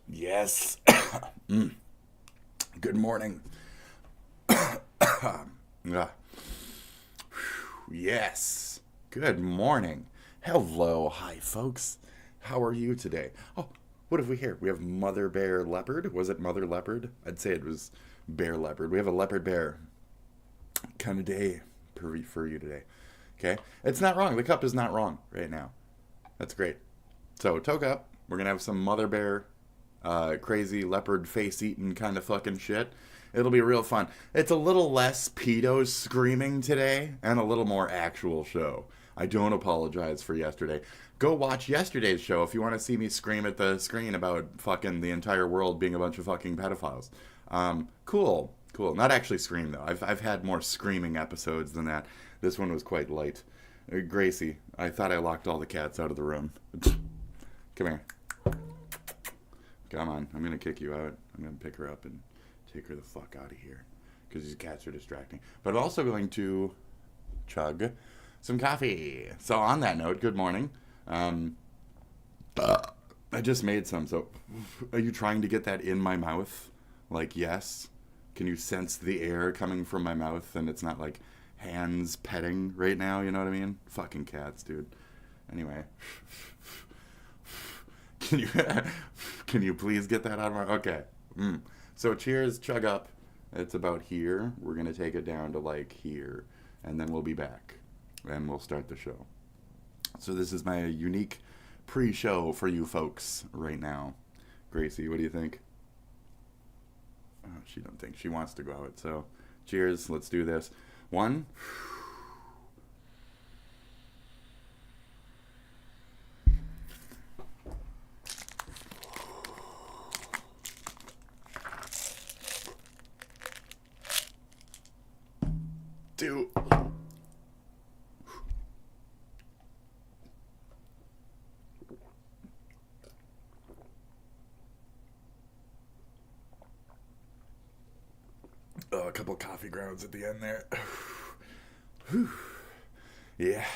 Yes. Mm. Good morning. Ah. Yes. Good morning. Hello. Hi, folks. How are you today? Oh, what have we here? We have Mother Bear Leopard. Was it Mother Leopard? I'd say it was Bear Leopard. We have a Leopard Bear kind of day for you today. Okay? It's not wrong. The cup is not wrong right now. That's great. So, toe cup. We're going to have some Mother Bear crazy leopard face eating kind of fucking shit. It'll be real fun. It's a little less pedos screaming today and a little more actual show. I don't apologize for yesterday. Go watch yesterday's show if you want to see me scream at the screen about fucking the entire world being a bunch of fucking pedophiles. Cool. Not actually scream though. I've had more screaming episodes than that. This one was quite light. Gracie, I thought I locked all the cats out of the room. Come here. Come on, I'm gonna kick you out. I'm gonna pick her up and take her the fuck out of here because these cats are distracting. But I'm also going to chug some coffee. So on that note, good morning. I just made some. So are you trying to get that in my mouth? Like, yes. Can you sense the air coming from my mouth and it's not like hands petting right now? You know what I mean? Fucking cats, dude. Anyway. Can you please get that out of my... Okay. So cheers, chug up. It's about here. We're going to take it down to like here. And then we'll be back. And we'll start the show. So this is my unique pre-show for you folks right now. Gracie, what do you think? Oh, she don't think. She wants to go out. So cheers. Let's do this. One. Two. Oh, a couple coffee grounds at the end there. Yeah.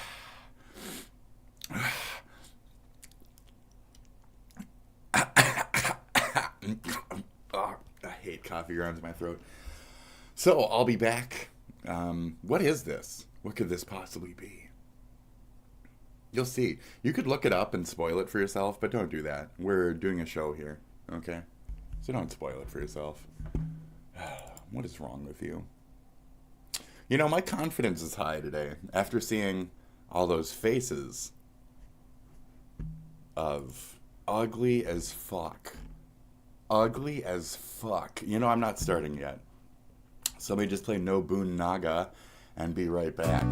Oh, I hate coffee grounds in my throat. So I'll be back. What is this? What could this possibly be? You'll see. You could look it up and spoil it for yourself, but don't do that. We're doing a show here, okay? So don't spoil it for yourself. What is wrong with you? You know, my confidence is high today after seeing all those faces of ugly as fuck. Ugly as fuck. You know, I'm not starting yet. Somebody just play No Boon Naga and be right back.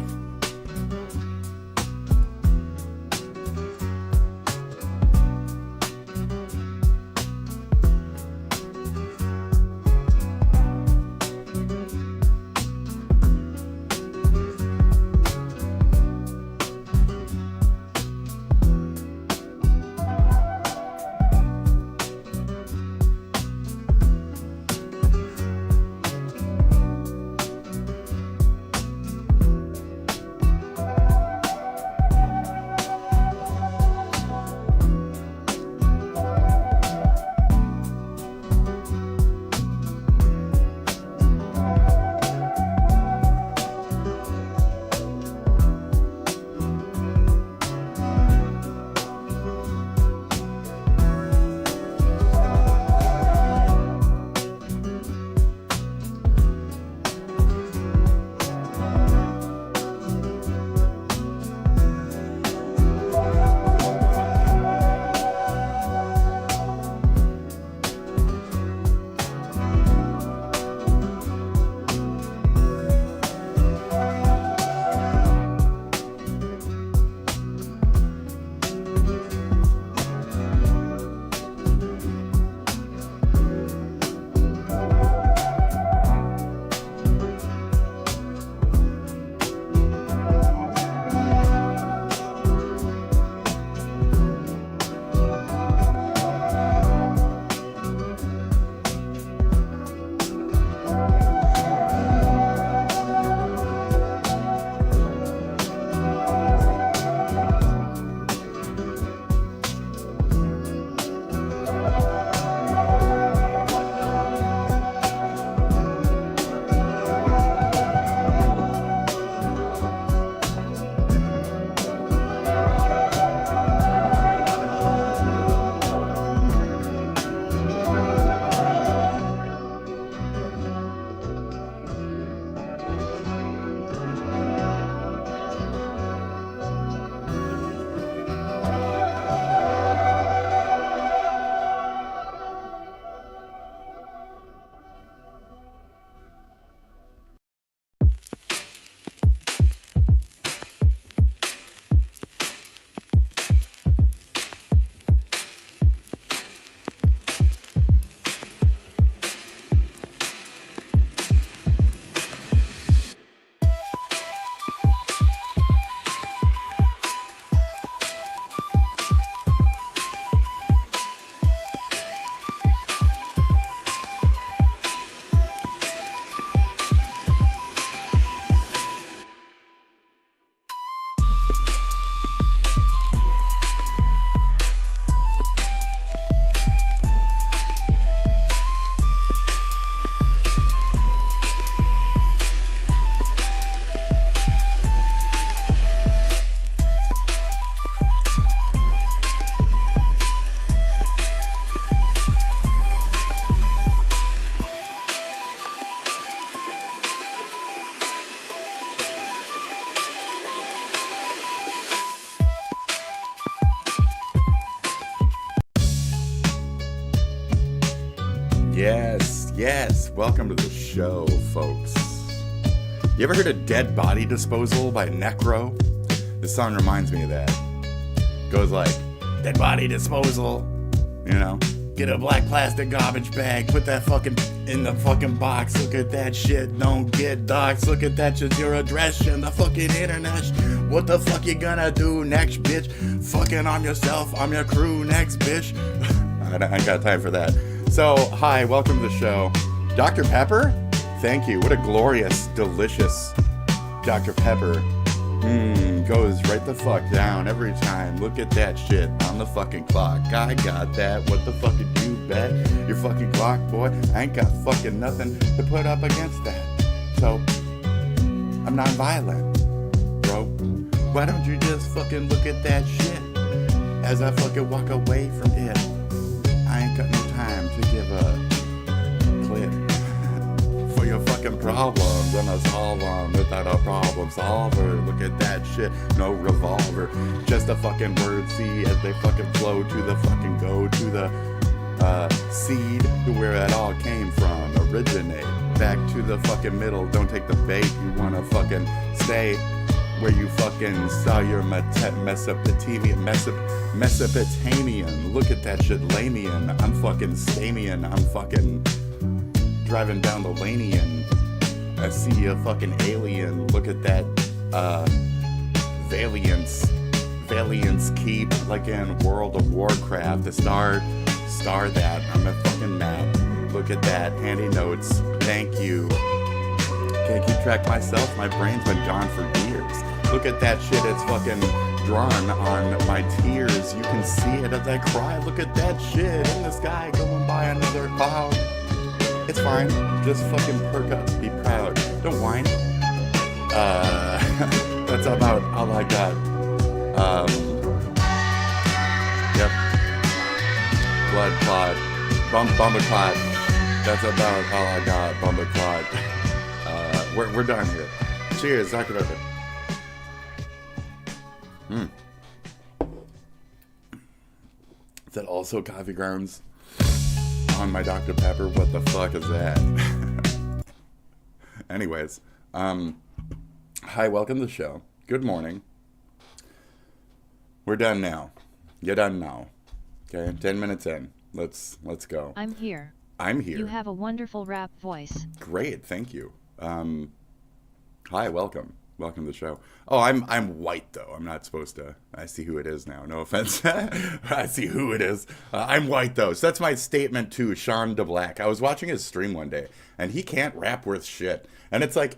Yes, yes. Welcome to the show, folks. You ever heard of Dead Body Disposal by Necro? This song reminds me of that. Goes like, dead body disposal, you know? Get a black plastic garbage bag, put that fucking in the fucking box. Look at that shit, don't get doxxed. Look at that shit, your address in the fucking internet. What the fuck you gonna do next, bitch? Fucking arm yourself, arm your crew next, bitch. I ain't got time for that. So, hi, welcome to the show. Dr. Pepper? Thank you. What a glorious, delicious Dr. Pepper. Goes right the fuck down every time. Look at that shit on the fucking clock. I got that. What the fuck did you bet? Your fucking clock, boy. I ain't got fucking nothing to put up against that. So, I'm not violent, bro. Why don't you just fucking look at that shit as I fucking walk away from it? I ain't got no time to give a clip for your fucking problems. I'm gonna solve them without a problem solver. Look at that shit, no revolver. Just a fucking word seed as they fucking flow to the fucking go to the seed to where it all came from. Originate back to the fucking middle. Don't take the bait. You wanna fucking stay where you fucking saw your Mesopotamian. Look at that shit, Lamian. I'm fucking Stamian. I'm fucking driving down the Lanian. I see a fucking alien. Look at that Valiance keep, like in World of Warcraft. The star that. I'm a fucking map. Look at that. Handy notes. Thank you. Can't keep track myself. My brain's been gone for years. Look at that shit. It's fucking drawn on my tears. You can see it as I cry. Look at that shit in the sky going by another cloud. It's fine. Just fucking perk up. Be proud. Don't whine. That's about all I got. Yep. Blood clot. Bumba clot. That's about all I got. Bumba clot. We're done here. Cheers. Dr. Pepper. Is that also coffee grounds on my Dr. Pepper? What the fuck is that? Anyways, hi, welcome to the show. Good morning. We're done now. You're done now. Okay, 10 minutes in. Let's go. I'm here. I'm here. You have a wonderful rap voice. Great, thank you. Hi, welcome. Welcome to the show. Oh, I'm white though. I'm not supposed to. I see who it is now. No offense. I see who it is. I'm white though. So that's my statement to Sean DeBlack. I was watching his stream one day, and he can't rap worth shit. And it's like,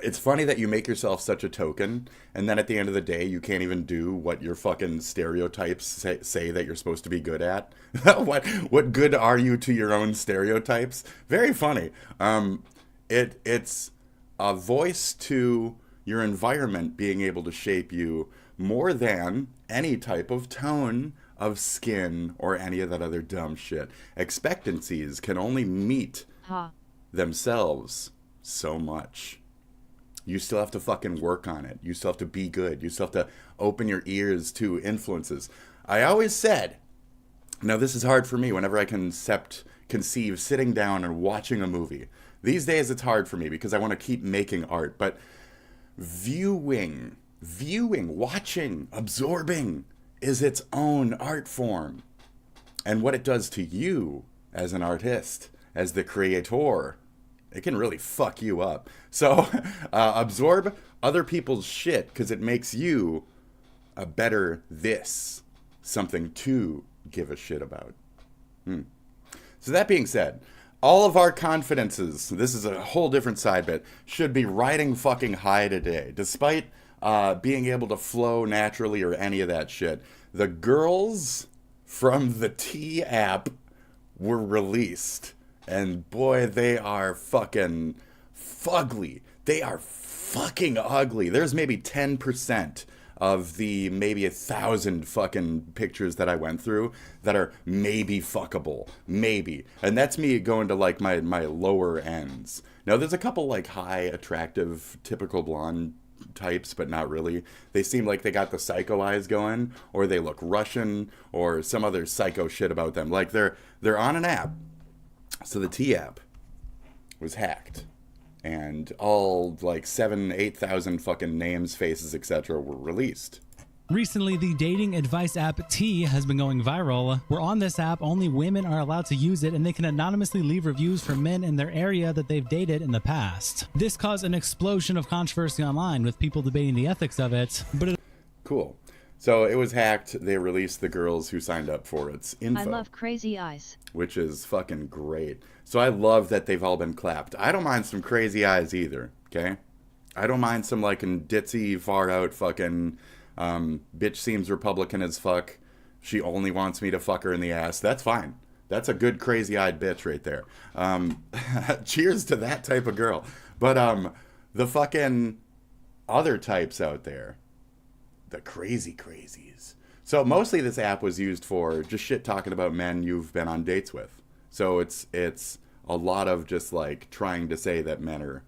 it's funny that you make yourself such a token, and then at the end of the day, you can't even do what your fucking stereotypes say that you're supposed to be good at. What good are you to your own stereotypes? Very funny. It's a voice to your environment being able to shape you more than any type of tone of skin or any of that other dumb shit. Expectancies can only meet themselves so much. You still have to fucking work on it. You still have to be good. You still have to open your ears to influences. I always said, now this is hard for me whenever I conceive sitting down and watching a movie. These days it's hard for me because I want to keep making art, but viewing, watching, absorbing is its own art form. And what it does to you as an artist, as the creator, it can really fuck you up. So absorb other people's shit because it makes you a better this, something to give a shit about. So that being said, all of our confidences, this is a whole different side bit, should be riding fucking high today. Despite being able to flow naturally or any of that shit, the girls from the T app were released. And boy, they are fucking fugly. They are fucking ugly. There's maybe 10% of the maybe 1,000 fucking pictures that I went through that are maybe fuckable. Maybe. And that's me going to like my lower ends. Now there's a couple like high, attractive, typical blonde types, but not really. They seem like they got the psycho eyes going, or they look Russian, or some other psycho shit about them. Like they're on an app. So the T app was hacked, and all like 8,000 fucking names, faces, etc. were released. Recently, the dating advice app T has been going viral. Where on this app, only women are allowed to use it, and they can anonymously leave reviews for men in their area that they've dated in the past. This caused an explosion of controversy online, with people debating the ethics of it. Cool. So it was hacked. They released the girls who signed up for its info. I love crazy eyes. Which is fucking great. So I love that they've all been clapped. I don't mind some crazy eyes either, okay? I don't mind some like ditzy, far out fucking bitch seems Republican as fuck. She only wants me to fuck her in the ass. That's fine. That's a good crazy-eyed bitch right there. Cheers to that type of girl. But the fucking other types out there, the crazies. So mostly this app was used for just shit talking about men you've been on dates with. So it's a lot of just like trying to say that men are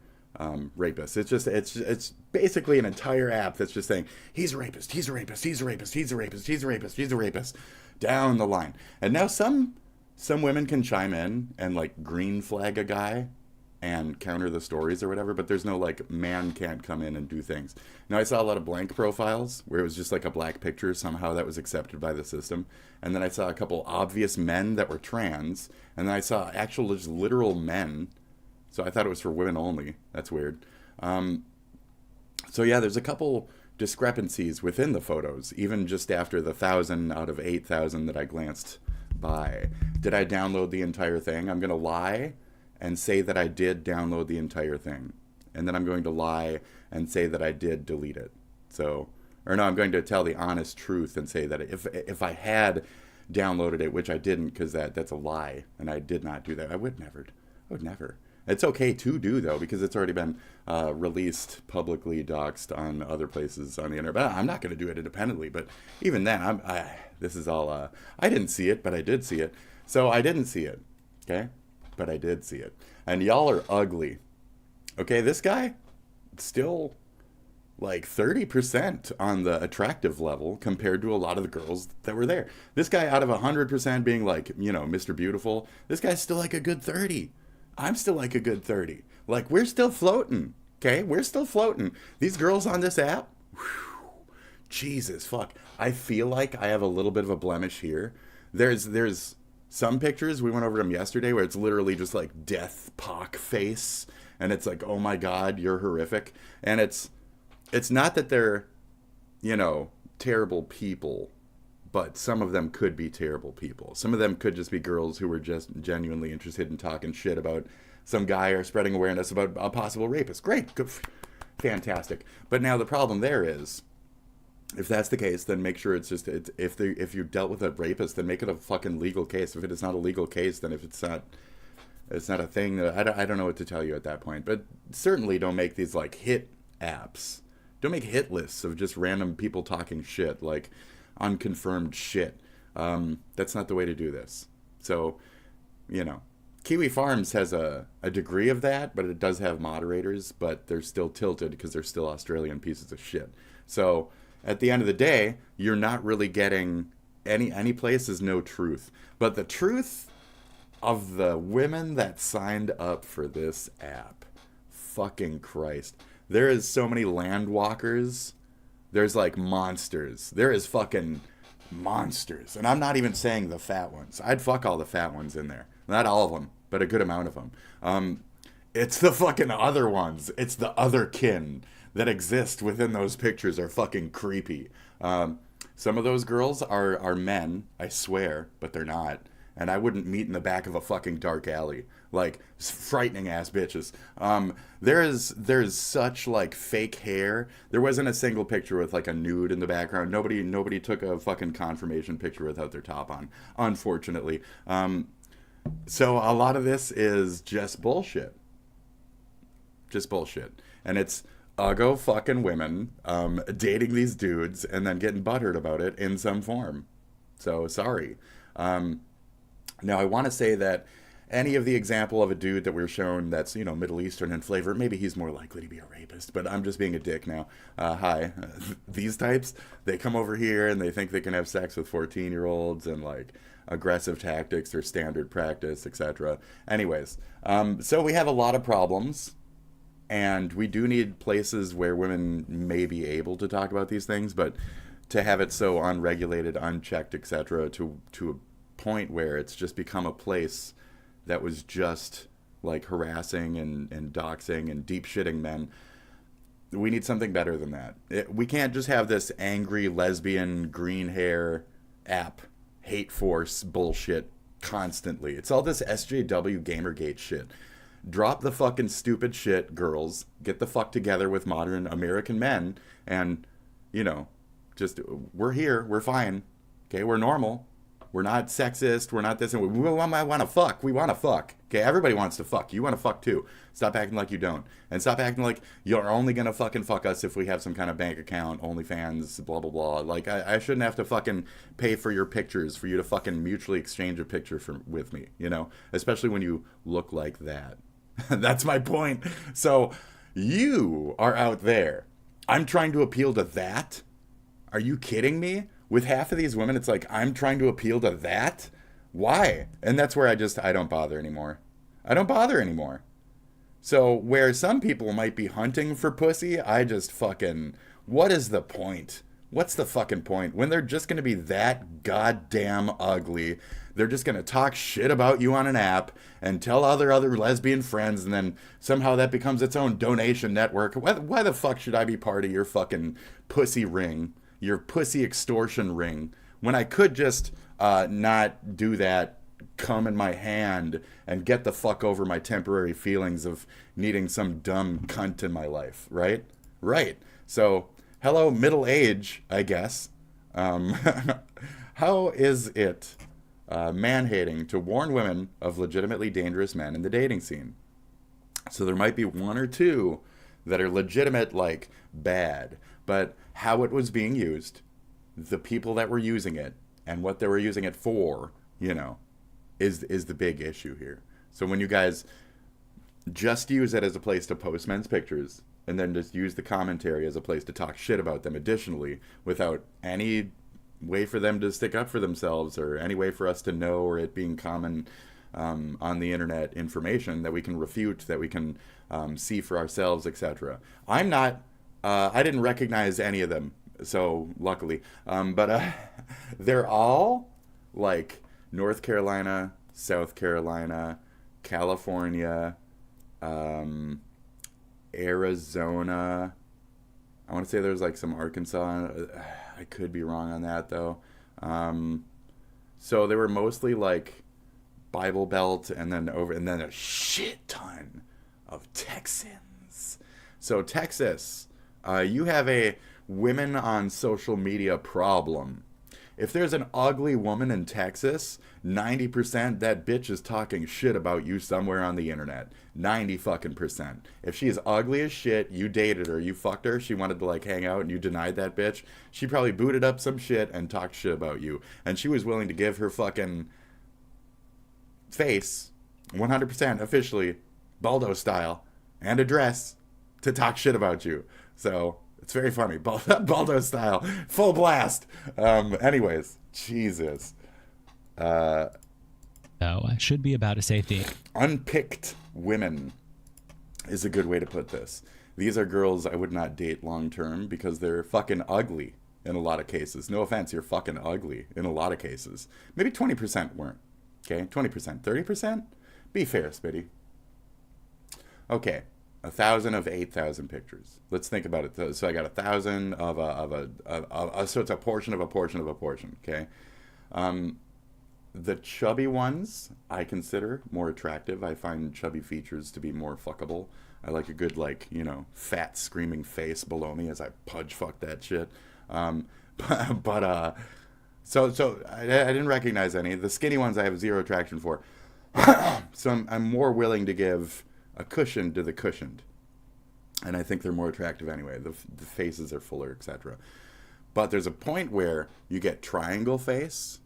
rapists. It's basically an entire app that's just saying he's a rapist, he's a rapist, he's a rapist, he's a rapist, he's a rapist, he's a rapist, down the line. And now some women can chime in and like green flag a guy and counter the stories or whatever, but there's no like man can't come in and do things. Now I saw a lot of blank profiles where it was just like a black picture, somehow that was accepted by the system. And then I saw a couple obvious men that were trans, and then I saw actual just literal men. So I thought it was for women only. That's weird. So yeah, there's a couple discrepancies within the photos, even just after the 1,000 out of 8,000 that I glanced by. Did I download the entire thing? I'm going to lie and say that I did download the entire thing. And then I'm going to lie and say that I did delete it. So, or no, I'm going to tell the honest truth and say that if I had downloaded it, which I didn't, because that's a lie, and I did not do that. I would never. It's okay to do, though, because it's already been released, publicly doxed on other places on the internet. But I'm not going to do it independently. But even then, this is all, I didn't see it, but I did see it. So I didn't see it, okay? But I did see it. And y'all are ugly. Okay, this guy, still like 30% on the attractive level compared to a lot of the girls that were there. This guy, out of 100% being like, Mr. Beautiful, this guy's still like a good 30. I'm still like a good 30. Like, we're still floating, okay? We're still floating. These girls on this app, whew, Jesus, fuck. I feel like I have a little bit of a blemish here. There's some pictures, we went over them yesterday, where it's literally just like death pock face, and it's like, oh my God, you're horrific. And it's not that they're, terrible people, but some of them could be terrible people. Some of them could just be girls who were just genuinely interested in talking shit about some guy or spreading awareness about a possible rapist. Great, good, fantastic. But now the problem there is, if that's the case, then make sure if you dealt with a rapist, then make it a fucking legal case. If it is not a legal case, then if it's not a thing. I don't know what to tell you at that point. But certainly don't make these like hit apps. Don't make hit lists of just random people talking shit, like unconfirmed shit. That's not the way to do this. So, Kiwi Farms has a degree of that, but it does have moderators, but they're still tilted because they're still Australian pieces of shit. So at the end of the day, you're not really getting any place is no truth. But the truth of the women that signed up for this app, fucking Christ. There is so many landwalkers. There's like monsters. There is fucking monsters. And I'm not even saying the fat ones. I'd fuck all the fat ones in there. Not all of them, but a good amount of them. It's the fucking other ones. It's the other kin that exist within those pictures are fucking creepy. Some of those girls are men, I swear, but they're not. And I wouldn't meet in the back of a fucking dark alley. Like, frightening ass bitches. There's such like fake hair. There wasn't a single picture with like a nude in the background. Nobody took a fucking confirmation picture without their top on, unfortunately. So a lot of this is just bullshit. Just bullshit. And it's uggo fucking women dating these dudes and then getting butthurt about it in some form. So sorry. Now I want to say that any of the example of a dude that we're shown that's, Middle Eastern in flavor, maybe he's more likely to be a rapist, but I'm just being a dick now. Hi. These types, they come over here and they think they can have sex with 14-year-olds and like aggressive tactics or standard practice, etc. Anyways, so we have a lot of problems, and we do need places where women may be able to talk about these things, but to have it so unregulated, unchecked, etc., to a point where it's just become a place that was just like harassing and doxing and deep shitting men. We need something better than that. We can't just have this angry lesbian green hair app hate force bullshit constantly. It's all this SJW Gamergate shit. Drop the fucking stupid shit, girls. Get the fuck together with modern American men and, just, we're here. We're fine. Okay, we're normal. We're not sexist. We're not this. And we want to fuck. We want to fuck. Okay, everybody wants to fuck. You want to fuck too. Stop acting like you don't. And stop acting like you're only going to fucking fuck us if we have some kind of bank account, OnlyFans, blah, blah, blah. Like, I shouldn't have to fucking pay for your pictures for you to fucking mutually exchange a picture with me, Especially when you look like that. That's my point. So, you are out there. I'm trying to appeal to that? Are you kidding me? With half of these women, it's like, I'm trying to appeal to that? Why? And that's where I don't bother anymore. I don't bother anymore. So where some people might be hunting for pussy, I just fucking, what is the point? What's the fucking point? When they're just going to be that goddamn ugly, they're just going to talk shit about you on an app and tell other lesbian friends, and then somehow that becomes its own donation network. Why the fuck should I be part of your fucking pussy ring? Your pussy extortion ring, when I could just not do that, come in my hand and get the fuck over my temporary feelings of needing some dumb cunt in my life, right? Right. So, hello, middle age, I guess. How is it man-hating to warn women of legitimately dangerous men in the dating scene? So there might be one or two that are legitimate, like, bad, but how it was being used, the people that were using it, and what they were using it for, is the big issue here. So when you guys just use it as a place to post men's pictures, and then just use the commentary as a place to talk shit about them additionally, without any way for them to stick up for themselves, or any way for us to know, or it being common on the internet information that we can refute, that we can see for ourselves, etc. I didn't recognize any of them, so luckily. But they're all like North Carolina, South Carolina, California, Arizona. I want to say there's like some Arkansas. I could be wrong on that though. So they were mostly like Bible Belt, and then a shit ton of Texans. So Texas. You have a women on social media problem. If there's an ugly woman in Texas, 90% that bitch is talking shit about you somewhere on the internet. 90%. If she is ugly as shit, you dated her, you fucked her, she wanted to like hang out and you denied that bitch, she probably booted up some shit and talked shit about you. And she was willing to give her fucking face, 100% officially, Baldo style, and address to talk shit about you. So it's very funny. Baldo style. Full blast. Anyways, Jesus. So I should be about a safety. Unpicked women is a good way to put this. These are girls I would not date long term because they're fucking ugly in a lot of cases. No offense, you're fucking ugly in a lot of cases. Maybe 20% weren't. Okay, 20%. 30%? Be fair, Spitty. Okay. 1,000 of 8,000 pictures. Let's think about it. So I got 1,000 of a so it's a portion of a portion of a portion. Okay. The chubby ones I consider more attractive. I find chubby features to be more fuckable. I like a good fat screaming face below me as I pudge fuck that shit. So I didn't recognize any. The skinny ones I have zero attraction for. So I'm more willing to give a cushion to the cushioned, and I think they're more attractive anyway. The faces are fuller, etc. But there's a point where you get triangle face,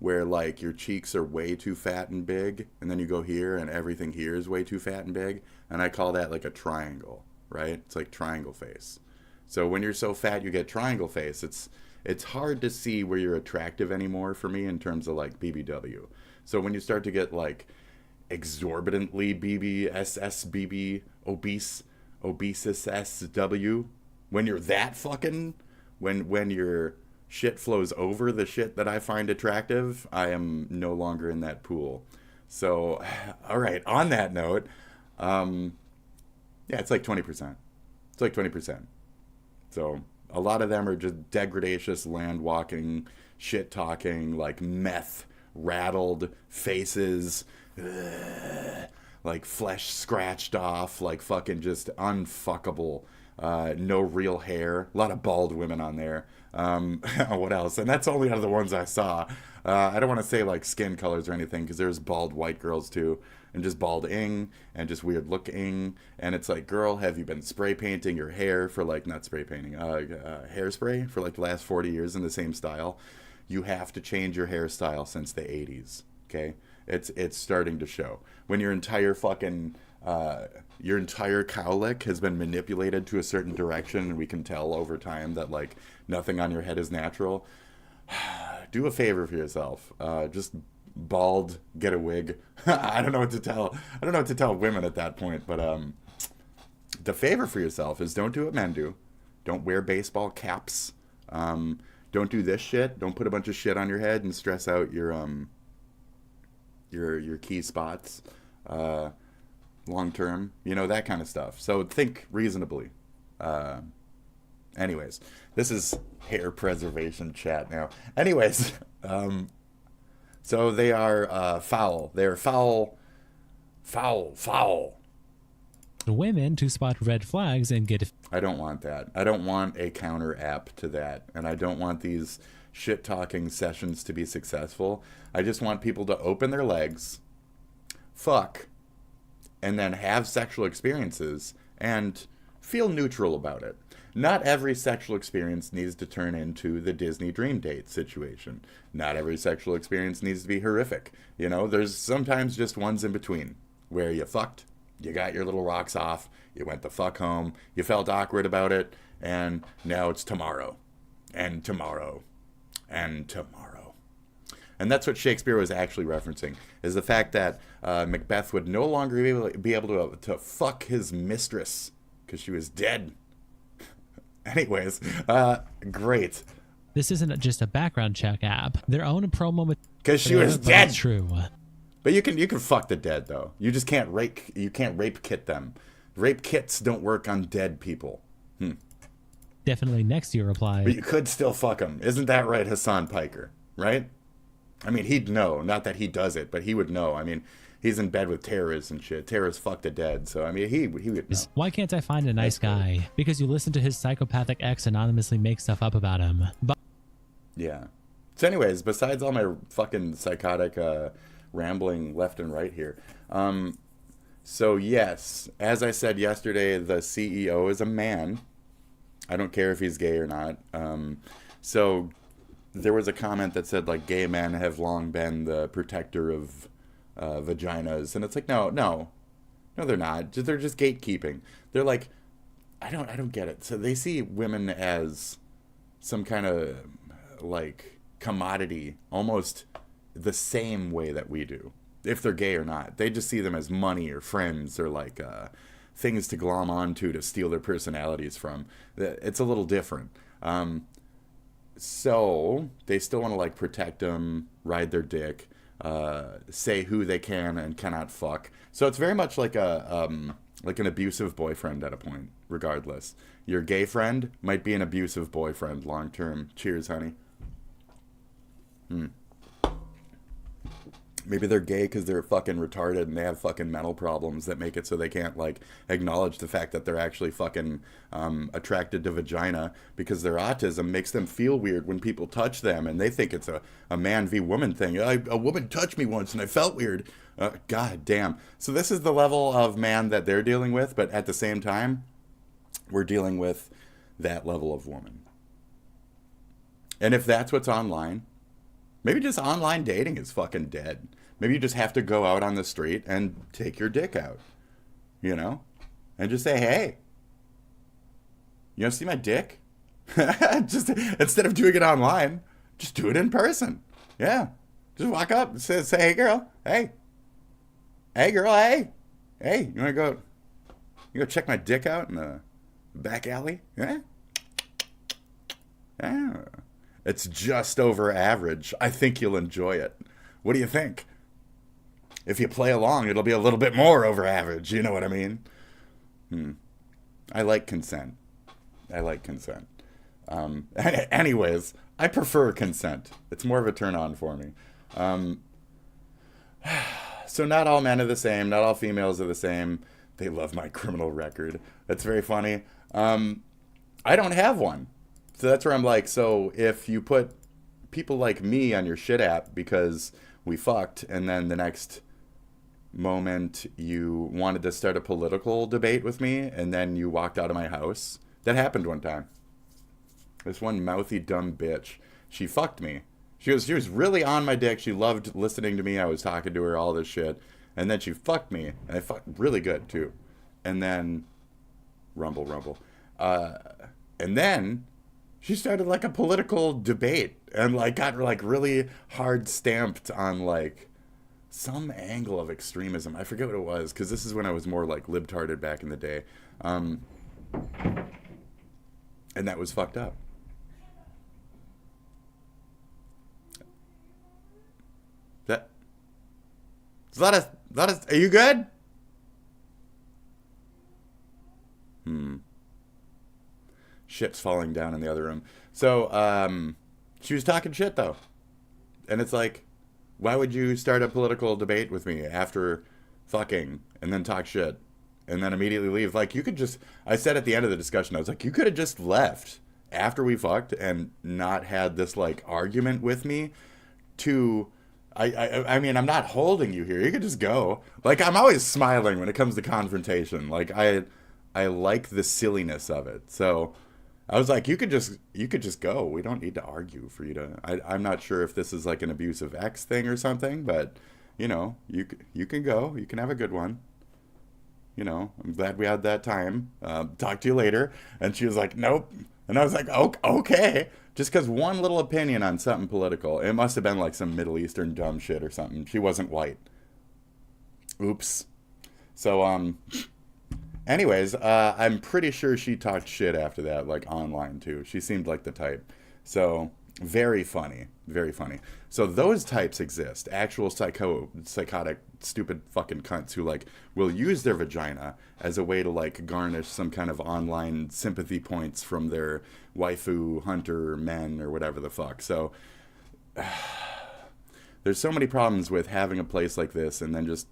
where like your cheeks are way too fat and big, and then you go here and everything here is way too fat and big, and I call that like a triangle, right? It's like triangle face. So when you're so fat you get triangle face. It's hard to see where you're attractive anymore for me in terms of like BBW. So when you start to get like exorbitantly BBSSBB obesus SW, when you're that fucking, when your shit flows over the shit that I find attractive, I am no longer in that pool. So, all right, on that note, yeah, it's like 20%. It's like 20%. So a lot of them are just degradatious, land walking, shit talking, like meth rattled faces, like flesh scratched off, like fucking just unfuckable, no real hair, a lot of bald women on there. What else? And that's only out of the ones I saw. I don't want to say like skin colors or anything, because there's bald white girls too, and just bald-ing, and just weird looking. And it's like, girl, have you been spray painting your hair for like, not spray painting, hairspray for like the last 40 years in the same style? You have to change your hairstyle since the 80s, okay? It's starting to show. When your entire fucking, your entire cowlick has been manipulated to a certain direction, and we can tell over time that like nothing on your head is natural, do a favor for yourself. Just bald, get a wig. I don't know what to tell. I don't know what to tell women at that point, but the favor for yourself is don't do what men do. Don't wear baseball caps. Don't do this shit. Don't put a bunch of shit on your head and stress out your key spots long term, you know, that kind of stuff. So think reasonably. Anyways, this is hair preservation chat now. Anyways, so they are foul. They're foul. Women to spot red flags and get. I don't want that. I don't want a counter app to that, and I don't want these shit talking sessions to be successful. I just want people to open their legs, fuck, and then have sexual experiences and feel neutral about it. Not every sexual experience needs to turn into the Disney dream date situation. Not every sexual experience needs to be horrific. You know, there's sometimes just ones in between where you fucked, you got your little rocks off, you went the fuck home, you felt awkward about it, and now it's tomorrow, and tomorrow, and tomorrow. And that's what Shakespeare was actually referencing, is the fact that Macbeth would no longer be able to fuck his mistress because she was dead. Anyways, great. This isn't just a background check app. Their own promo. Because she was dead. That's true. But you can fuck the dead though. You just can't rape. You can't rape kit them. Rape kits don't work on dead people. Definitely next to your reply. But you could still fuck them. Isn't that right, Hassan Piker? Right? I mean, he'd know. Not that he does it, but he would know. I mean, he's in bed with terrorists and shit. Terrorists fuck the dead. So, I mean, he would know. Why can't I find a nice guy? Because you listen to his psychopathic ex anonymously make stuff up about him. Yeah. So anyways, besides all my fucking psychotic rambling left and right here. So yes, as I said yesterday, the CEO is a man. I don't care if he's gay or not. So there was a comment that said like gay men have long been the protector of vaginas, and it's like no, they're not. They're just gatekeeping. They're like, I don't get it. So they see women as some kind of like commodity, almost the same way that we do, if they're gay or not. They just see them as money or friends or like things to glom onto to steal their personalities from. It's a little different. So they still want to like protect them, ride their dick, say who they can and cannot fuck. So it's very much like an abusive boyfriend at a point, regardless. Your gay friend might be an abusive boyfriend long term. Cheers, honey. Maybe they're gay because they're fucking retarded and they have fucking mental problems that make it so they can't like acknowledge the fact that they're actually fucking attracted to vagina, because their autism makes them feel weird when people touch them and they think it's a man v woman thing. A woman touched me once and I felt weird. God damn. So this is the level of man that they're dealing with, but at the same time, we're dealing with that level of woman. And if that's what's online, Maybe just online dating is fucking dead. Maybe you just have to go out on the street and take your dick out, you know? And just say, hey, you want to see my dick? Just instead of doing it online, just do it in person. Yeah. Just walk up and say, hey, girl, hey. Hey, girl, hey. Hey, you want to go check my dick out in the back alley? Yeah. Yeah. It's just over average. I think you'll enjoy it. What do you think? If you play along, it'll be a little bit more over average. You know what I mean? I like consent. Anyways, I prefer consent. It's more of a turn on for me. So not all men are the same. Not all females are the same. They love my criminal record. That's very funny. I don't have one. So that's where I'm like, so if you put people like me on your shit app because we fucked, and then the next moment you wanted to start a political debate with me, and then you walked out of my house. That happened one time. This one mouthy dumb bitch, she fucked me. She was really on my dick. She loved listening to me. I was talking to her, all this shit. And then she fucked me. And I fucked really good, too. And then, rumble. And then she started, like, a political debate. And, like, got, like, really hard stamped on, like, some angle of extremism. I forget what it was, because this is when I was more, like, libtarded back in the day. And that was fucked up. Are you good? Shit's falling down in the other room. So, she was talking shit, though. And it's like, why would you start a political debate with me after fucking and then talk shit and then immediately leave? Like, you could just, I said at the end of the discussion, I was like, you could have just left after we fucked and not had this, like, argument with me to... I mean, I'm not holding you here. You could just go. Like, I'm always smiling when it comes to confrontation. Like, I like the silliness of it. So I was like, you could just go. We don't need to argue for you to. I'm not sure if this is like an abusive ex thing or something, but you know, you can go. You can have a good one. You know, I'm glad we had that time. Talk to you later. And she was like, nope. And I was like, okay. Just because one little opinion on something political. It must have been like some Middle Eastern dumb shit or something. She wasn't white. Oops. So, anyways, I'm pretty sure she talked shit after that, like online too. She seemed like the type. So, very funny. Very funny. So those types exist. Actual psychotic, stupid fucking cunts who like will use their vagina as a way to like garnish some kind of online sympathy points from their waifu hunter men or whatever the fuck. So there's so many problems with having a place like this and then just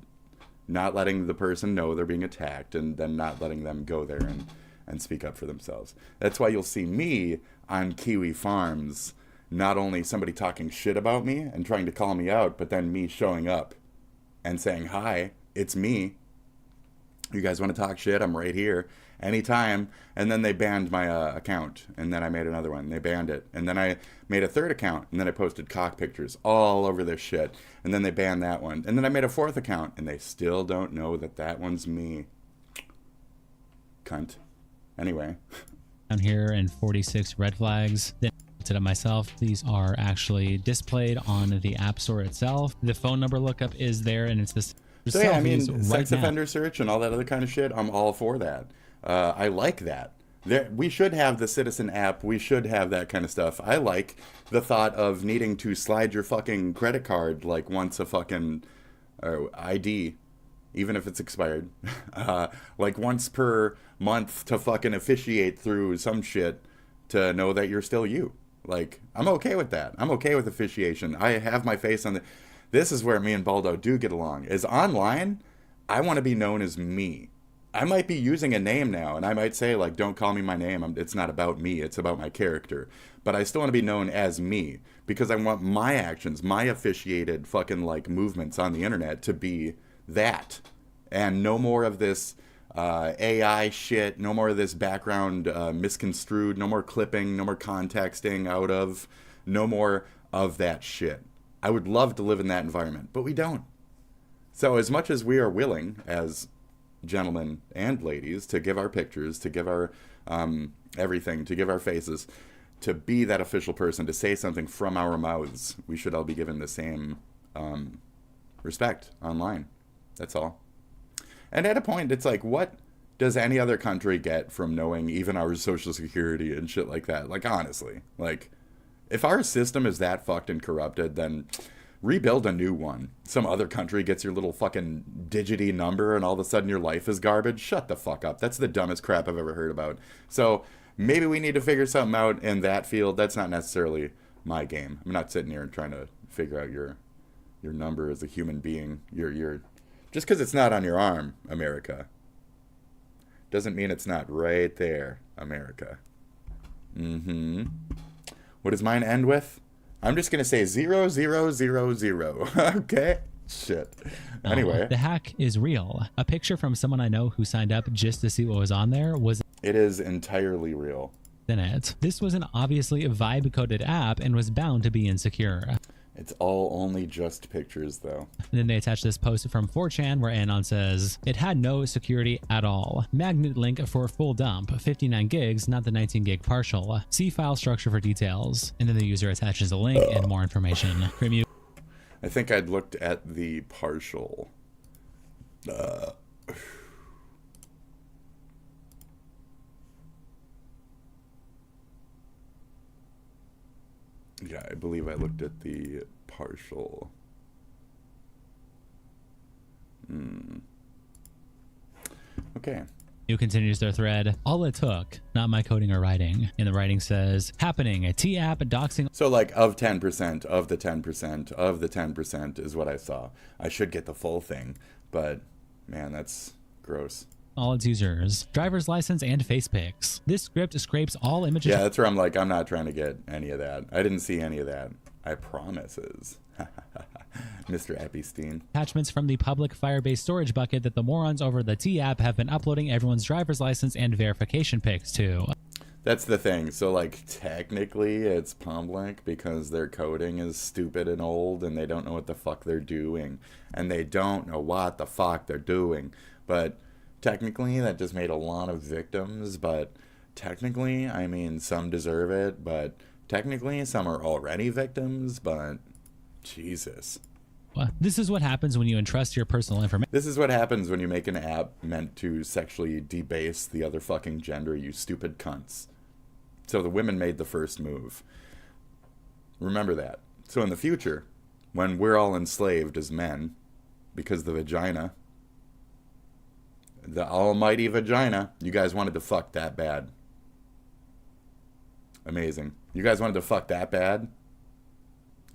not letting the person know they're being attacked and then not letting them go there and speak up for themselves. That's why you'll see me on Kiwi Farms. Not only somebody talking shit about me and trying to call me out, but then me showing up and saying, hi, it's me. You guys want to talk shit? I'm right here anytime. And then they banned my account. And then I made another one. They banned it. And then I made a third account. And then I posted cock pictures all over their shit. And then they banned that one. And then I made a fourth account. And they still don't know that that one's me. Cunt. Anyway. Down here and 46 red flags. It up myself. These are actually displayed on the App Store itself. The phone number lookup is there, and it's this. So yeah, I mean, sex offender search and all that other kind of shit. I'm all for that. I like that. We should have the Citizen app. We should have that kind of stuff. I like the thought of needing to slide your fucking credit card like once a fucking ID, even if it's expired, like once per month to fucking officiate through some shit to know that you're still you. Like, I'm okay with that. I'm okay with officiation. I have my face on the... This is where me and Baldo do get along. Is online, I want to be known as me. I might be using a name now, and I might say, like, don't call me my name. It's not about me. It's about my character. But I still want to be known as me, because I want my actions, my officiated fucking, like, movements on the internet to be that. And no more of this... AI shit, no more of this background misconstrued, no more clipping, no more contexting out of, no more of that shit. I would love to live in that environment, but we don't. So as much as we are willing, as gentlemen and ladies, to give our pictures, to give our everything, to give our faces, to be that official person, to say something from our mouths, we should all be given the same respect online. That's all. And at a point, it's like, what does any other country get from knowing even our social security and shit like that? Like, honestly, like, if our system is that fucked and corrupted, then rebuild a new one. Some other country gets your little fucking digity number and all of a sudden your life is garbage. Shut the fuck up. That's the dumbest crap I've ever heard about. So maybe we need to figure something out in that field. That's not necessarily my game. I'm not sitting here and trying to figure out your number as a human being. Your just because it's not on your arm, America, doesn't mean it's not right there, America. What does mine end with? I'm just going to say 0000. Okay? Shit. Anyway. The hack is real. A picture from someone I know who signed up just to see what was on there was... It is entirely real. ...in it. This was an obviously vibe-coded app and was bound to be insecure. It's all only just pictures, though. And then they attach this post from 4chan where Anon says, it had no security at all. Magnet link for full dump, 59 gigs, not the 19 gig partial. See file structure for details. And then the user attaches a link and more information. I think I'd looked at the partial. Yeah, I believe I looked at the partial. Okay. Continues their thread. All it took, not my coding or writing. And the writing says, happening, a T-app doxing. So like of 10%, of the 10%, of the 10% is what I saw. I should get the full thing, but man, that's gross. All its users, driver's license and face pics. This script scrapes all images. Yeah, that's where I'm like, I'm not trying to get any of that. I didn't see any of that. I promises. Mr. Epstein. Attachments from the public Firebase storage bucket that the morons over the T-app have been uploading everyone's driver's license and verification pics to. That's the thing. So, like, technically it's public because their coding is stupid and old and they don't know what the fuck they're doing. And they don't know what the fuck they're doing. But technically that just made a lot of victims. But technically, I mean, some deserve it. But technically some are already victims. But Jesus. This is what happens when you entrust your personal information. This is what happens when you make an app meant to sexually debase the other fucking gender, you stupid cunts. So the women made the first move. Remember that. So in the future, when we're all enslaved as men, because the vagina, the almighty vagina, you guys wanted to fuck that bad. Amazing. You guys wanted to fuck that bad?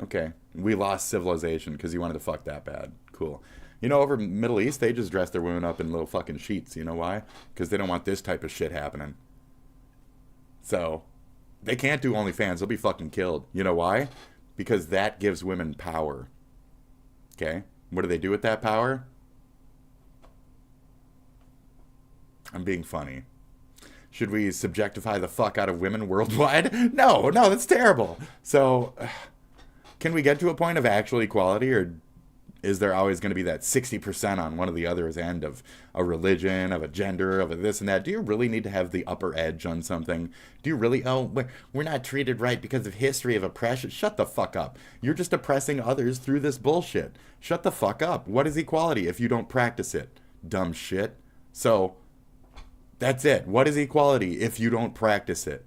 Okay. We lost civilization because you wanted to fuck that bad. Cool. You know, over in the Middle East, they just dress their women up in little fucking sheets. You know why? Because they don't want this type of shit happening. So, they can't do OnlyFans. They'll be fucking killed. You know why? Because that gives women power. Okay? What do they do with that power? I'm being funny. Should we subjectify the fuck out of women worldwide? No, that's terrible. So... can we get to a point of actual equality, or is there always going to be that 60% on one or the other's end of a religion, of a gender, of a this and that? Do you really need to have the upper edge on something? Do you really, we're not treated right because of history of oppression? Shut the fuck up. You're just oppressing others through this bullshit. Shut the fuck up. What is equality if you don't practice it? Dumb shit. So, that's it. What is equality if you don't practice it?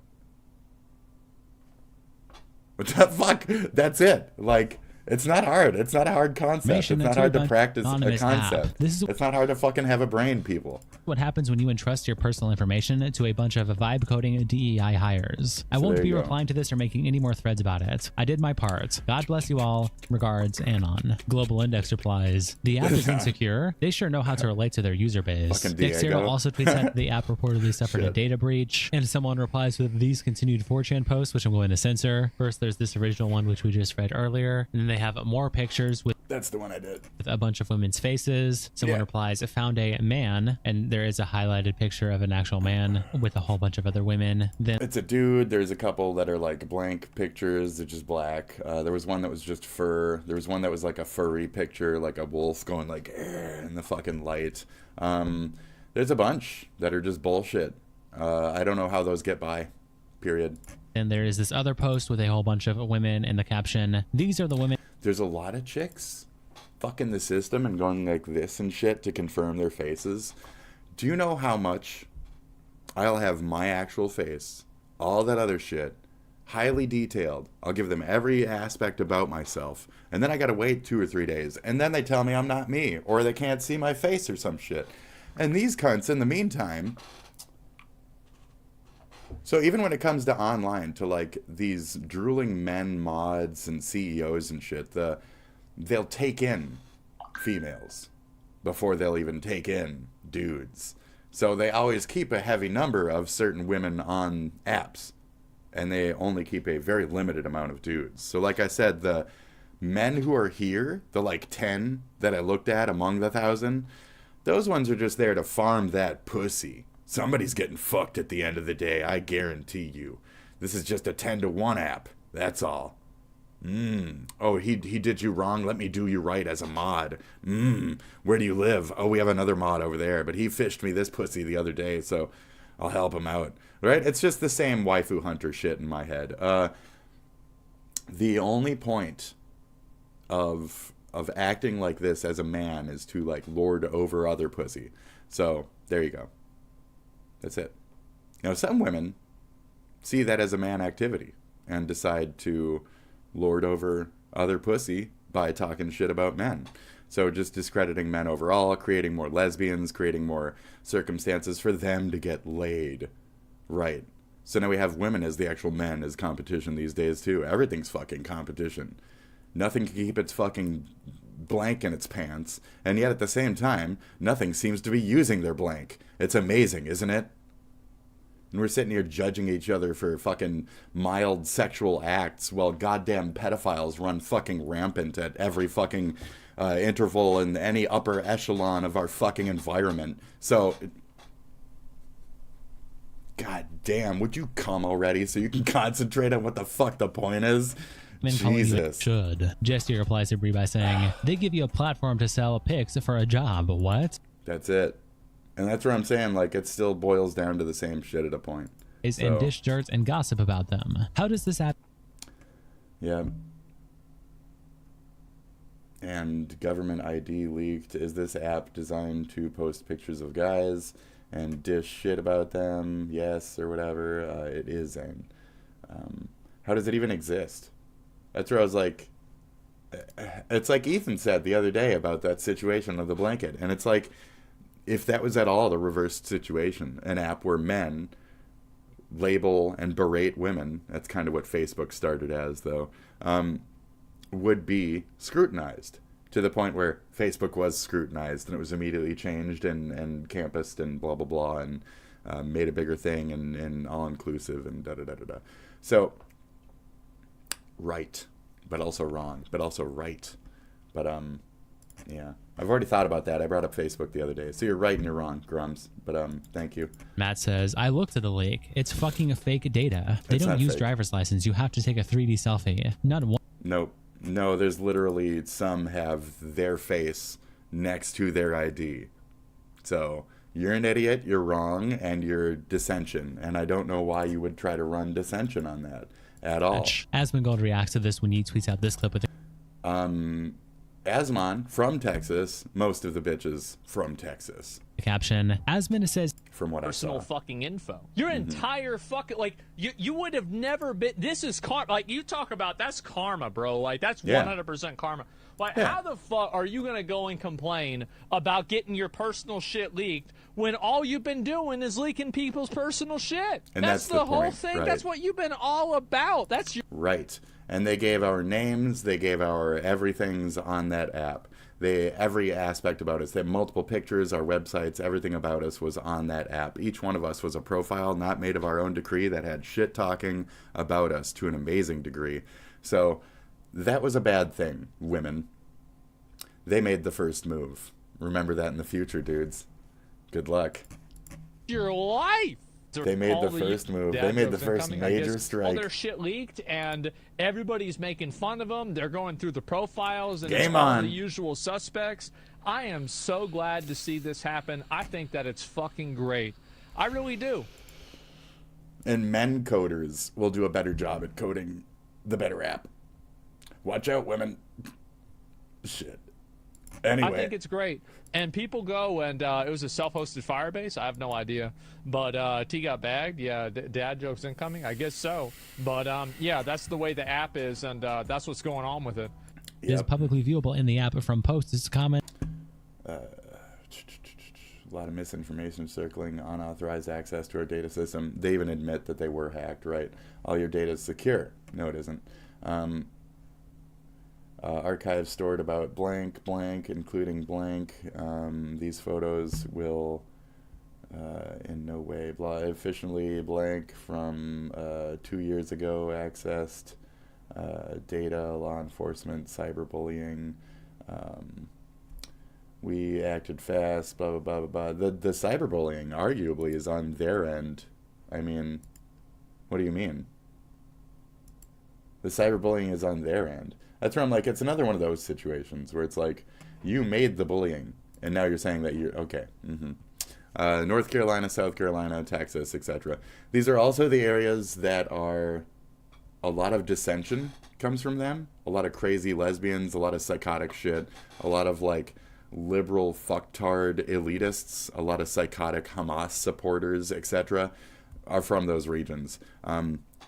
What the fuck? That's it. Like, it's not hard. It's not a hard concept. It's not hard to practice a concept. It's not hard to fucking have a brain, people. What happens when you entrust your personal information to a bunch of vibe coding DEI hires. I won't be replying to this or making any more threads about it. I did my part. God bless you all. Regards, Anon. Global Index replies, the app is insecure. They sure know how to relate to their user base. Nick Zero also tweets that the app reportedly suffered a data breach. And someone replies with these continued 4chan posts, which I'm going to censor. First, there's this original one, which we just read earlier. And then they have more pictures with That's the one I did. a bunch of women's faces. Someone replies, found a man, and there is a highlighted picture of an actual man with a whole bunch of other women. Then It's a dude. There's a couple that are like blank pictures. They're just black. There was one that was just fur. There was one that was like a furry picture, like a wolf going like in the fucking light. There's a bunch that are just bullshit. I don't know how those get by. Period. and there is this other post with a whole bunch of women in the caption. These are the women. There's a lot of chicks fucking the system and going like this and shit to confirm their faces. Do you know how much I'll have my actual face, all that other shit, highly detailed. I'll give them every aspect about myself. And then I gotta wait 2 or 3 days. And then they tell me I'm not me, or they can't see my face or some shit. And these cunts, in the meantime... So even when it comes to online, to like these drooling men mods and CEOs and shit, they'll take in females before they'll even take in dudes. So they always keep a heavy number of certain women on apps, and they only keep a very limited amount of dudes. So like I said, the men who are here, the like 10 that I looked at among the 1,000, those ones are just there to farm that pussy. Somebody's getting fucked at the end of the day, I guarantee you. This is just a 10-to-1 app, that's all. Oh, he did you wrong, let me do you right as a mod. Where do you live? Oh, we have another mod over there, but he fished me this pussy the other day, so I'll help him out. Right? It's just the same waifu hunter shit in my head. The only point of acting like this as a man is to like lord over other pussy. So there you go. That's it. You know, some women see that as a man activity and decide to lord over other pussy by talking shit about men. So just discrediting men overall, creating more lesbians, creating more circumstances for them to get laid. Right. So now we have women as the actual men as competition these days too. Everything's fucking competition. Nothing can keep its fucking blank in its pants, and yet at the same time, nothing seems to be using their blank. It's amazing, isn't it? And we're sitting here judging each other for fucking mild sexual acts while goddamn pedophiles run fucking rampant at every fucking interval in any upper echelon of our fucking environment. So, god damn, would you come already so you can concentrate on what the fuck the point is? Jesus. Should. Jesse replies to Brie by saying, they give you a platform to sell pics for a job. What? That's it. And that's where I'm saying, like, it still boils down to the same shit at a point. And dish dirt and gossip about them. How does this app... Yeah. And government ID leaked. Is this app designed to post pictures of guys and dish shit about them? Yes, or whatever. It is, Zane. How does it even exist? That's where I was like... It's like Ethan said the other day about that situation of the blanket. And it's like... If that was at all the reversed situation, an app where men label and berate women, that's kind of what Facebook started as, though, would be scrutinized to the point where Facebook was scrutinized and it was immediately changed and campused and blah, blah, blah, and made a bigger thing and all-inclusive and da-da-da-da-da. So, right, but also wrong, but also right. But, yeah. I've already thought about that. I brought up Facebook the other day. So you're right and you're wrong, Grums. But thank you. Matt says, I looked at the leak. It's fucking fake data. They don't use driver's license. You have to take a 3D selfie. Not one. Nope. No, there's literally some have their face next to their ID. So you're an idiot, you're wrong, and you're dissension. And I don't know why you would try to run dissension on that at all. Asmongold reacts to this when he tweets out this clip with Asmon from Texas, most of the bitches from Texas. the caption. Asmon says, from what I saw. Personal fucking info. Your entire fucking, like, you would have never been, this is karma. Like, you talk about, that's karma, bro. Like, that's 100% karma. Like, how the fuck are you going to go and complain about getting your personal shit leaked when all you've been doing is leaking people's personal shit? And that's the whole point, thing. right. That's what you've been all about. That's your... Right. And they gave our names, they gave our everything's on that app. Every aspect about us, they had multiple pictures, our websites, everything about us was on that app. Each one of us was a profile not made of our own decree that had shit talking about us to an amazing degree. So that was a bad thing, women. They made the first move. Remember that in the future, dudes. Good luck. Your life. They made the first move. They made the first major strike. All their shit leaked, and everybody's making fun of them. They're going through the profiles, and Game it's all on. the usual suspects. I am so glad to see this happen. I think that it's fucking great. I really do. And men coders will do a better job at coding the better app. Watch out, women. Shit. Anyway. I think it's great. And people go, and it was a self-hosted Firebase. I have no idea. But T got bagged. Yeah, dad jokes incoming. I guess so. But, yeah, that's the way the app is, and that's what's going on with it. It is publicly viewable in the app from posts, comments. A lot of misinformation circling, unauthorized access to our data system. They even admit that they were hacked, right? All your data is secure. No, it isn't. Archives stored about blank, blank, including blank. These photos will in no way efficiently blank from 2 years ago accessed data, law enforcement, cyberbullying. We acted fast, blah, blah, blah, blah, blah. The cyberbullying arguably is on their end. I mean, what do you mean? The cyberbullying is on their end. That's where I'm like, it's another one of those situations where it's like, you made the bullying, and now you're saying that you're, okay. North Carolina, South Carolina, Texas, etc. These are also the areas that are, a lot of dissension comes from them. A lot of crazy lesbians, a lot of psychotic shit, a lot of like liberal fucktard elitists, a lot of psychotic Hamas supporters, etc. are from those regions.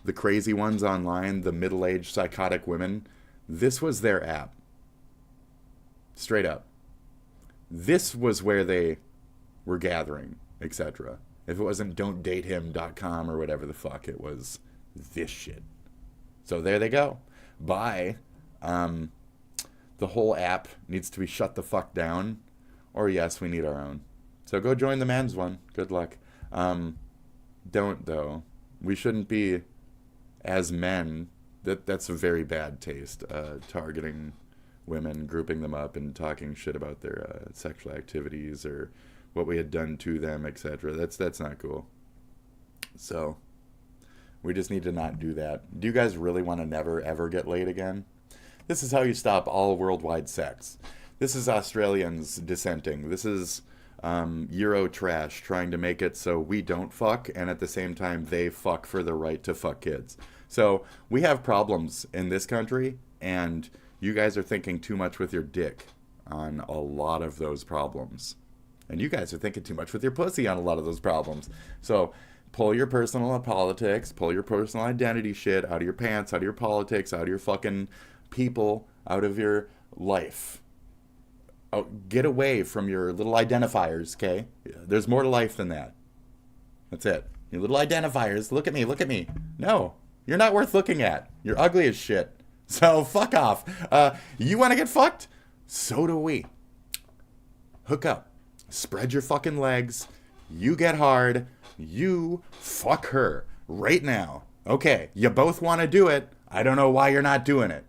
The crazy ones online, the middle-aged psychotic women, this was their app. Straight up. This was where they were gathering, etc. If it wasn't don'tdatehim.com or whatever the fuck, it was this shit. So there they go. Bye. The whole app needs to be shut the fuck down. Or yes, we need our own. So go join the men's one. Good luck. Don't, though. We shouldn't be, as men, that's a very bad taste, targeting women, grouping them up and talking shit about their sexual activities or what we had done to them, etc. That's not cool. So we just need to not do that. Do you guys really want to never ever get laid again? This is how you stop all worldwide sex. This is Australians dissenting. This is Euro trash trying to make it so we don't fuck, and at the same time they fuck for the right to fuck kids. So we have problems in this country, and you guys are thinking too much with your dick on a lot of those problems. And you guys are thinking too much with your pussy on a lot of those problems. So pull your personal politics, pull your personal identity shit out of your pants, out of your politics, out of your fucking people, out of your life. Oh, get away from your little identifiers, okay? There's more to life than that. That's it. Your little identifiers. Look at me, look at me. No, you're not worth looking at. You're ugly as shit. So fuck off. You want to get fucked? So do we. Hook up. Spread your fucking legs. You get hard. You fuck her right now. Okay, you both want to do it. I don't know why you're not doing it.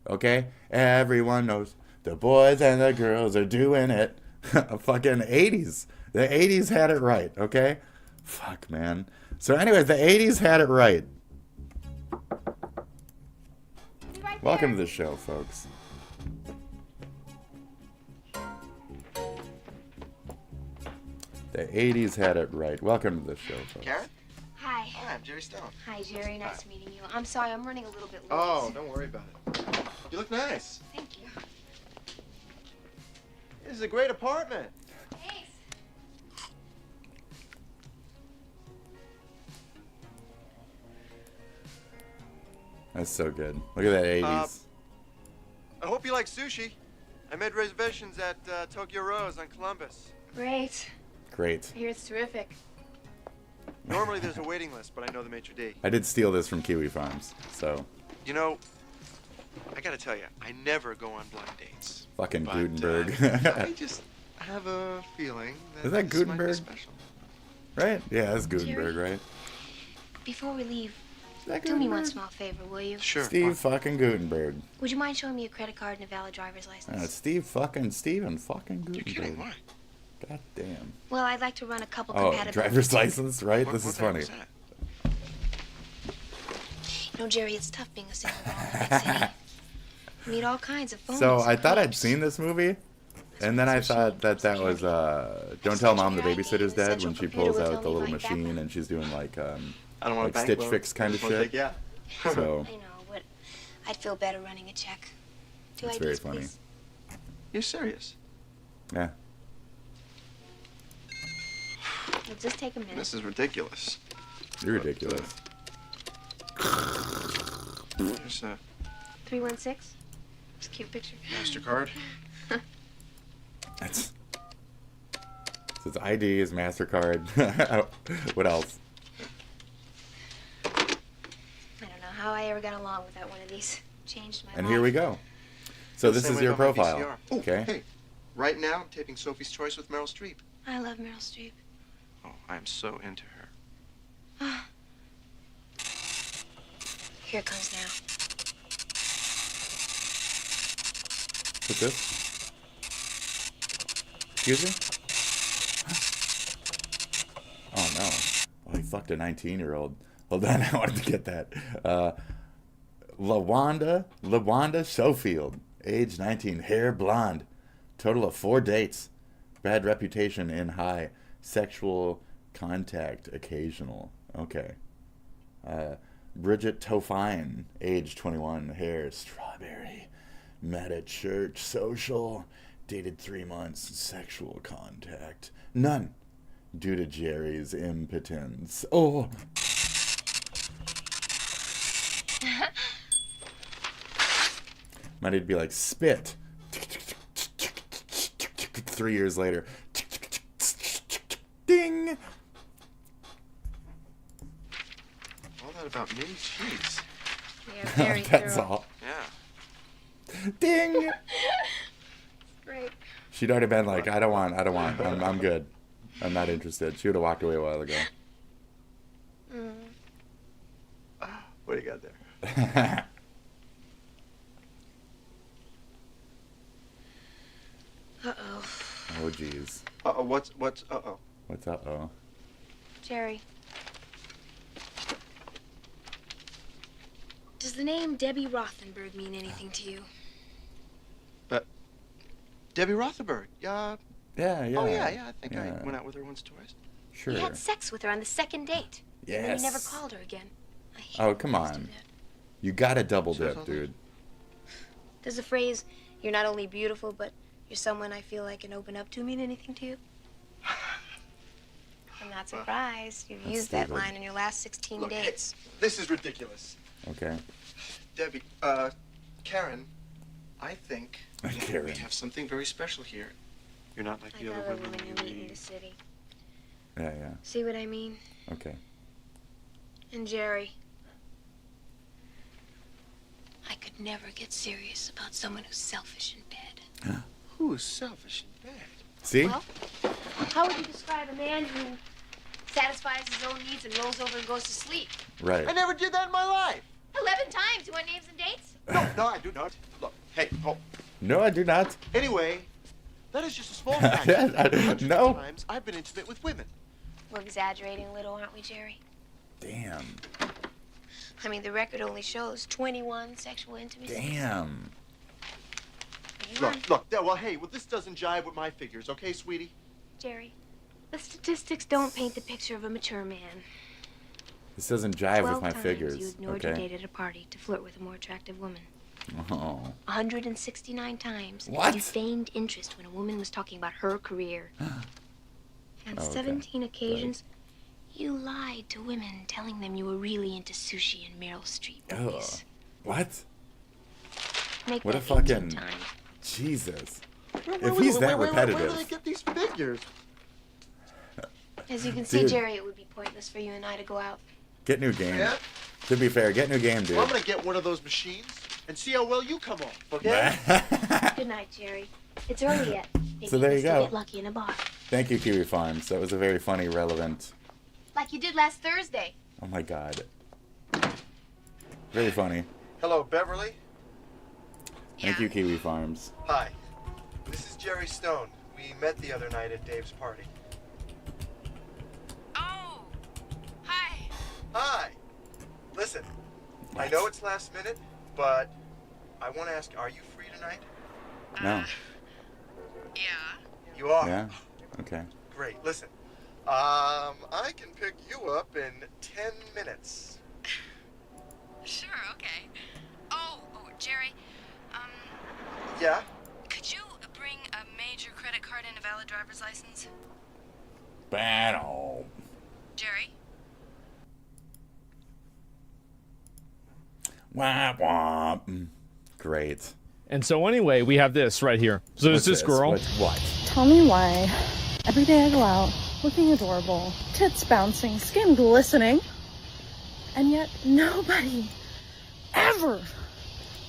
Okay? Everyone knows the boys and the girls are doing it. Fucking 80s. The 80s had it right, okay? Fuck, man. So anyways, the 80s had it right. Welcome to the show, folks. The 80s had it right. Welcome to the show, folks. Karen? Hi. Hi, I'm Jerry Stone. Hi, Jerry. Nice meeting you. I'm sorry, I'm running a little bit late. Oh, don't worry about it. You look nice. Thank you. This is a great apartment. Thanks. That's so good. Look at that 80s. I hope you like sushi. I made reservations at Tokyo Rose on Columbus. Great. Great. I hear it's terrific. Normally there's a waiting list, but I know the maitre d'. I did steal this from Kiwi Farms, so. You know, I gotta tell you, I never go on blind dates. Fucking But, Gutenberg. I just have a feeling that Is that this might be Gutenberg? special. Right? Yeah, that's Gutenberg, Jerry? right? Before we leave, Do me one small favor, will you? Sure. Steve fucking Gutenberg. Would you mind showing me a credit card and a valid driver's license? Steven fucking Gutenberg. You're kidding? Why? God damn. Well, I'd like to run a couple Oh, compatible... driver's license, right? This is the heck funny. was that? You know, Jerry, it's tough being a single girl in a big city. You meet all kinds of phonies. So I and thought I'd creeps. seen this movie, and then I thought that was Don't Tell Mom the Babysitter's Dead, when she pulls out the little machine and she's doing like I don't want like Stitch Fix kind of shit. Yeah. So I know, but I'd feel better running a check. Two That's IDs, very funny. please. You're serious? yeah. It'll just take a minute. This is ridiculous. You're ridiculous. There's a 316? It's a cute picture. MasterCard. That's so it's ID is MasterCard. What else? I don't know how I ever got along without one of these. Changed my life. And here we go. So this Same is way your about my profile. VCR. Oh, Okay. Hey, right now I'm taping Sophie's Choice with Meryl Streep. I love Meryl Streep. Oh, I'm so into her. Here it comes now. What's this? Excuse me? Oh no. Oh, he fucked a 19-year-old. Hold on, I wanted to get that. LaWanda Schofield, age 19, hair blonde. Total of 4 dates. Bad reputation in high. Sexual contact occasional. Okay. Bridget Tofine, age 21, hair strawberry. Met at church, social. Dated 3 months, sexual contact. None. Due to Jerry's impotence. Oh. Might need to be like spit. 3 years later. Ding. All that about me? Jeez. You're very That's thorough. all. Yeah. Ding. Great. She'd already been like, I don't want. I'm good. I'm not interested. She would have walked away a while ago. What do you got there? Uh-oh. Oh, jeez. Uh-oh, what's, uh-oh? What's uh-oh? Jerry. Does the name Debbie Rothenberg mean anything to you? Debbie Rothenberg. Yeah. Oh, yeah, I think yeah. I went out with her once, twice. Sure. You had sex with her on the second date. And then Yes. you never called her again. I hate Oh, when come guys do on. that. You gotta double Says dip, all dude. Does the phrase, you're not only beautiful, but you're someone I feel I can open up to mean anything to you? I'm not surprised. You've That's used that stupid. line in your last 16 Look, hey, dates. this is ridiculous. Okay. Debbie, Karen, I think Karen. we have something very special here. You're not like Like the other other women women you you meet in meet. the city. Yeah. See what I mean? Okay. And Jerry, I could never get serious about someone who's selfish in bed. Who's selfish in bed? See? Well, how would you describe a man who satisfies his own needs and rolls over and goes to sleep? Right. I never did that in my life. 11 times. You want names and dates? No, I do not. Look, hey, oh. No, I do not. Anyway, that is just a small fact. No. Times I've been intimate with women. We're exaggerating a little, aren't we, Jerry? Damn. I mean, the record only shows 21 sexual intimacies. Damn. Look, well, hey, this doesn't jive with my figures, okay, sweetie? Jerry, the statistics don't paint the picture of a mature man. This doesn't jive 12 with my times figures. you ignored your Okay. date at a party to flirt with a more attractive woman. Oh. 169 times What? you feigned interest when a woman was talking about her career. On Okay. 17 occasions, you lied to women, telling them you were really into sushi and Meryl Streep movies. What? Make What that a fucking- 18 times. Jesus. Where If he's that Where do repetitive. they get these figures? As you can see, Dude. Jerry, it would be pointless for you and I to go out. Get new game. Yeah? To be fair, get new game, dude. Well, I'm gonna get one of those machines and see how well you come off, okay? Good night, Jerry. It's early yet. Maybe So there can you still go. Get lucky in a bar. Thank you, Kiwi Farms. That was a very funny, relevant. Like you did last Thursday. Oh my god. Very funny. Hello, Beverly. Thank you, Kiwi Farms. Hi. This is Jerry Stone. We met the other night at Dave's party. Oh, hi. Hi. Listen, I know it's last minute, but I want to ask, are you free tonight? No. Yeah. You are? Yeah? Okay. Great. Listen, I can pick you up in 10 minutes. Sure, okay. Oh, Jerry, Yeah? could you bring a major credit card and a valid driver's license? Battle. Jerry? Womp womp. Great. And so anyway, we have this right here. So What's there's this girl. What? Tell me why. Every day I go out, looking adorable, tits bouncing, skin glistening, and yet nobody ever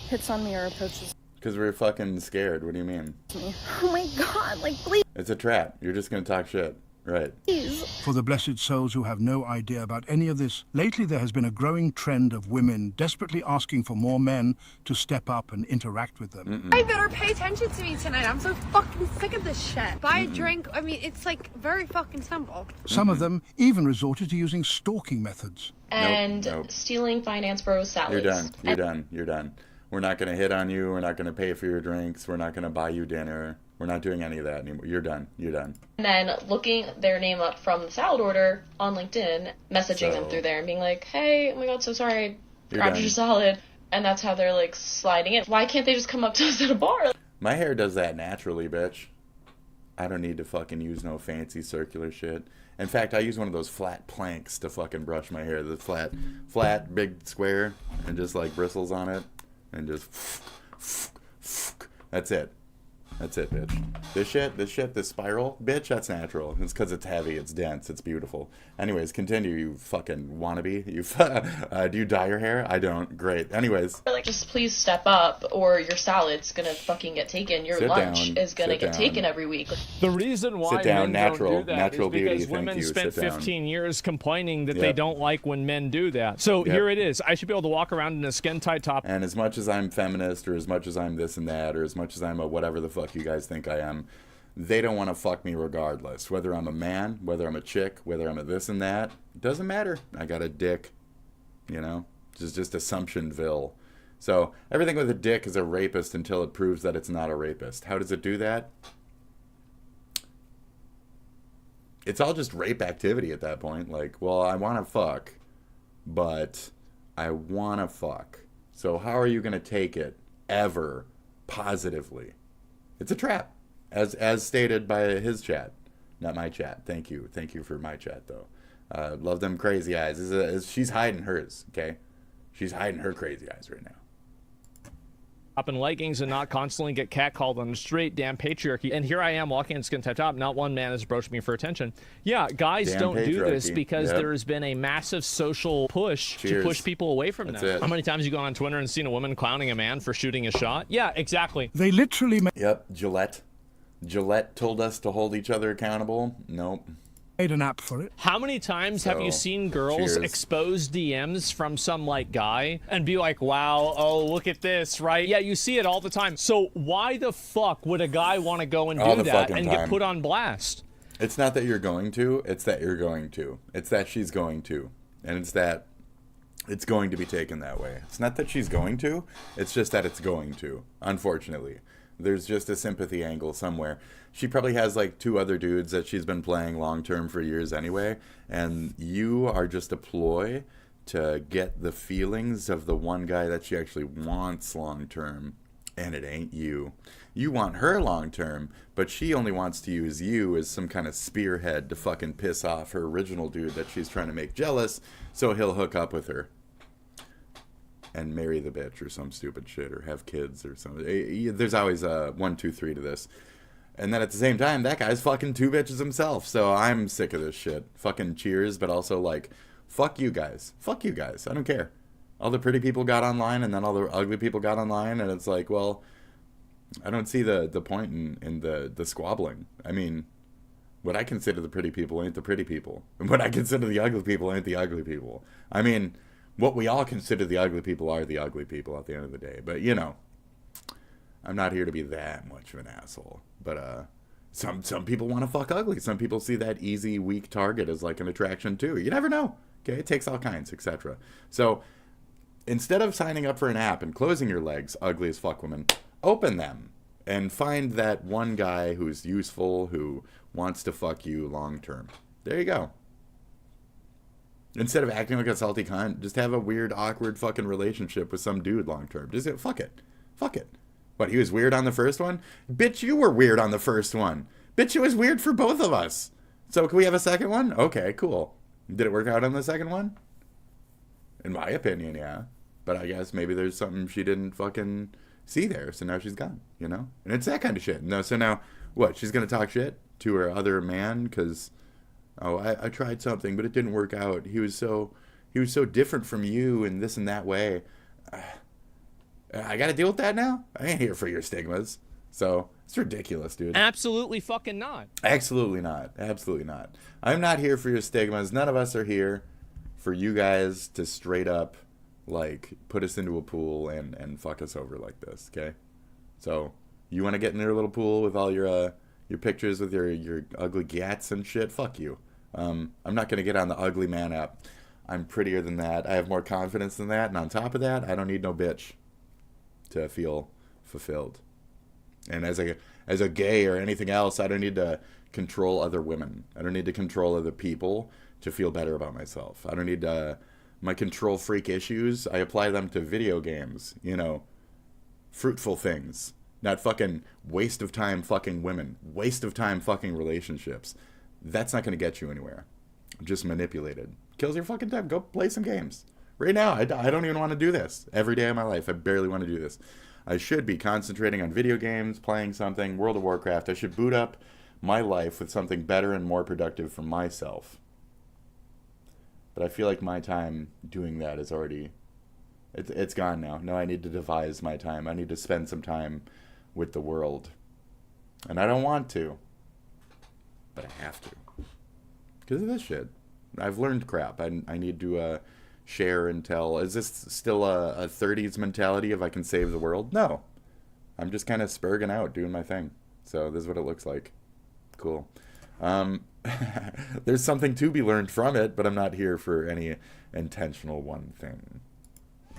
hits on me or approaches Because we're fucking scared. What do you mean? me. Oh my god, like please. It's a trap. You're just gonna talk shit. Right. For the blessed souls who have no idea about any of this, lately there has been a growing trend of women desperately asking for more men to step up and interact with them. I better pay attention to me tonight. I'm so fucking sick of this shit. Buy a drink. I mean, it's like very fucking simple. Some of them even resorted to using stalking methods. And Nope. stealing Finance Bros salads. You're done. You're done. We're not gonna hit on you. We're not gonna pay for your drinks. We're not gonna buy you dinner. We're not doing any of that anymore. You're done. You're done. And then looking their name up from the salad order on LinkedIn, messaging them through there and being like, hey, oh my god, so sorry, You're grabbed done. your salad. And that's how they're like sliding in. Why can't they just come up to us at a bar? My hair does that naturally, bitch. I don't need to fucking use no fancy circular shit. In fact, I use one of those flat planks to fucking brush my hair. The flat, big square, and just like bristles on it, and just that's it. That's it, bitch. This spiral, bitch, that's natural. It's because it's heavy, it's dense, it's beautiful. Anyways, continue, you fucking wannabe. Do you dye your hair? I don't. Great. Anyways. They're like, just please step up or your salad's gonna fucking get taken. Your Sit lunch down. is gonna Sit get down. taken every week. The reason why Sit down, men natural- don't do that natural is beauty, because thank women you, spent sit down. 15 years complaining that they Yep. don't like when men do that. So Yep. here it is. I should be able to walk around in a skin-tight top. And as much as I'm feminist, or as much as I'm this and that, or as much as I'm a whatever the fuck you guys think I am, they don't want to fuck me regardless. Whether I'm a man, whether I'm a chick, whether I'm a this and that, it doesn't matter. I got a dick, you know? Just Assumptionville. So everything with a dick is a rapist until it proves that it's not a rapist. How does it do that? It's all just rape activity at that point. Like, well, I want to fuck, but I want to fuck. So how are you going to take it ever positively? It's a trap, as stated by his chat, not my chat. Thank you for my chat though. Love them crazy eyes. She's hiding hers. Okay, she's hiding her crazy eyes right now. Up in leggings and not constantly get catcalled on the street. Damn patriarchy. And here I am walking in skin-tight top. Not one man has approached me for attention. Yeah, guys Damn don't do this patriarchy. because Yep. there has been a massive social push Cheers. to push people away from That's them. it. How many times have you gone on Twitter and seen a woman clowning a man for shooting a shot? Yeah, exactly. They literally Yep, Gillette told us to hold each other accountable. Nope. made an app for it. How many times have you So, seen girls cheers. expose DMs from some like guy and be like, wow, oh, look at this, right? Yeah, you see it all the time. So why the fuck would a guy want to go and All do the that fucking and time. get put on blast? It's not that you're going to, it's that you're going to. It's that she's going to. And it's that it's going to be taken that way. It's not that she's going to, it's just that it's going to, unfortunately. There's just a sympathy angle somewhere. She probably has like 2 other dudes that she's been playing long term for years anyway, and you are just a ploy to get the feelings of the one guy that she actually wants long term, and it ain't you. You want her long term, but she only wants to use you as some kind of spearhead to fucking piss off her original dude that she's trying to make jealous, so he'll hook up with her and marry the bitch or some stupid shit or have kids or something. There's always a 1, 2, 3 to this. And then at the same time, that guy's fucking 2 bitches himself. So I'm sick of this shit. Fucking cheers, but also like, fuck you guys. Fuck you guys. I don't care. All the pretty people got online and then all the ugly people got online, and it's like, well, I don't see the point in the squabbling. I mean, what I consider the pretty people ain't the pretty people. And what I consider the ugly people ain't the ugly people. I mean, what we all consider the ugly people are the ugly people at the end of the day. But, you know, I'm not here to be that much of an asshole. But some people want to fuck ugly. Some people see that easy, weak target as like an attraction too. You never know. Okay, it takes all kinds, etc. So instead of signing up for an app and closing your legs, ugly as fuck women, open them and find that one guy who's useful, who wants to fuck you long term. There you go. Instead of acting like a salty cunt, just have a weird, awkward fucking relationship with some dude long term. Just fuck it. Fuck it. What, he was weird on the first one? Bitch, you were weird on the first one. Bitch, it was weird for both of us. So can we have a second one? Okay, cool. Did it work out on the second one? In my opinion, yeah. But I guess maybe there's something she didn't fucking see there, so now she's gone, you know? And it's that kind of shit. No, so now, what, she's going to talk shit to her other man because, oh, I tried something, but it didn't work out. He was so different from you in this and that way. I got to deal with that now? I ain't here for your stigmas. So, it's ridiculous, dude. Absolutely fucking not. Absolutely not. Absolutely not. I'm not here for your stigmas. None of us are here for you guys to straight up, like, put us into a pool and fuck us over like this, okay? So, you want to get in your little pool with all your pictures with your ugly gats and shit? Fuck you. I'm not going to get on the ugly man app. I'm prettier than that. I have more confidence than that. And on top of that, I don't need no bitch to feel fulfilled. And as a gay or anything else, I don't need to control other women. I don't need to control other people to feel better about myself. I don't need my control freak issues. I apply them to video games, you know, fruitful things, not fucking waste of time fucking women, waste of time fucking relationships. That's not going to get you anywhere. Just manipulated. Kills your fucking time. Go play some games. Right now, I don't even want to do this. Every day of my life, I barely want to do this. I should be concentrating on video games, playing something, World of Warcraft. I should boot up my life with something better and more productive for myself. But I feel like my time doing that is already... It's gone now. No, I need to devise my time. I need to spend some time with the world. And I don't want to. But I have to. Because of this shit. I've learned crap. I need to... share and tell. Is this still a 30s mentality of I can save the world? No. I'm just kind of spurging out, doing my thing. So this is what it looks like. Cool. There's something to be learned from it, but I'm not here for any intentional one thing.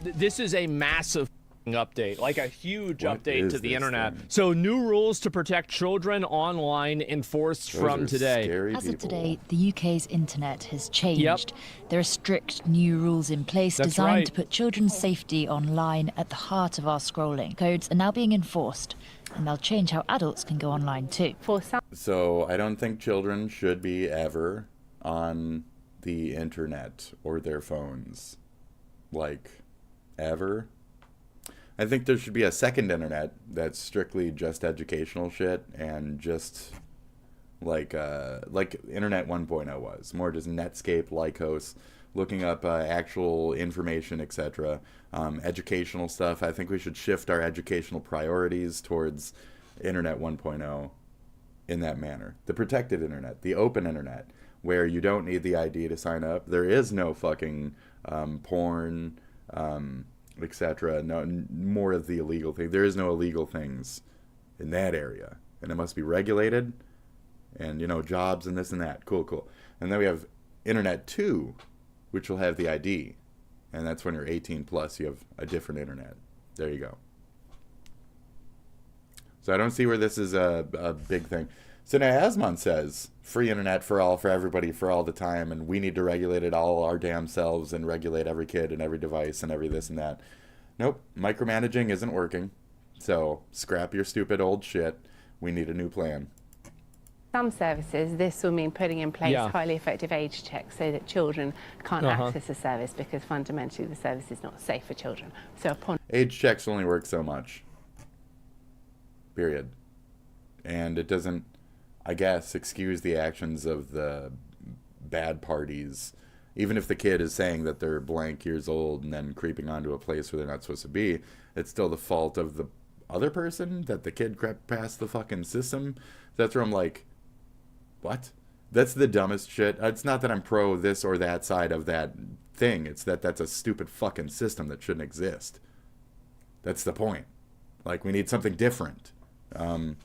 This is a massive update, like a huge update to the internet. thing? So new rules to protect children online enforced Those from are today. scary As of people. today, the UK's internet has changed. Yep. There are strict new rules in place That's designed right. to put children's safety online at the heart of our scrolling. Codes are now being enforced, and they'll change how adults can go online too. So I don't think children should be ever on the internet or their phones. Like, ever. I think there should be a second internet that's strictly just educational shit and just like Internet 1.0 was. More just Netscape, Lycos, looking up actual information, etc. Educational stuff. I think we should shift our educational priorities towards Internet 1.0 in that manner. The protected internet, the open internet, where you don't need the ID to sign up. There is no fucking porn, etc. No more of the illegal thing. There is no illegal things in that area, and it must be regulated. And you know, jobs and this and that. Cool. And then we have Internet 2, which will have the ID, and that's when you're 18 plus. You have a different internet. There you go. So I don't see where this is a big thing. So now Asmon says free internet for all, for everybody, for all the time, and we need to regulate it all our damn selves and regulate every kid and every device and every this and that. Nope, micromanaging isn't working. So scrap your stupid old shit. We need a new plan. Some services, this will mean putting in place highly effective age checks so that children can't access the service because fundamentally the service is not safe for children. So upon Age checks only work so much. Period. And it doesn't, I guess, excuse the actions of the bad parties. Even if the kid is saying that they're blank years old and then creeping onto a place where they're not supposed to be, it's still the fault of the other person that the kid crept past the fucking system. That's where I'm like, what? That's the dumbest shit. It's not that I'm pro this or that side of that thing. It's that that's a stupid fucking system that shouldn't exist. That's the point. Like, we need something different. Dumb.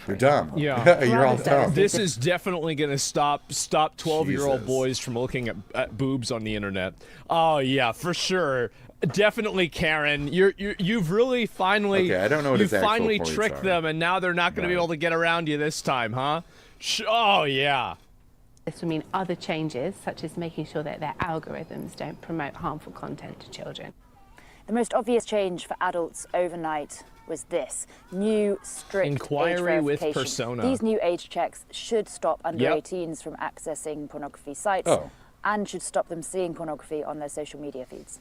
You're dumb. Yeah. You're all dumb. This is definitely going to stop 12-year-old boys from looking at boobs on the internet. Oh, yeah, for sure. Definitely, Karen. You've really finally... Okay, I don't know what his actual finally points tricked are. them, and now they're not going to be able to get around you this time, huh? Oh, yeah. This will mean other changes, such as making sure that their algorithms don't promote harmful content to children. The most obvious change for adults overnight was this new strict Inquiry age with verification. persona. These new age checks should stop under Yep. 18s from accessing pornography sites and should stop them seeing pornography on their social media feeds.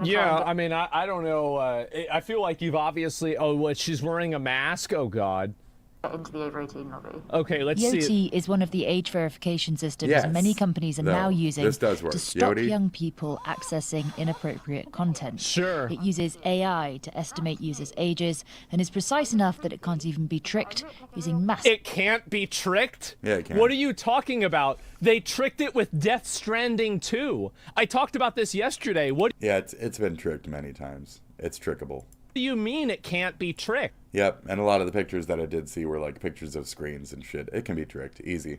Yeah, I mean, I don't know. I feel like you've obviously... Oh, what, she's wearing a mask? Oh, God. Into the over 18 lobby. Okay, let's see. Yoti is one of the age verification systems Yes. many companies are now using This does work. to stop Yoti? young people accessing inappropriate content. Sure. It uses AI to estimate users' ages and is precise enough that it can't even be tricked using mass. It can't be tricked? Yeah, it can. What are you talking about? They tricked it with Death Stranding 2. I talked about this yesterday. What Yeah, it's been tricked many times. It's trickable. do you mean it can't be tricked? Yep, and a lot of the pictures that I did see were like pictures of screens and shit. It can be tricked. Easy.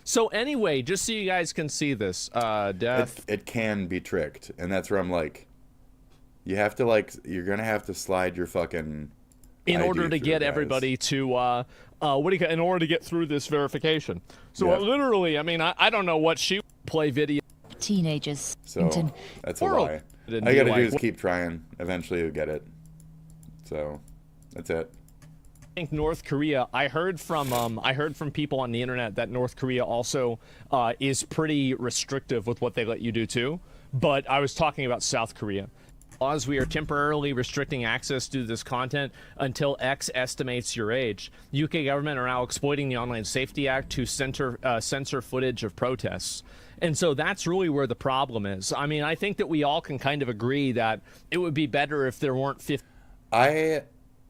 So anyway, just so you guys can see this, Death. It can be tricked, and that's where I'm like, you have to like, you're gonna have to slide your fucking In ID order to through, get guys. everybody to, in order to get through this verification. So Yeah. literally, I mean, I don't know what she play video. Teenagers. So that's a lie. All you gotta do is keep trying. Eventually you'll get it. So that's it. I think North Korea. I heard from people on the internet that North Korea also is pretty restrictive with what they let you do too. But I was talking about South Korea. As we are temporarily restricting access to this content until X estimates your age. UK government are now exploiting the Online Safety Act to censor footage of protests. And so that's really where the problem is. I mean, I think that we all can kind of agree that it would be better if there weren't 50. I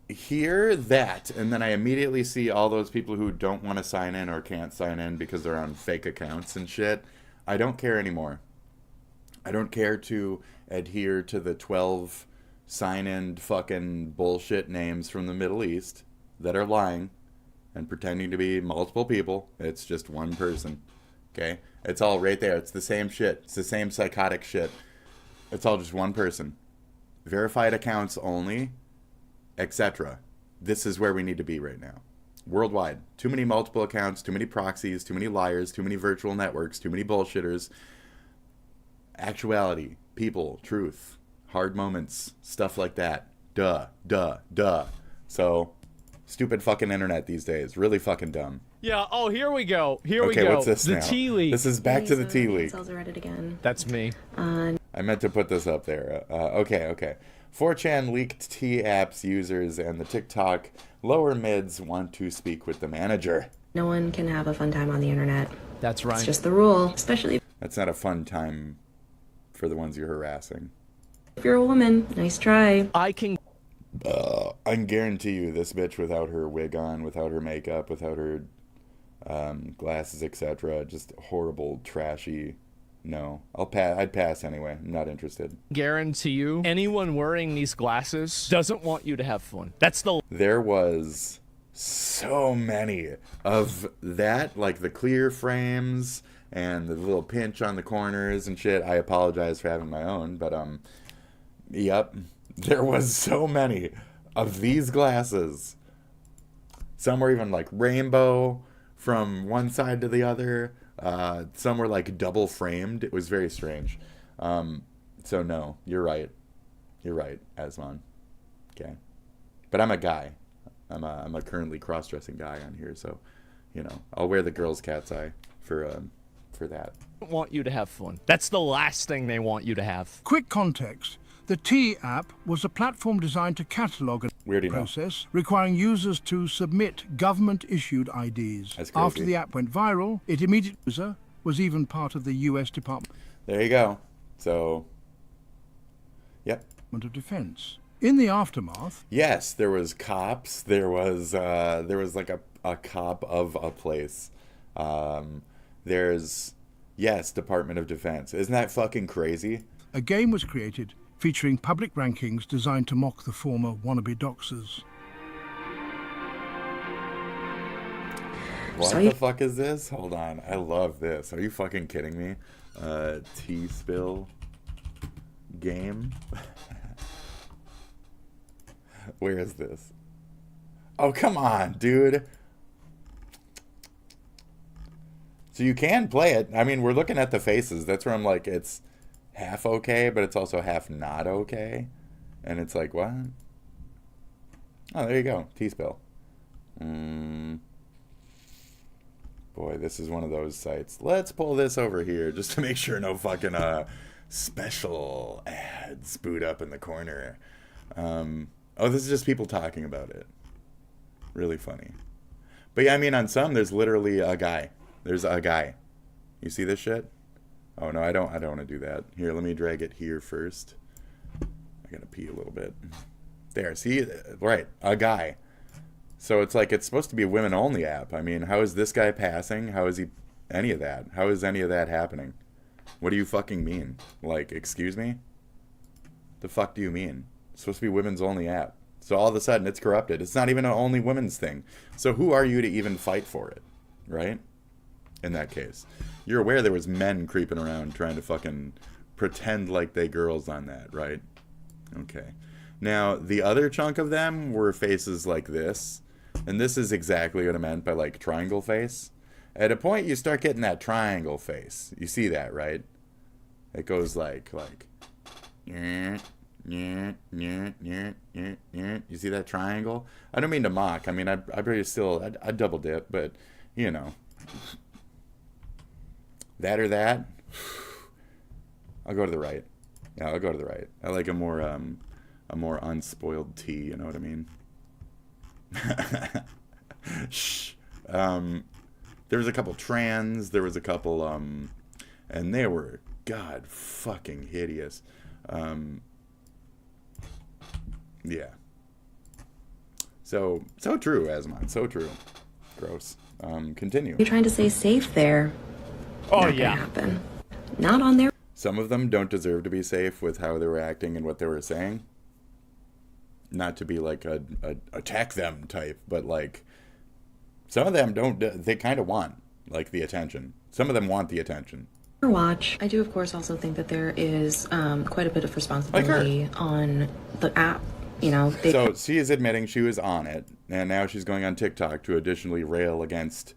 hear that, and then I immediately see all those people who don't want to sign in or can't sign in because they're on fake accounts and shit. I don't care anymore. I don't care to adhere to the 12 sign-in fucking bullshit names from the Middle East that are lying and pretending to be multiple people. It's just one person. Okay? It's all right there. It's the same shit. It's the same psychotic shit. It's all just one person. Verified accounts only, etc. This is where we need to be right now. Worldwide. Too many multiple accounts, too many proxies, too many liars, too many virtual networks, too many bullshitters. Actuality, people, truth, hard moments, stuff like that. Duh. So, stupid fucking internet these days. Really fucking dumb. Yeah, oh, here we go. Here we Okay, go. what's this the now? tea leak. This is back to the tea leak. Are at it again. That's me. I meant to put this up there. Okay. 4chan leaked T apps users and the TikTok lower mids want to speak with the manager. No one can have a fun time on the internet. That's right. It's just the rule, especially That's not a fun time for the ones you're harassing. if you're a woman. Nice try. I can guarantee you this bitch without her wig on, without her makeup, without her glasses, etc. Just horrible, trashy. No, I'd pass anyway. I'm not interested. guarantee you, anyone wearing these glasses doesn't want you to have fun. That's the... There was so many of that, like the clear frames and the little pinch on the corners and shit. I apologize for having my own, but yep, there was so many of these glasses. Some were even like rainbow from one side to the other. Some were like double framed. It was very strange. So no, you're right, Asmon. Okay, but I'm a guy. I'm a currently cross-dressing guy on here, so you know I'll wear the girl's cat's eye for that. Want you to have fun. That's the last thing they want you to have. Quick context. The T app was a platform designed to catalogue a process requiring users to submit government-issued IDs. That's crazy. After the app went viral, it immediately was even part of the U.S. Department There you go. So, yep. of Defense. In the aftermath... Yes, there was cops. There was like a cop of a place. There's, yes, Department of Defense. Isn't that fucking crazy? A game was created featuring public rankings designed to mock the former wannabe doxers. What the fuck is this? Hold on. I love this. Are you fucking kidding me? T-spill game? Where is this? Oh, come on, dude. So you can play it. I mean, we're looking at the faces. That's where I'm like, it's half okay, but it's also half not okay. And it's like, what? Oh, there you go. T-spill. Boy, this is one of those sites. Let's pull this over here just to make sure no fucking special ads boot up in the corner. Oh, this is just people talking about it. Really funny. But yeah, I mean, on some, there's literally a guy. There's a guy. You see this shit? Oh, no, I don't want to do that. Here, let me drag it here first. I gotta pee a little bit. There, see? Right, a guy. So it's like, it's supposed to be a women-only app. I mean, how is this guy passing? How is he... any of that? How is any of that happening? What do you fucking mean? Like, excuse me? The fuck do you mean? It's supposed to be women's only app. So all of a sudden, it's corrupted. It's not even an only women's thing. So who are you to even fight for it? Right? In that case. You're aware there was men creeping around trying to fucking pretend like they girls on that, right? Okay. Now, the other chunk of them were faces like this. And this is exactly what I meant by, like, triangle face. At a point, you start getting that triangle face. You see that, right? It goes like... You see that triangle? I don't mean to mock. I mean, I probably still... I'd double dip, but, you know. That or that? I'll go to the right. Yeah, I'll go to the right. I like a more unspoiled tea, you know what I mean? Shh. There was a couple trans, there was a couple, and they were, God, fucking hideous. Yeah. So true, Asmon, so true. Gross. Continue. You're trying to stay safe there. Oh, Not yeah. gonna happen. Not on their... Some of them don't deserve to be safe with how they were acting and what they were saying. Not to be like a attack them type, but like some of them don't. They kind of want like the attention. Some of them want the attention. Watch. I do, of course, also think that there is quite a bit of responsibility on the app. You know. So she is admitting she was on it, and now she's going on TikTok to additionally rail against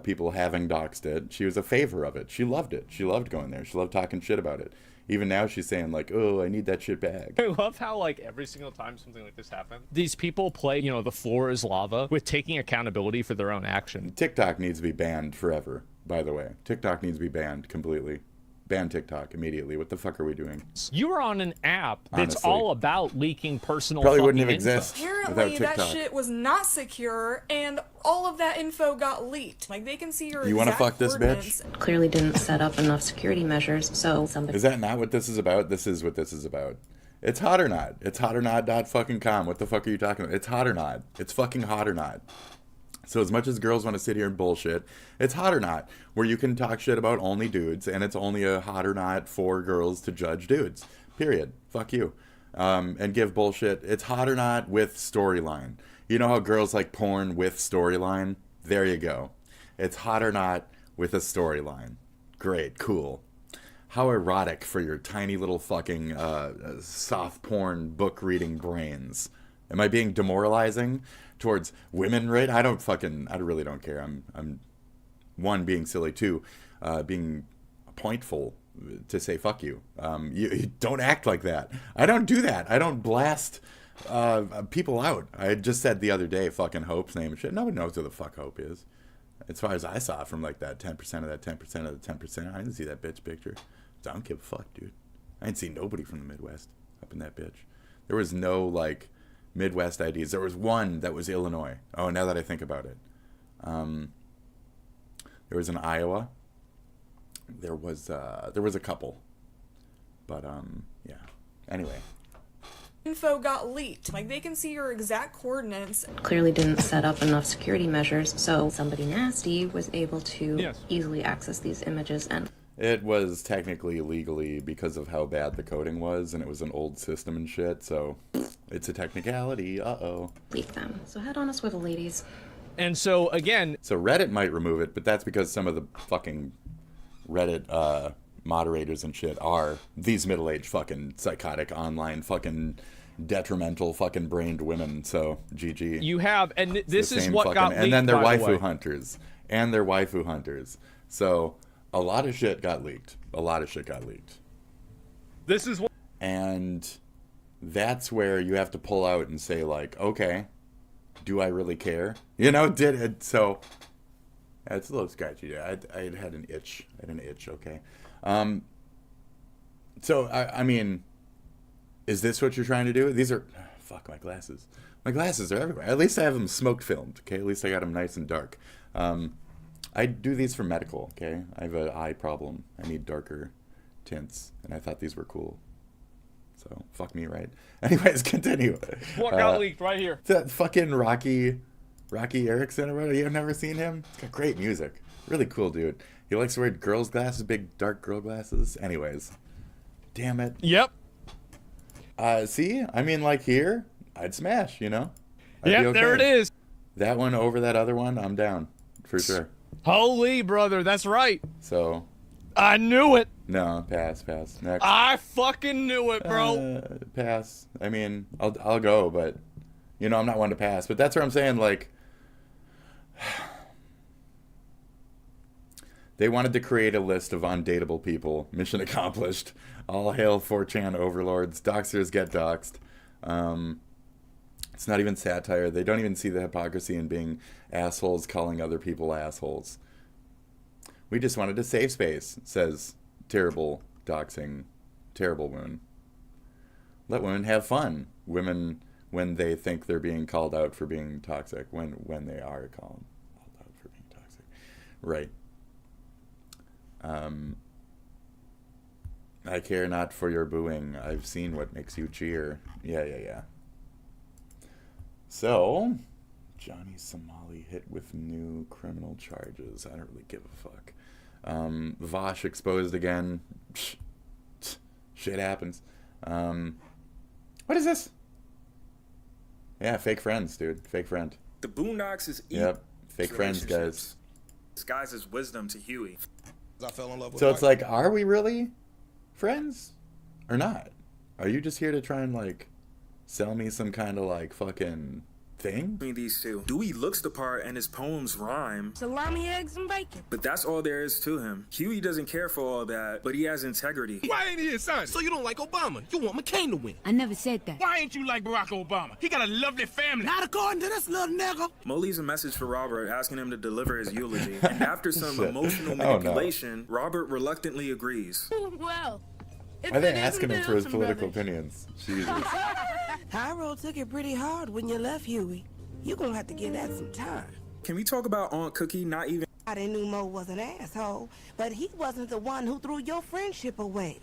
people having doxed it. She was a favor of it. She loved it. She loved going there. She loved talking shit about it. Even now she's saying like, oh, I need that shit back. I love how like every single time something like this happens, these people play, you know, the floor is lava with taking accountability for their own action. TikTok needs to be banned forever, by the way. TikTok needs to be banned completely. Ban TikTok immediately. What the fuck are we doing? You are on an app that's Honestly. all about leaking personal Probably wouldn't fucking have exist Apparently, without that TikTok. shit was not secure, and all of that info got leaked. Like, they can see your You wanna exact fuck this coordinates. bitch? Clearly didn't set up enough security measures, so somebody... Is that not what this is about? This is what this is about. It's hot or not. It's hot or not.com. What the fuck are you talking about? It's hot or not. It's fucking hot or not. So as much as girls want to sit here and bullshit, it's hot or not, where you can talk shit about only dudes, and it's only a hot or not for girls to judge dudes. Period. Fuck you. And give bullshit. It's hot or not with storyline. You know how girls like porn with storyline? There you go. It's hot or not with a storyline. Great. Cool. How erotic for your tiny little fucking soft porn book reading brains. Am I being demoralizing towards women, right? I really don't care. I'm one, being silly, two, being pointful to say fuck you. You don't act like that. I don't do that. I don't blast people out. I just said the other day fucking Hope's name and shit. Nobody knows who the fuck Hope is. As far as I saw from like that 10% of that 10% of the 10%, I didn't see that bitch picture. So I don't give a fuck, dude. I didn't see nobody from the Midwest up in that bitch. There was no like Midwest IDs. There was one that was Illinois. Oh, now that I think about it. There was an Iowa. There was a couple. But, yeah. Anyway. info got leaked. Like, they can see your exact coordinates. Clearly didn't set up enough security measures, so somebody nasty was able to easily access these images and... It was technically legally because of how bad the coding was, and it was an old system and shit, so it's a technicality. Uh-oh. Leak them. So head on a swivel, ladies. And so, again... So Reddit might remove it, but that's because some of the fucking Reddit moderators and shit are these middle-aged fucking psychotic online fucking detrimental fucking brained women. So GG. You have, and this is what got leaked, and then they're by the way. waifu hunters. And they're waifu hunters. So a lot of shit got leaked. A lot of shit got leaked. This is what... And that's where you have to pull out and say, like, okay, do I really care? You know, did it? So it's a little sketchy. I had an itch. I had an itch, okay? So, I mean, is this what you're trying to do? These are... fuck, my glasses. My glasses are everywhere. At least I have them smoke filmed, okay? At least I got them nice and dark. I do these for medical, okay? I have an eye problem. I need darker tints, and I thought these were cool. So, fuck me, right? Anyways, continue. What got leaked right here? That fucking Rocky Erickson or whatever. You've never seen him? He's got great music. Really cool dude. He likes to wear girls' glasses, big dark girl glasses. Anyways. Damn it. Yep. See? I mean, like here, I'd smash, you know? Yep, okay. There it is. That one over that other one, I'm down. For sure. Holy brother, that's right. So. I knew it. No, pass. Next. I fucking knew it, bro. Pass. I mean, I'll go, but, you know, I'm not one to pass. But that's what I'm saying, like, they wanted to create a list of undateable people. Mission accomplished. All hail 4chan overlords. Doxers get doxed. It's not even satire. They don't even see the hypocrisy in being assholes calling other people assholes. We just wanted a safe space, says terrible doxing, terrible women. Let women have fun. Women, when they think they're being called out for being toxic, when they are called out for being toxic. Right. I care not for your booing. I've seen what makes you cheer. Yeah. So, Johnny Somali hit with new criminal charges. I don't really give a fuck. Vosh exposed again. Shit happens. What is this? Yeah, fake friends, dude. Fake friend. The Boondocks is Yep, fake friends, guys. Disguises wisdom to Huey. I fell in love with So it's like, are we really friends or not? Are you just here to try and like sell me some kind of like fucking thing? Between these two, Dewey looks the part and his poems rhyme. Salami, eggs, and bacon. But that's all there is to him. Huey doesn't care for all that, but he has integrity. Why ain't he inside? So you don't like Obama? You want McCain to win? I never said that. Why ain't you like Barack Obama? He got a lovely family. Not according to this little nigga. Mo leaves a message for Robert asking him to deliver his eulogy. And after some emotional manipulation, Robert reluctantly agrees. Well, why are they asking him for his political opinions? Jesus. Cairo took it pretty hard when you left, Huey. You gonna have to give that some time. Can we talk about Aunt Cookie not even... I knew Mo was an asshole, but he wasn't the one who threw your friendship away.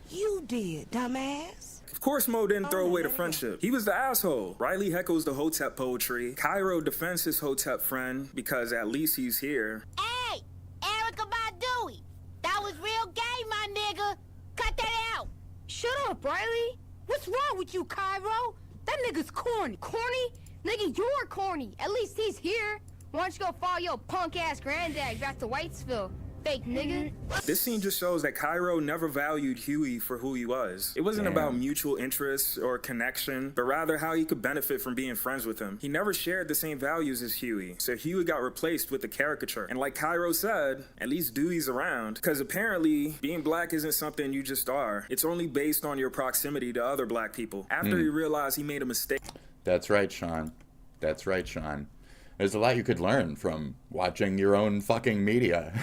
You did, dumbass. Of course Mo didn't throw away the friendship. He was the asshole. Riley heckles the Hotep poetry. Cairo defends his Hotep friend because at least he's here. Hey, Erica Badu, that was real gay, my nigga. Cut that out. Shut up, Riley. What's wrong with you, Cairo? That nigga's corny. Corny? Nigga, you're corny. At least he's here. Why don't you go follow your punk-ass granddad back to Whitesville, fake nigga? This scene just shows that Cairo never valued Huey for who he was. It wasn't about mutual interests or connection, but rather how he could benefit from being friends with him. He never shared the same values as Huey, so Huey got replaced with a caricature. And like Cairo said, at least Dewey's around, because apparently being black isn't something you just are. It's only based on your proximity to other black people. After he realized he made a mistake. That's right, Sean. That's right, Sean. There's a lot you could learn from watching your own fucking media.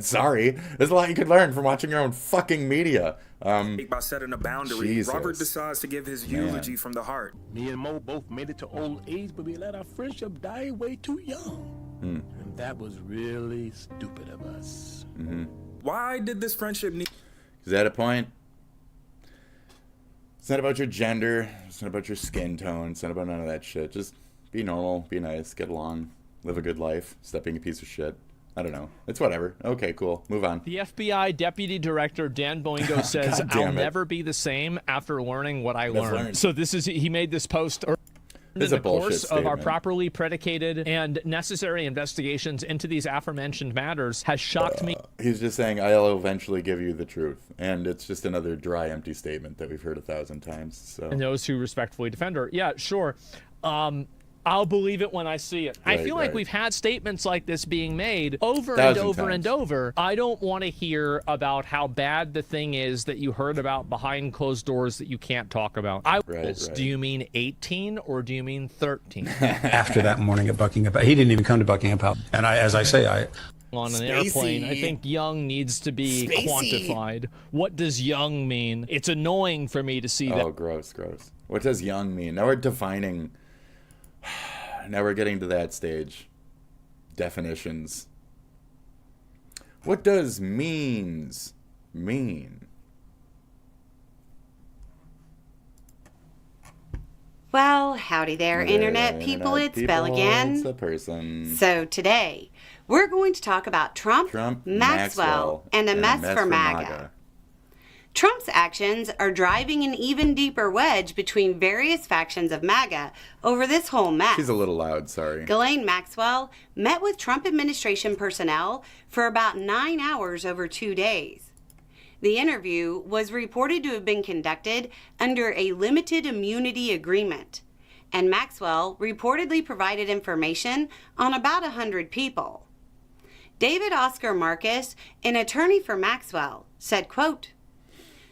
Sorry. There's a lot you could learn from watching your own fucking media. By setting a boundary, Jesus. Robert decides to give his eulogy from the heart. Me and Mo both made it to old age, but we let our friendship die way too young. And that was really stupid of us. Why did this friendship need... Is that a point? It's not about your gender. It's not about your skin tone. It's not about none of that shit. Just be normal, be nice, get along, live a good life. Stop being a piece of shit. I don't know. It's whatever. Okay, cool. Move on. The FBI Deputy Director Dan Boingo says, "I'll never be the same after learning what I learned." So he made this post in the course of our properly predicated and necessary investigations into these aforementioned matters has shocked me. He's just saying, I'll eventually give you the truth. And it's just another dry, empty statement that we've heard 1,000 times. So. And those who respectfully defend her. Yeah, sure. I'll believe it when I see it. I feel like we've had statements like this being made over and over and over. I don't want to hear about how bad the thing is that you heard about behind closed doors that you can't talk about. Do you mean 18 or do you mean 13? After that morning at Buckingham Palace, he didn't even come to Buckingham Palace. And as I say, on an airplane, I think young needs to be quantified. What does young mean? It's annoying for me to see that. Oh, gross. What does young mean? Now we're defining... Now we're getting to that stage. Definitions. What does means mean? Well, howdy there, Internet people. It's Belle again. It's a person. So today, we're going to talk about Trump, Maxwell, and a mess for MAGA. Trump's actions are driving an even deeper wedge between various factions of MAGA over this whole mess. She's a little loud, sorry. Ghislaine Maxwell met with Trump administration personnel for about 9 hours over 2 days. The interview was reported to have been conducted under a limited immunity agreement, and Maxwell reportedly provided information on about 100 people. David Oscar Marcus, an attorney for Maxwell, said, quote,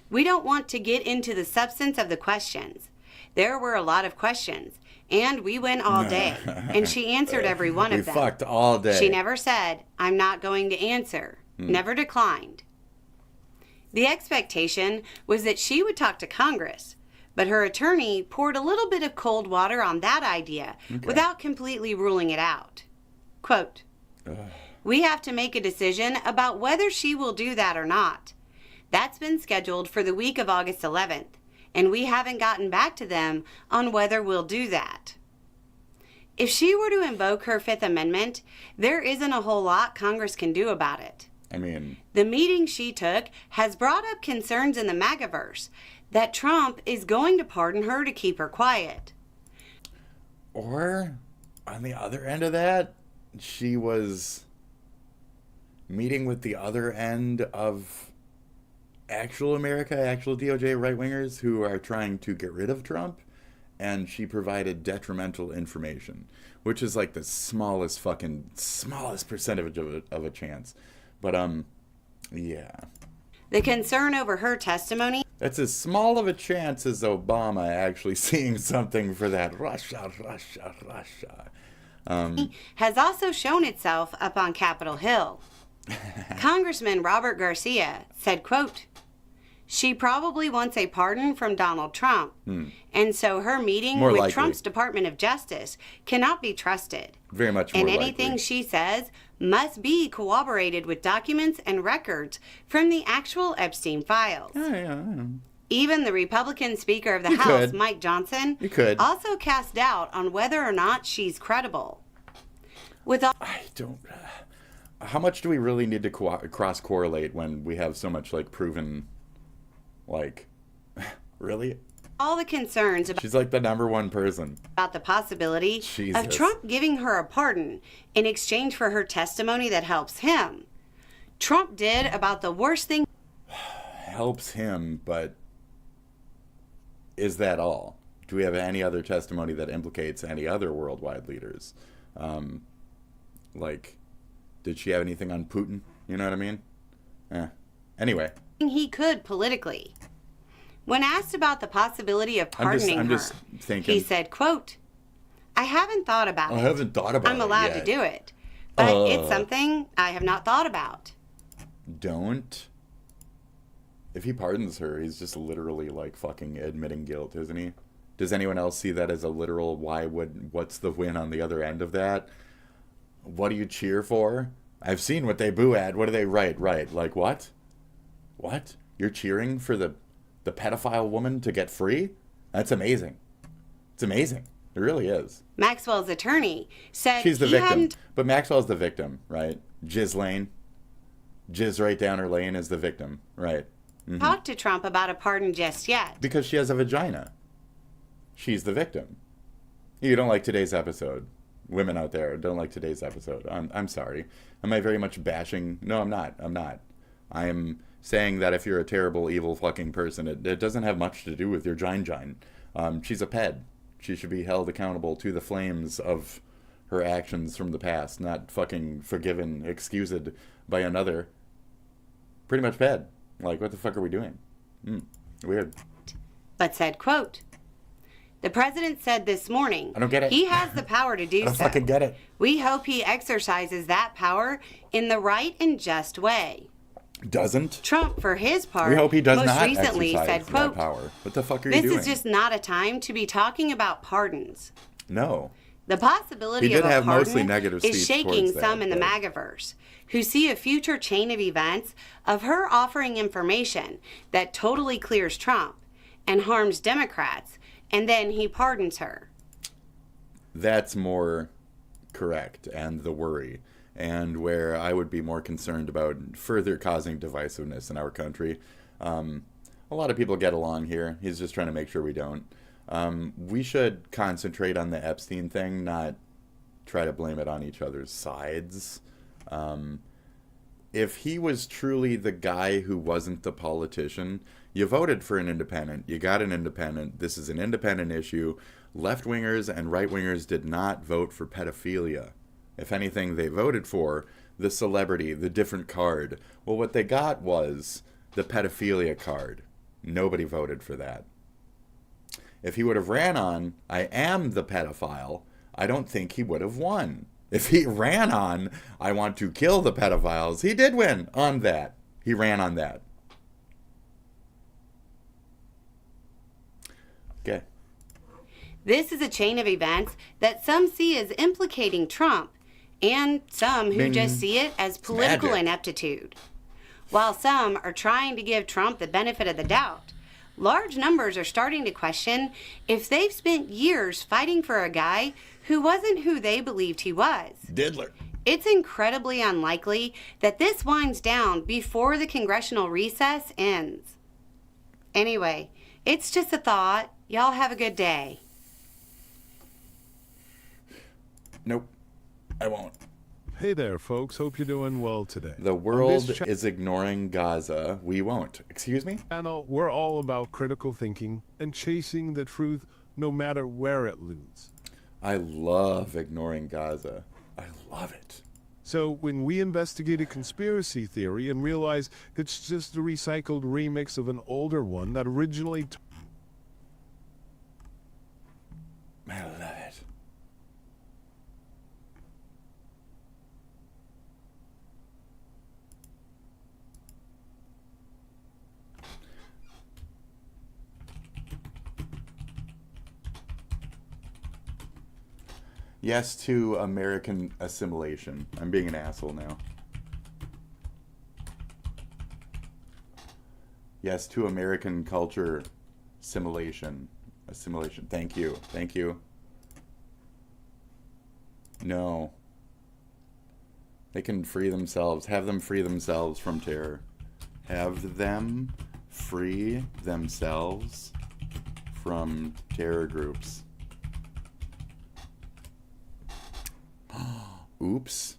"We don't want to get into the substance of the questions. There were a lot of questions, and we went all day, and she answered every one of them. We fucked all day. She never said, 'I'm not going to answer,' never declined. The expectation was that she would talk to Congress, but her attorney poured a little bit of cold water on that idea without completely ruling it out. Quote, "We have to make a decision about whether she will do that or not. That's been scheduled for the week of August 11th, and we haven't gotten back to them on whether we'll do that." If she were to invoke her Fifth Amendment, there isn't a whole lot Congress can do about it. I mean... The meeting she took has brought up concerns in the MAGAverse that Trump is going to pardon her to keep her quiet. Or, on the other end of that, she was meeting with the other end of actual America, actual DOJ right-wingers who are trying to get rid of Trump, and she provided detrimental information, which is like the smallest percentage of a chance. But, yeah. The concern over her testimony... That's as small of a chance as Obama actually seeing something for that Russia. has also shown itself up on Capitol Hill. Congressman Robert Garcia said, quote, "She probably wants a pardon from Donald Trump, and so her meeting with Trump's Department of Justice cannot be trusted. Very much more and anything she says must be corroborated with documents and records from the actual Epstein files." Even the Republican Speaker of the House, Mike Johnson, also cast doubt on whether or not she's credible. How much do we really need to cross-correlate when we have so much, like, proven, like, really? All the concerns She's like the #1 person. About the possibility of Trump giving her a pardon in exchange for her testimony that helps him. Trump did about the worst thing. Helps him, but is that all? Do we have any other testimony that implicates any other worldwide leaders? Like, did she have anything on Putin? You know what I mean? Anyway. He could politically. When asked about the possibility of pardoning I'm her, just thinking, he said, quote, "I haven't thought about it. I haven't thought about it I'm allowed to do it, but it's something I have not thought about." Don't. If he pardons her, he's just literally like fucking admitting guilt, isn't he? Does anyone else see that as a literal what's the win on the other end of that? What do you cheer for? I've seen what they boo at. What do they write? Like what? What? You're cheering for the the pedophile woman to get free? That's amazing. It's amazing. It really is. Maxwell's attorney said she's the he victim. hadn't... But Maxwell's the victim, right? Jizz lane. Jizz right down her lane is the victim, right? Mm-hmm. talked to Trump about a pardon just yet. Because she has a vagina. She's the victim. You don't like today's episode. Women out there don't like today's episode. I'm sorry. Am I very much bashing? No, I'm not. I'm not. I am saying that if you're a terrible, evil fucking person, it doesn't have much to do with your gine. She's a ped. She should be held accountable to the flames of her actions from the past, not fucking forgiven, excused by another. Pretty much ped. Like, what the fuck are we doing? Weird. But said, quote, the president said this morning, I don't get it. He has the power to do so. I don't fucking get it. We hope he exercises that power in the right and just way. Doesn't. Trump, for his part, we hope he does most not recently exercise said, quote, that power. What the fuck are you doing? This is just not a time to be talking about pardons. No. The possibility He did of a have pardon mostly negative is speech shaking towards some that, in the but- MAGAverse, who see a future chain of events of her offering information that totally clears Trump and harms Democrats, and then he pardons her. That's more correct, and the worry, and where I would be more concerned about further causing divisiveness in our country. A lot of people get along here. He's just trying to make sure we don't. We should concentrate on the Epstein thing, not try to blame it on each other's sides. If he was truly the guy who wasn't the politician, you voted for an independent, you got an independent, this is an independent issue. Left-wingers and right-wingers did not vote for pedophilia. If anything, they voted for the celebrity, the different card. Well, what they got was the pedophilia card. Nobody voted for that. If he would have ran on, I am the pedophile, I don't think he would have won. If he ran on, I want to kill the pedophiles, he did win on that. He ran on that. Okay. This is a chain of events that some see as implicating Trump, and some who just see it as political ineptitude. While some are trying to give Trump the benefit of the doubt, large numbers are starting to question if they've spent years fighting for a guy who wasn't who they believed he was. Diddler. It's incredibly unlikely that this winds down before the congressional recess ends. Anyway, it's just a thought. Y'all have a good day. Nope, I won't. Hey there, folks. Hope you're doing well today. The world is ignoring Gaza. We won't. Excuse me? Channel, we're all about critical thinking and chasing the truth no matter where it leads. I love ignoring Gaza. I love it. So when we investigate a conspiracy theory and realize it's just a recycled remix of an older one that originally... I love it. Yes to American assimilation. I'm being an asshole now. Yes to American culture assimilation. Assimilation. Thank you. Thank you. No. They can free themselves. Have them free themselves from terror. Have them free themselves from terror groups. Oops.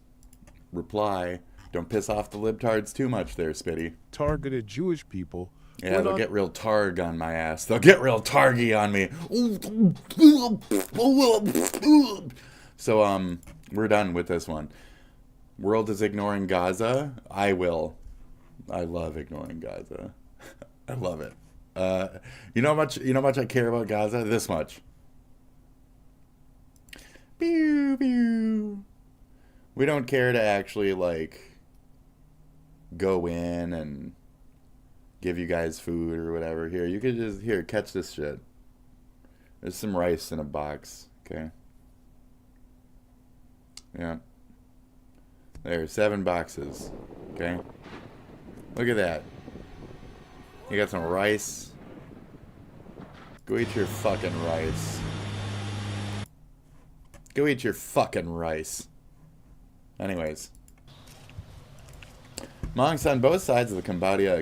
Reply. Don't piss off the libtards too much there, Spitty. Targeted Jewish people. Yeah, they'll get real targ on my ass. They'll get real targy on me. So, we're done with this one. World is ignoring Gaza. I will. I love ignoring Gaza. I love it. You know how much I care about Gaza? This much. Pew, pew. We don't care to actually, like, go in and give you guys food or whatever. Here, you could just, here, catch this shit. There's some rice in a box, okay? Yeah. There, 7 boxes, okay? Look at that. You got some rice. Go eat your fucking rice. Go eat your fucking rice. Anyways. Monks on both sides of the Cambodia-Thai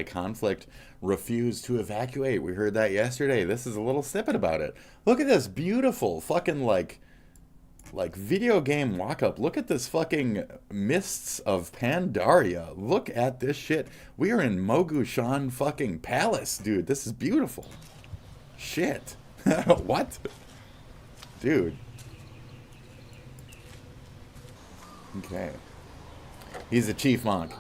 conflict refused to evacuate. We heard that yesterday. This is a little snippet about it. Look at this beautiful fucking like video game walk-up. Look at this fucking Mists of Pandaria. Look at this shit. We are in Mogushan fucking Palace, dude. This is beautiful. Shit. What? Dude. Okay. He's a chief monk.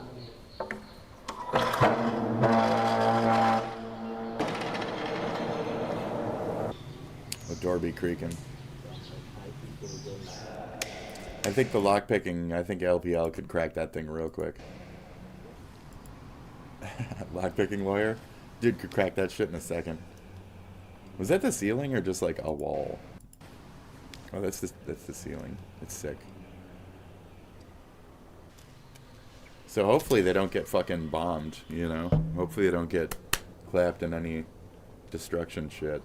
The door be creaking. I think the lockpicking, I think LPL could crack that thing real quick. Lockpicking lawyer? Dude could crack that shit in a second. Was that the ceiling or just like a wall? Oh, that's the ceiling. It's sick. So hopefully they don't get fucking bombed, you know? Hopefully they don't get clapped in any destruction shit.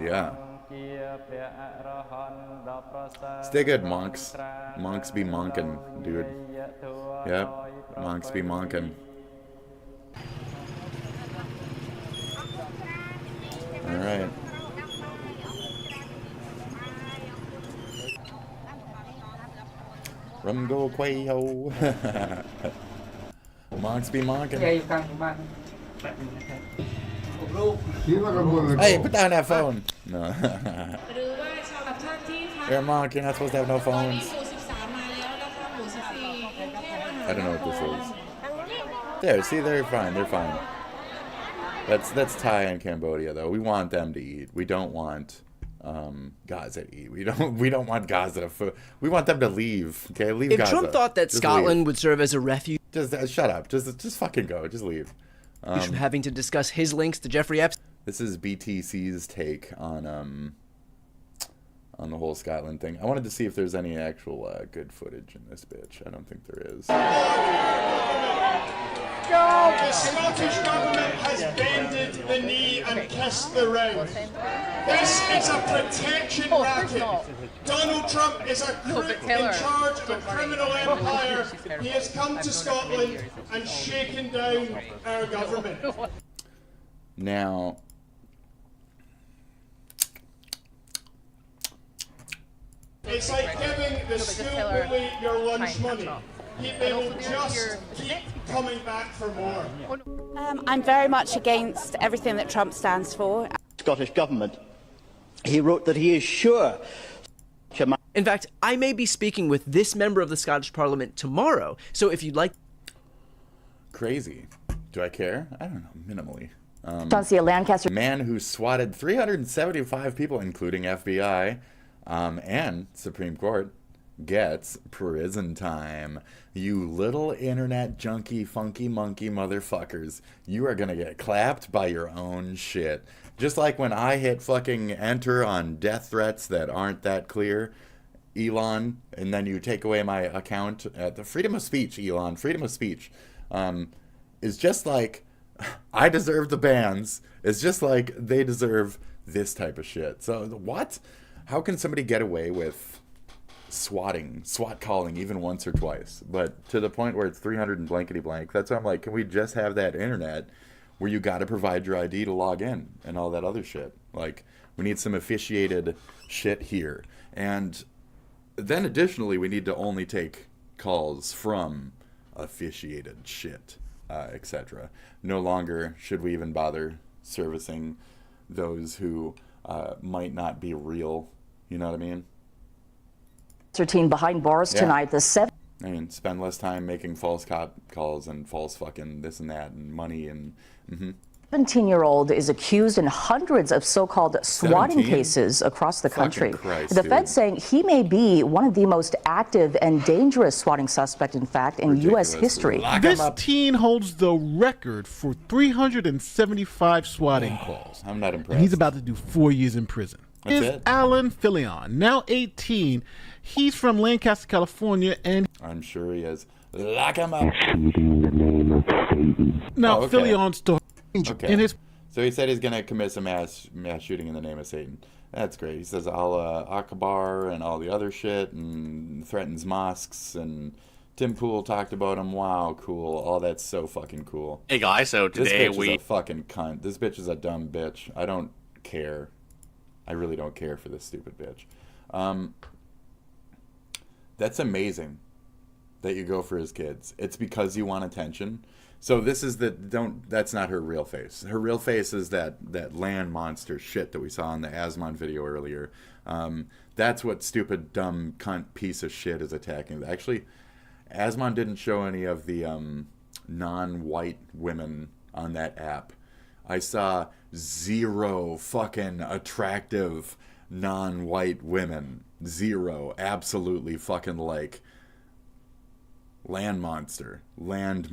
Yeah. Stay good, monks. Monks be monkin', dude. Yep. Monks be monkin'. Alright. Rumgo Quayo. Monks be monkin'. Hey, put down that phone. No. You're a monk, you're not supposed to have no phones. I don't know what this is. There, see, they're fine, they're fine. That's Thai and Cambodia though. We want them to eat. We don't want Gaza to eat. We don't want Gaza to food. We want them to leave. Okay, leave Gaza. If Trump thought that Scotland would serve as a refuge, just shut up. Just fucking go. Just leave. From having to discuss his links to Jeffrey Epstein. This is BTC's take on the whole Scotland thing. I wanted to see if there's any actual good footage in this bitch. I don't think there is. The Scottish government has bended the knee and kissed the ring. This is a protection racket. Donald Trump is a crook in charge of a criminal empire. He has come to Scotland and shaken down our government. Now, it's like giving the school bully your lunch money. They will just keep coming back for more. I'm very much against everything that Trump stands for. Scottish government. He wrote that he is sure. In fact, I may be speaking with this member of the Scottish Parliament tomorrow, so if you'd like... Crazy. Do I care? I don't know, minimally. Lancaster. Man who swatted 375 people, including FBI, and Supreme Court, gets prison time. You little internet junkie funky monkey motherfuckers. You are gonna get clapped by your own shit. Just like when I hit fucking enter on death threats that aren't that clear, Elon, and then you take away my account. The freedom of speech, Elon, freedom of speech, is just like I deserve the bans. It's just like they deserve this type of shit. So what? How can somebody get away with SWAT calling even once or twice, but to the point where it's 300 and blankety blank? That's why I'm like, can we just have that internet where you got to provide your ID to log in and all that other shit? Like, we need some officiated shit here. And then additionally, we need to only take calls from officiated shit, etc. No longer should we even bother servicing those who might not be real. You know what I mean? 13 behind bars tonight. The 7. I mean, spend less time making false cop calls and false fucking this and that and money and. 17-year-old is accused in hundreds of so-called swatting cases across the country. Christ, the Fed saying he may be one of the most active and dangerous swatting suspect, in fact, in U.S. history. This teen holds the record for 375 swatting calls. I'm not impressed. And he's about to do 4 years in prison. That's is it? Alan Filion, now 18. He's from Lancaster, California, and I'm sure he is. Lock him up. Shooting in the name of Now, Oh, okay. Philion's story Okay. in his So he said he's going to commit some mass shooting in the name of Satan. That's great. He says Allah Akbar and all the other shit and threatens mosques, and Tim Pool talked about him. Wow, cool. Oh, that's so fucking cool. Hey guys, so today this bitch is a fucking cunt. This bitch is a dumb bitch. I don't care. I really don't care for this stupid bitch. That's amazing that you go for his kids. It's because you want attention. So this is that's not her real face. Her real face is that land monster shit that we saw in the Asmon video earlier. That's what stupid, dumb, cunt piece of shit is attacking. Actually, Asmon didn't show any of the non-white women on that app. I saw 0 fucking attractive non-white women. 0. Absolutely fucking like land monster. Like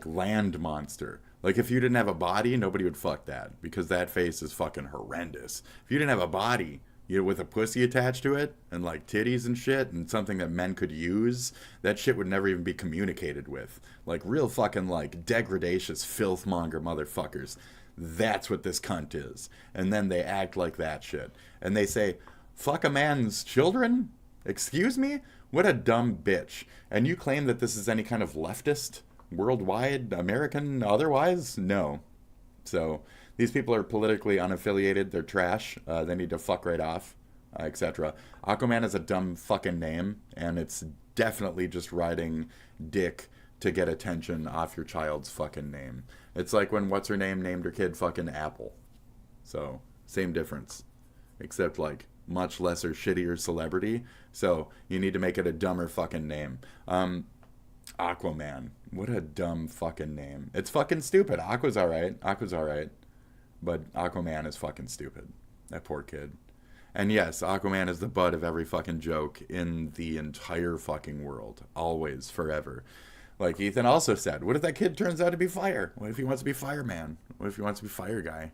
land monster. Like if you didn't have a body, nobody would fuck that, because that face is fucking horrendous. If you didn't have a body, with a pussy attached to it and like titties and shit and something that men could use, that shit would never even be communicated with. Like real fucking like degradatious filthmonger motherfuckers. That's what this cunt is. And then they act like that shit. And they say, fuck a man's children? Excuse me? What a dumb bitch. And you claim that this is any kind of leftist, worldwide, American, otherwise? No. So these people are politically unaffiliated. They're trash. They need to fuck right off, etc. Aquaman is a dumb fucking name, and it's definitely just riding dick to get attention off your child's fucking name. It's like when what's-her-name named her kid fucking Apple. So, same difference. Except, like, much lesser, shittier celebrity. So, you need to make it a dumber fucking name. Aquaman. What a dumb fucking name. It's fucking stupid. Aqua's alright. But Aquaman is fucking stupid. That poor kid. And yes, Aquaman is the butt of every fucking joke in the entire fucking world. Always, forever. Like Ethan also said, what if that kid turns out to be fire? What if he wants to be fireman? What if he wants to be fire guy?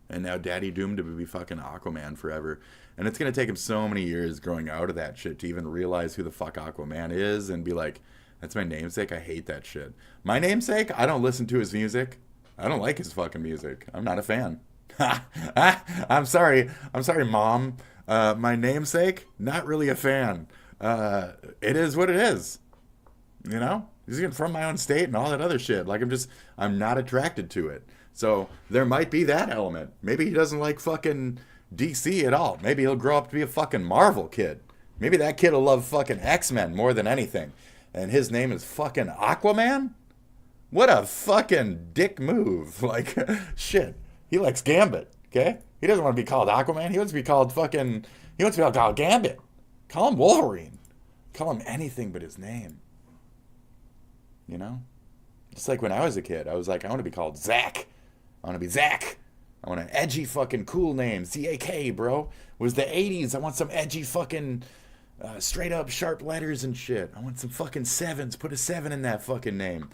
And now daddy doomed to be fucking Aquaman forever. And it's going to take him so many years growing out of that shit to even realize who the fuck Aquaman is and be like, that's my namesake? I hate that shit. My namesake? I don't listen to his music. I don't like his fucking music. I'm not a fan. I'm sorry, Mom. My namesake? Not really a fan. It is what it is. You know? He's from my own state and all that other shit. Like, I'm not attracted to it. So, there might be that element. Maybe he doesn't like fucking DC at all. Maybe he'll grow up to be a fucking Marvel kid. Maybe that kid will love fucking X-Men more than anything. And his name is fucking Aquaman? What a fucking dick move. Like, shit. He likes Gambit, okay? He doesn't want to be called Aquaman. He wants to be called called Gambit. Call him Wolverine. Call him anything but his name. You know? Just like when I was a kid, I was like, I want to be called Zach. I want to be Zach. I want an edgy fucking cool name. Z-A-K, bro. It was the 80s. I want some edgy fucking straight up sharp letters and shit. I want some fucking 7s. Put a 7 in that fucking name.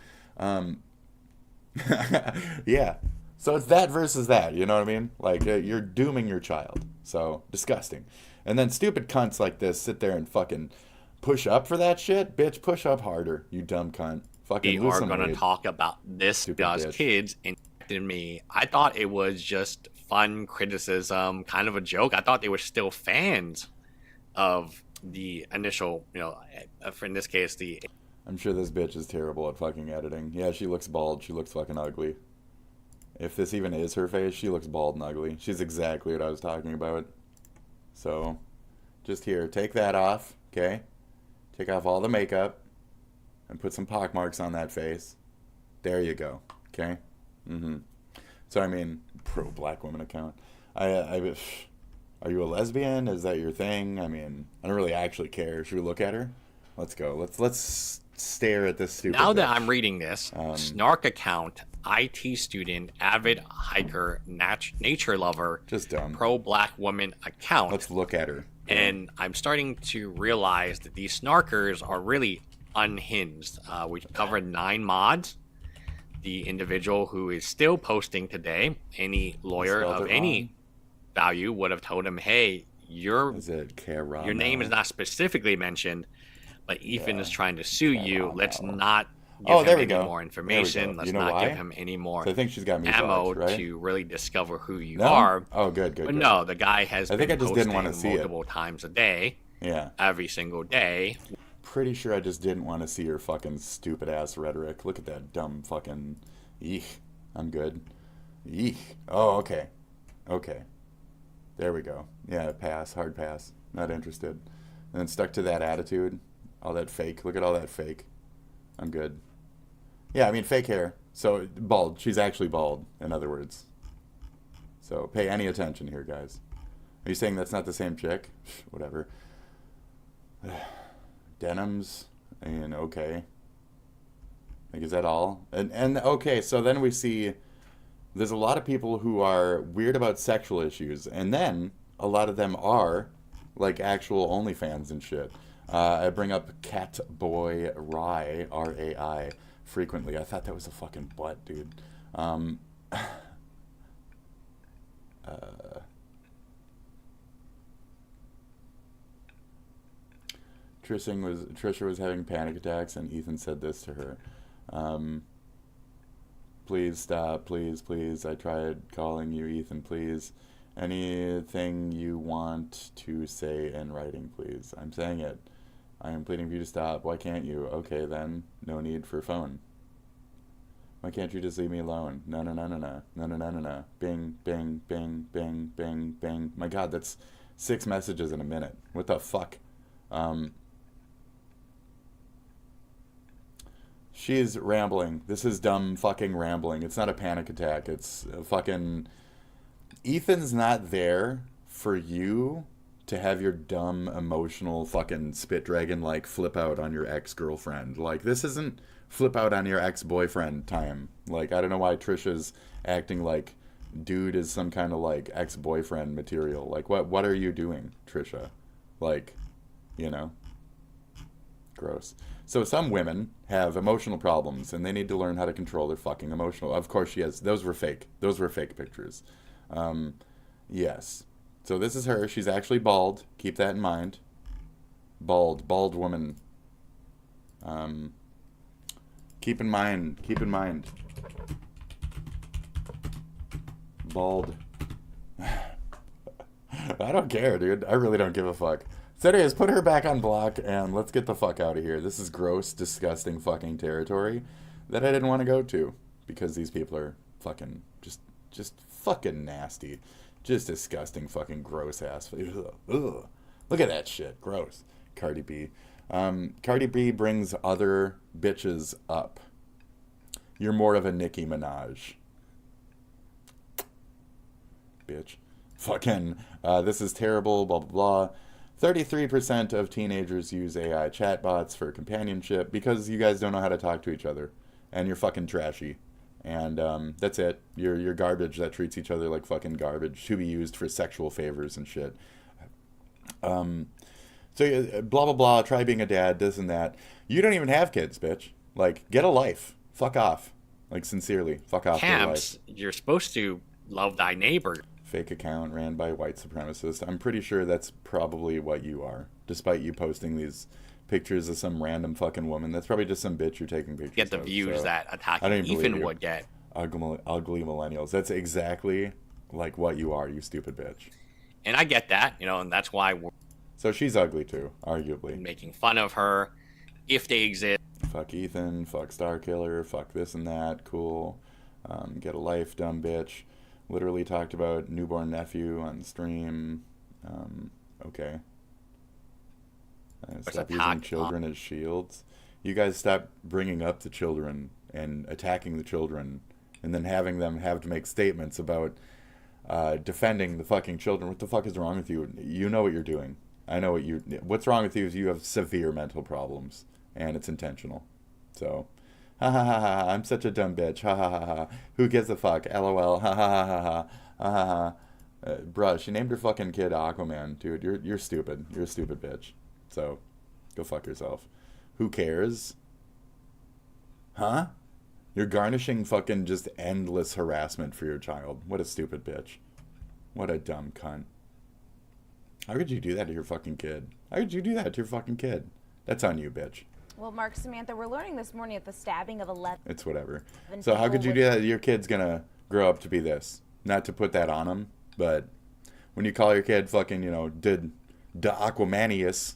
Yeah. So it's that versus that, you know what I mean? Like, you're dooming your child. So, disgusting. And then stupid cunts like this sit there and fucking push up for that shit? Bitch, push up harder, you dumb cunt. Fucking we are going to talk about this because kids impacted me. I thought it was just fun criticism, kind of a joke. I thought they were still fans of the initial, in this case, I'm sure this bitch is terrible at fucking editing. Yeah, she looks bald. She looks fucking ugly. If this even is her face, she looks bald and ugly. She's exactly what I was talking about. So, just here, take that off, okay? Take off all the makeup and put some pockmarks on that face. There you go, okay? So, I mean, pro-black woman account. Are you a lesbian? Is that your thing? I mean, I don't really actually care. Should we look at her? Let's go. Let's stare at this stupid Now that bitch. I'm reading this, snark account, IT student, avid hiker, nature lover, just dumb, pro-black woman account. Let's look at her. And I'm starting to realize that these snarkers are really unhinged. We covered 9 mods. The individual who is still posting today, any lawyer of any value would have told him, hey, your name is not specifically mentioned, But Ethan Yeah. is trying to sue you. Let's not Oh, give there him we any go. more There we information. go. Let's You know not why? give him any more So I think she's got me ammo dogged, right? to really discover who you No? are. Oh, good. But good. no, the guy has I think been I just didn't want to posting see it. multiple times a day. Yeah. Every single day. Pretty sure I just didn't want to see her fucking stupid ass rhetoric. Look at that dumb fucking. Eek. I'm good. Eek. Oh, okay. Okay. There we go. Yeah, pass. Hard pass. Not interested. And then stuck to that attitude. All that fake. Look at all that fake. I'm good. Yeah, I mean, fake hair. So, bald. She's actually bald, in other words. So, pay any attention here, guys. Are you saying that's not the same chick? Whatever. Denims. I mean, okay. Like, is that all? And okay, so then we see there's a lot of people who are weird about sexual issues, and then a lot of them are like actual OnlyFans and shit. I bring up Catboy Rai, R-A-I, frequently. I thought that was a fucking butt, dude. Trisha was having panic attacks, and Ethan said this to her. Please stop, please, please. I tried calling you, Ethan, please. Anything you want to say in writing, please. I'm saying it. I am pleading for you to stop. Why can't you? Okay, then. No need for phone. Why can't you just leave me alone? No, no, no, no, no. No, no, no, no, no. Bing, bing, bing, bing, bing, bing. My God, that's 6 messages in a minute. What the fuck? She's rambling. This is dumb fucking rambling. It's not a panic attack. It's a fucking... Ethan's not there for you to have your dumb, emotional fucking spit dragon, like, flip out on your ex-girlfriend. Like, this isn't flip out on your ex-boyfriend time. Like, I don't know why Trisha's acting like dude is some kind of, like, ex-boyfriend material. Like, what are you doing, Trisha? Like, you know? Gross. So some women have emotional problems, and they need to learn how to control their fucking emotional... Of course she has... Those were fake. Those were fake pictures. Yes. So this is her. She's actually bald. Keep that in mind. Bald woman. Keep in mind. Bald. I don't care, dude. I really don't give a fuck. So anyways, put her back on block, and let's get the fuck out of here. This is gross, disgusting fucking territory that I didn't want to go to, because these people are fucking just fucking nasty. Just disgusting fucking gross ass. Ugh. Look at that shit. Gross. Cardi B. Cardi B brings other bitches up. You're more of a Nicki Minaj. Bitch. Fucking, this is terrible, blah, blah, blah. 33% of teenagers use AI chatbots for companionship because you guys don't know how to talk to each other. And you're fucking trashy. And that's it. You're garbage that treats each other like fucking garbage to be used for sexual favors and shit. So blah, blah, blah. Try being a dad, this and that. You don't even have kids, bitch. Like, get a life. Fuck off. Like, sincerely. Fuck off. Camps, you're supposed to love thy neighbor. Fake account ran by white supremacist. I'm pretty sure that's probably what you are. Despite you posting these pictures of some random fucking woman. That's probably just some bitch you're taking pictures of. Get the views that attacking Ethan would get. Ugly millennials. That's exactly like what you are, you stupid bitch. And I get that, and that's why we're... So she's ugly too, arguably. Making fun of her, if they exist. Fuck Ethan, fuck Starkiller, fuck this and that, cool. Get a life, dumb bitch. Literally talked about newborn nephew on stream. Okay. Stop using children as shields. You guys stop bringing up the children and attacking the children and then having them have to make statements about defending the fucking children. What the fuck is wrong with you? You know what you're doing. I know what's wrong with you is you have severe mental problems and it's intentional. So, ha ha ha ha, I'm such a dumb bitch. Ha ha ha ha. Who gives a fuck? LOL. Ha ha ha ha ha. Ha ha ha. Bruh, she named her fucking kid Aquaman. Dude, you're stupid. You're a stupid bitch. So, go fuck yourself. Who cares? Huh? You're garnishing fucking just endless harassment for your child. What a stupid bitch. What a dumb cunt. How could you do that to your fucking kid? How could you do that to your fucking kid? That's on you, bitch. Well, Mark, Samantha, we're learning this morning at the stabbing of 11. It's whatever. So how could you do that? Your kid's gonna grow up to be this. Not to put that on him, but when you call your kid fucking, you know, did the Aquamanius,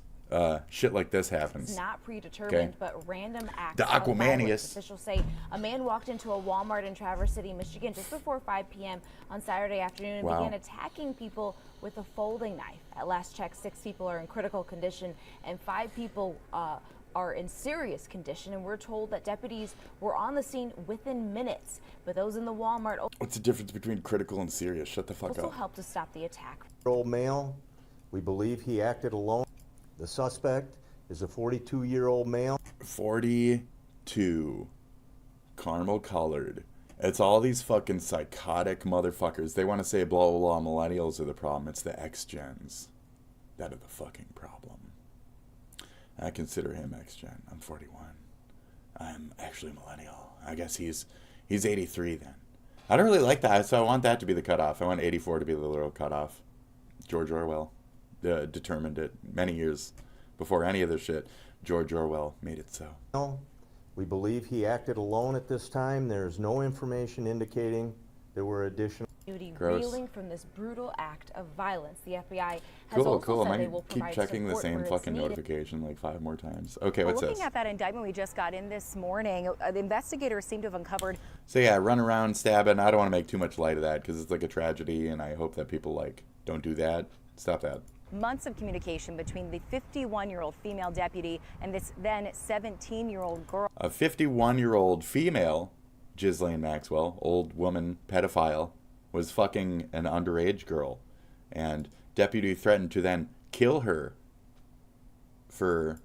shit like this happens. It's not predetermined, but random acts the of violence. Aquamanius. Officials say a man walked into a Walmart in Traverse City, Michigan, just before 5 p.m. on Saturday afternoon and began attacking people with a folding knife. At last check, 6 people are in critical condition and 5 people are in serious condition, and we're told that deputies were on the scene within minutes. But those in the Walmart... What's the difference between critical and serious? Shut the fuck also up. helped to stop the attack. Old male, we believe he acted alone. The suspect is a 42-year-old male. 42. Caramel colored. It's all these fucking psychotic motherfuckers. They want to say blah, blah, blah, millennials are the problem. It's the X-Gens that are the fucking problem. I consider him X-Gen. I'm 41. I'm actually millennial. I guess he's 83 then. I don't really like that, so I want that to be the cutoff. I want 84 to be the literal cutoff. George Orwell determined it many years before any of this shit. George Orwell made it so. We believe he acted alone at this time. There's no information indicating there were additional... Reeling from this brutal act of violence. The FBI has Cool. also said I they might will keep provide checking the support same where it's fucking needed. notification like 5 more times. Okay, what's Looking this? at that indictment we just got in this morning, the investigators seem to have uncovered... So yeah, run around, stabbing. I don't want to make too much light of that because it's like a tragedy, and I hope that people like don't do that. Stop that. months of communication between the 51-year-old female deputy and this then 17-year-old girl. A 51-year-old female, Ghislaine Maxwell, old woman pedophile, was fucking an underage girl, and deputy threatened to then kill her for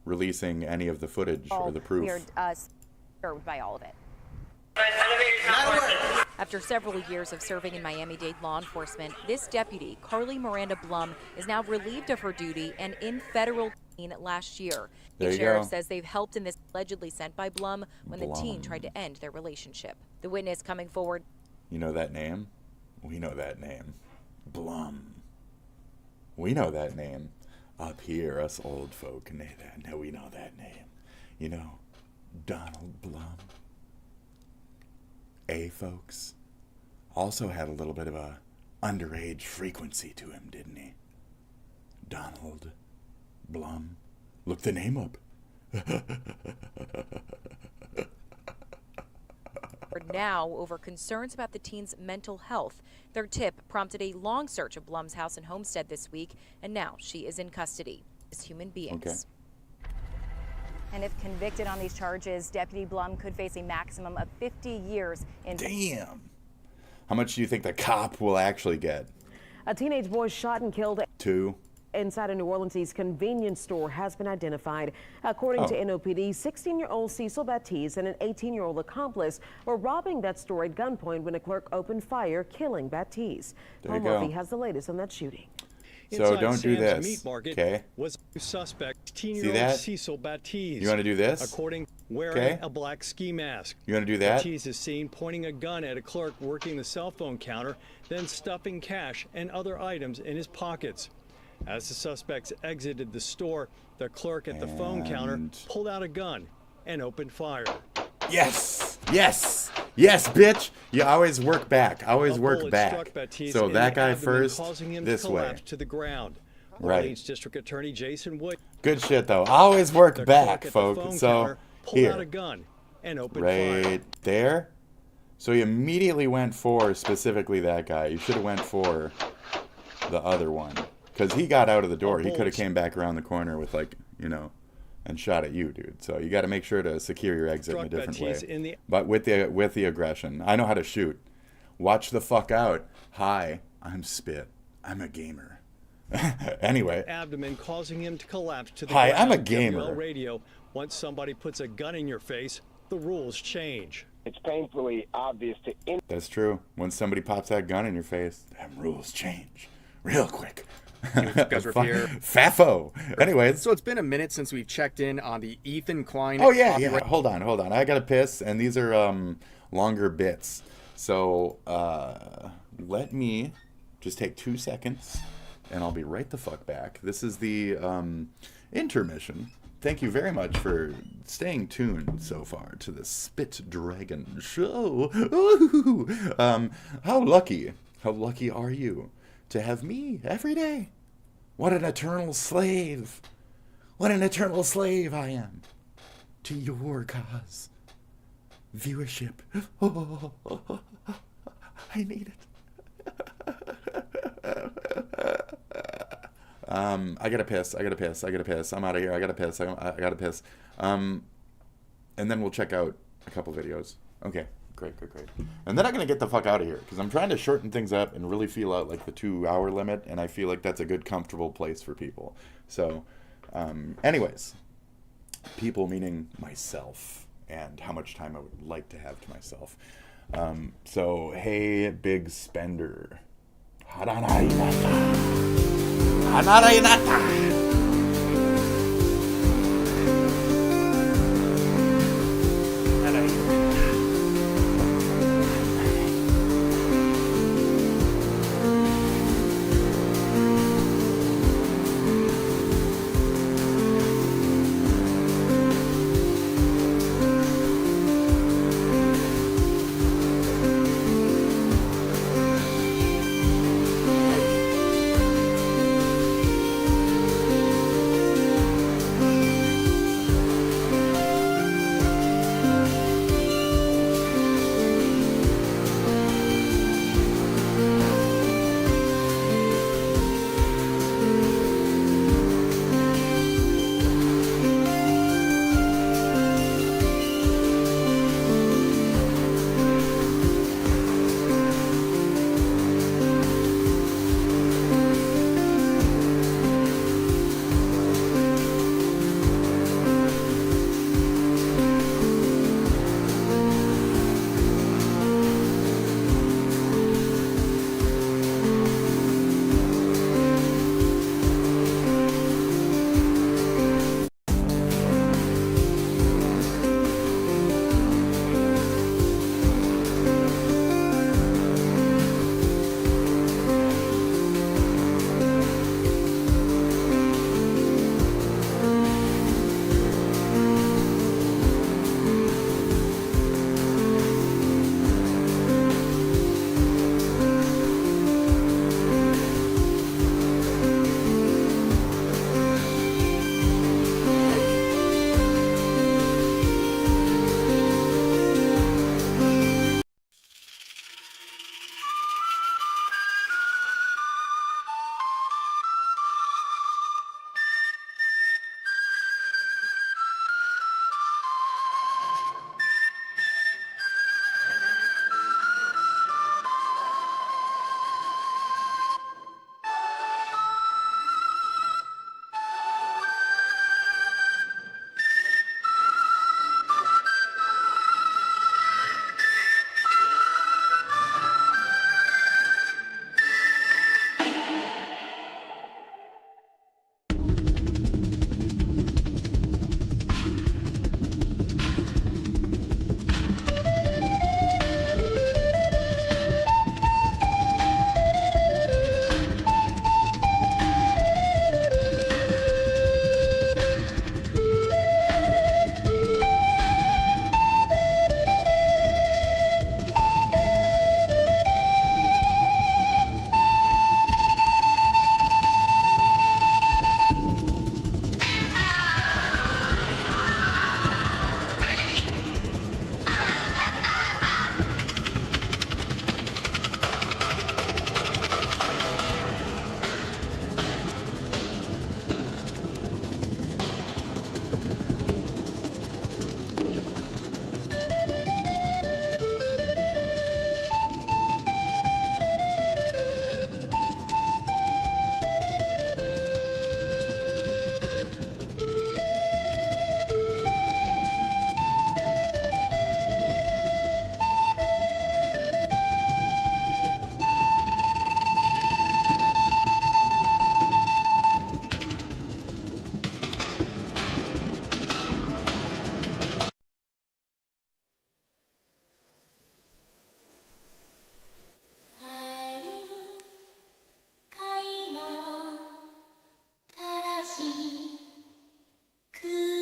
releasing any of the footage or the proof. We are disturbed by all of it. After several years of serving in Miami-Dade law enforcement, this deputy, Carly Miranda Blum, is now relieved of her duty and in federal detention last year. There The you sheriff go. says they've helped in this allegedly sent by Blum when the teen tried to end their relationship. The witness coming forward. You know that name? We know that name. Blum. We know that name. Up here, us old folk know we know that name. You know, Donald Blum. Folks, also had a little bit of a underage frequency to him, didn't he? Donald Blum. Look the name up. Now over concerns about the teen's mental health. Their tip prompted a long search of Blum's house and homestead this week, and now she is in custody as human beings. Okay. And if convicted on these charges, Deputy Blum could face a maximum of 50 years in... Damn. How much do you think the cop will actually get? A teenage boy shot and killed 2? inside a New Orleans convenience store has been identified. According to NOPD, 16-year-old Cecil Baptiste and an 18-year-old accomplice were robbing that store at gunpoint when a clerk opened fire, killing Baptiste. There you Tom go. Murphy has the latest on that shooting. So don't do Sam's this, Meat Market okay? Was a suspect, See 18-year-old that? Cecil Baptiste. You wanna do this? According wearing Okay. a black ski mask. You wanna do that? Baptiste is seen pointing a gun at a clerk working the cell phone counter, then stuffing cash and other items in his pockets. As the suspects exited the store, the clerk at the phone counter pulled out a gun and opened fire. Yes! Yes! Yes, bitch! You always work back. Always work Bullet back. struck Baptiste So in that the guy abdomen, first, causing him this to way. collapse to the ground. Right. Orleans District Attorney Jason Wood. Good shit, though. Always work The back, clerk at the folks. phone So, counter pulled out a here. gun and opened fire. Right there. So he immediately went for specifically that guy. You should have went for the other one. Because he got out of the door. He could have came back around the corner with, like, you know, and shot at you, dude. So you got to make sure to secure your exit in a Struck different Baptiste way. in the- But with the aggression. I know how to shoot. Watch the fuck out. Hi, I'm Spit. I'm a gamer. Anyway. Abdomen, causing him to collapse to the Hi, ground. I'm a gamer. WL Radio. Once somebody puts a gun in your face, the rules change. It's painfully obvious to That's true. When somebody pops that gun in your face, them rules change real quick. You guys were here. Fafo. Anyways. So it's been a minute since we've checked in on the Ethan Klein. Oh, yeah, copyright- yeah. Hold on. I got to piss, and these are longer bits. So let me just take 2 seconds, and I'll be right the fuck back. This is the intermission thank you very much for staying tuned so far to the Spit Dragon show. Ooh. How lucky are you to have me every day? What an eternal slave. What an eternal slave I am to your cause. Viewership. Oh, I need it. I gotta piss. I'm out of here. I gotta piss. And then we'll check out a couple videos. Okay, great. And then I'm gonna get the fuck out of here because I'm trying to shorten things up and really feel out like the 2-hour limit, and I feel like that's a good, comfortable place for people. So, anyways, people meaning myself and how much time I would like to have to myself. So, hey, big spender.く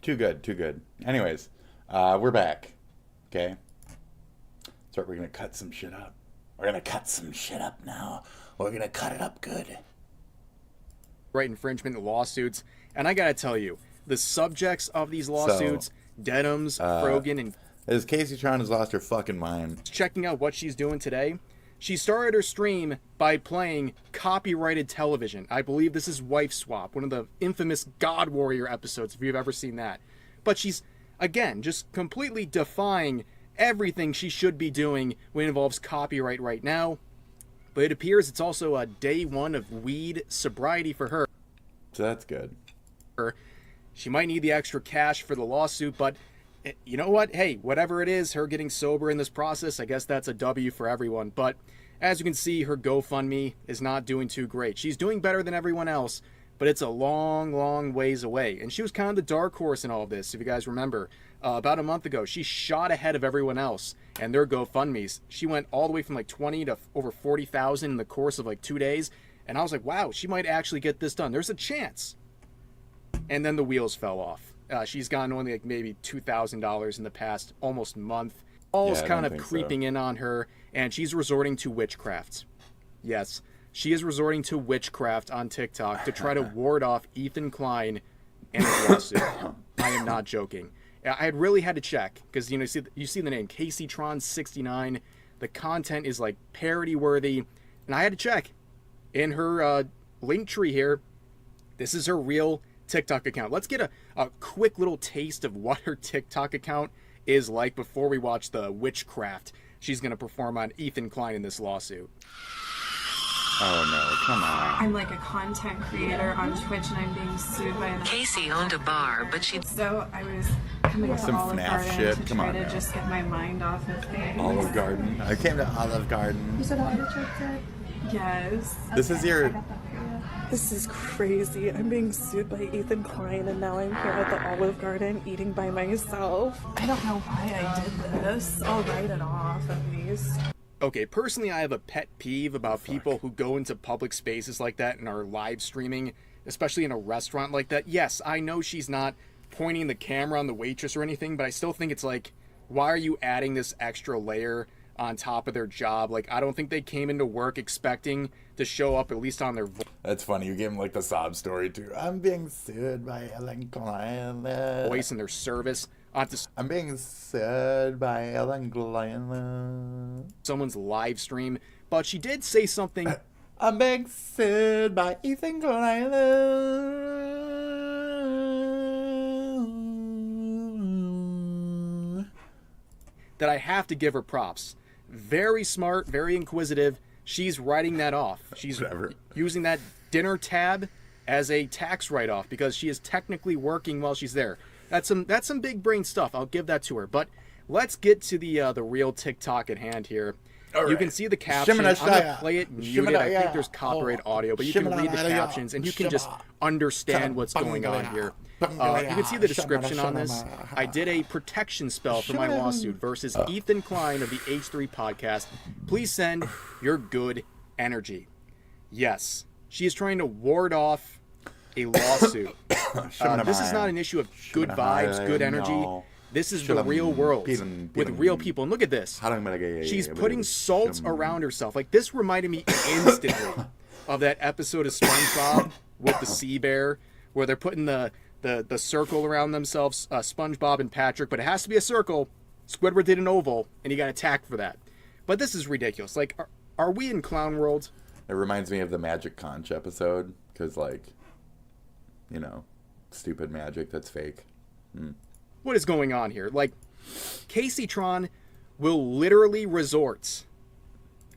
Too good, too good. Anyways, we're back. Okay? So we're going to cut some shit up. We're going to cut some shit up now. We're going to cut it up good. Right infringement lawsuits. And I got to tell you, the subjects of these lawsuits, Dedham's, Frogan, and... As Casey Tron has lost her fucking mind. Checking out what she's doing today. She started her stream by playing copyrighted television. I believe this is Wife Swap, one of the infamous God Warrior episodes, if you've ever seen that. But she's, again, just completely defying everything she should be doing when it involves copyright right now. But it appears it's also a day one of weed sobriety for her. So that's good. She might need the extra cash for the lawsuit, but you know what? Hey, whatever it is, her getting sober in this process, I guess that's a W for everyone. But as you can see, her GoFundMe is not doing too great. She's doing better than everyone else, but it's a long, long ways away. And she was kind of the dark horse in all of this, if you guys remember. About a month ago, she shot ahead of everyone else and their GoFundMes. She went all the way from like 20 to over 40,000 in the course of like 2 days. And I was like, wow, she might actually get this done. There's a chance. And then the wheels fell off. She's gotten only like maybe $2,000 in the past almost month. All's kind of creeping in on her, and she's resorting to witchcraft. Yes, she is resorting to witchcraft on TikTok to try to ward off Ethan Klein and his lawsuit. I am not joking. I had really had to check because you see the name Casey Tron 69. The content is like parody worthy, and I had to check in her link tree here. This is her real TikTok account. Let's get a quick little taste of what her TikTok account is like before we watch the witchcraft she's going to perform on Ethan Klein in this lawsuit. Oh no, come on. I'm like a content creator on Twitch and I'm being sued by an... Casey owned a bar, but she... So I was coming to Olive Garden shit. to Come try on to now. just get my mind off of things. Olive Garden. I came to Olive Garden. You said Olive Garden? Yes. This is your... This is crazy. I'm being sued by Ethan Klein and now I'm here at the Olive Garden eating by myself. I don't know why I did this. I'll write it off at least. Okay, personally I have a pet peeve about people who go into public spaces like that and are live streaming, especially in a restaurant like that. Yes, I know she's not pointing the camera on the waitress or anything, but I still think it's like, why are you adding this extra layer on top of their job? Like, I don't think they came into work expecting to show up at least on their That's funny. You gave him like the sob story too. I'm being sued by Ellen Klein. Voice and their service. I'm being sued by Ellen Klein. Someone's live stream, but she did say something. I'm being sued by Ethan Klein. That I have to give her props. Very smart, very inquisitive. She's writing that off. She's using that dinner tab as a tax write-off because she is technically working while she's there. That's some big brain stuff. I'll give that to her. But let's get to the real TikTok at hand here. You can see the caption. I'm gonna play it muted. I think there's copyright audio, but you can read the captions and you can just understand what's going on here. You can see the description on this. I did a protection spell for my lawsuit versus Ethan Klein of the H3 podcast. Please send your good energy. Yes, she is trying to ward off a lawsuit. This is not an issue of good vibes, good energy. This is the real world with real people. And look at this. She's putting salt around herself. Like, this reminded me instantly of that episode of SpongeBob with the sea bear where they're putting the the circle around themselves, SpongeBob and Patrick, but it has to be a circle. Squidward did an oval, and he got attacked for that. But this is ridiculous. Like, are we in clown world? It reminds me of the Magic Conch episode, because, like, you know, stupid magic that's fake. What is going on here? Like, Casey Tron will literally resort.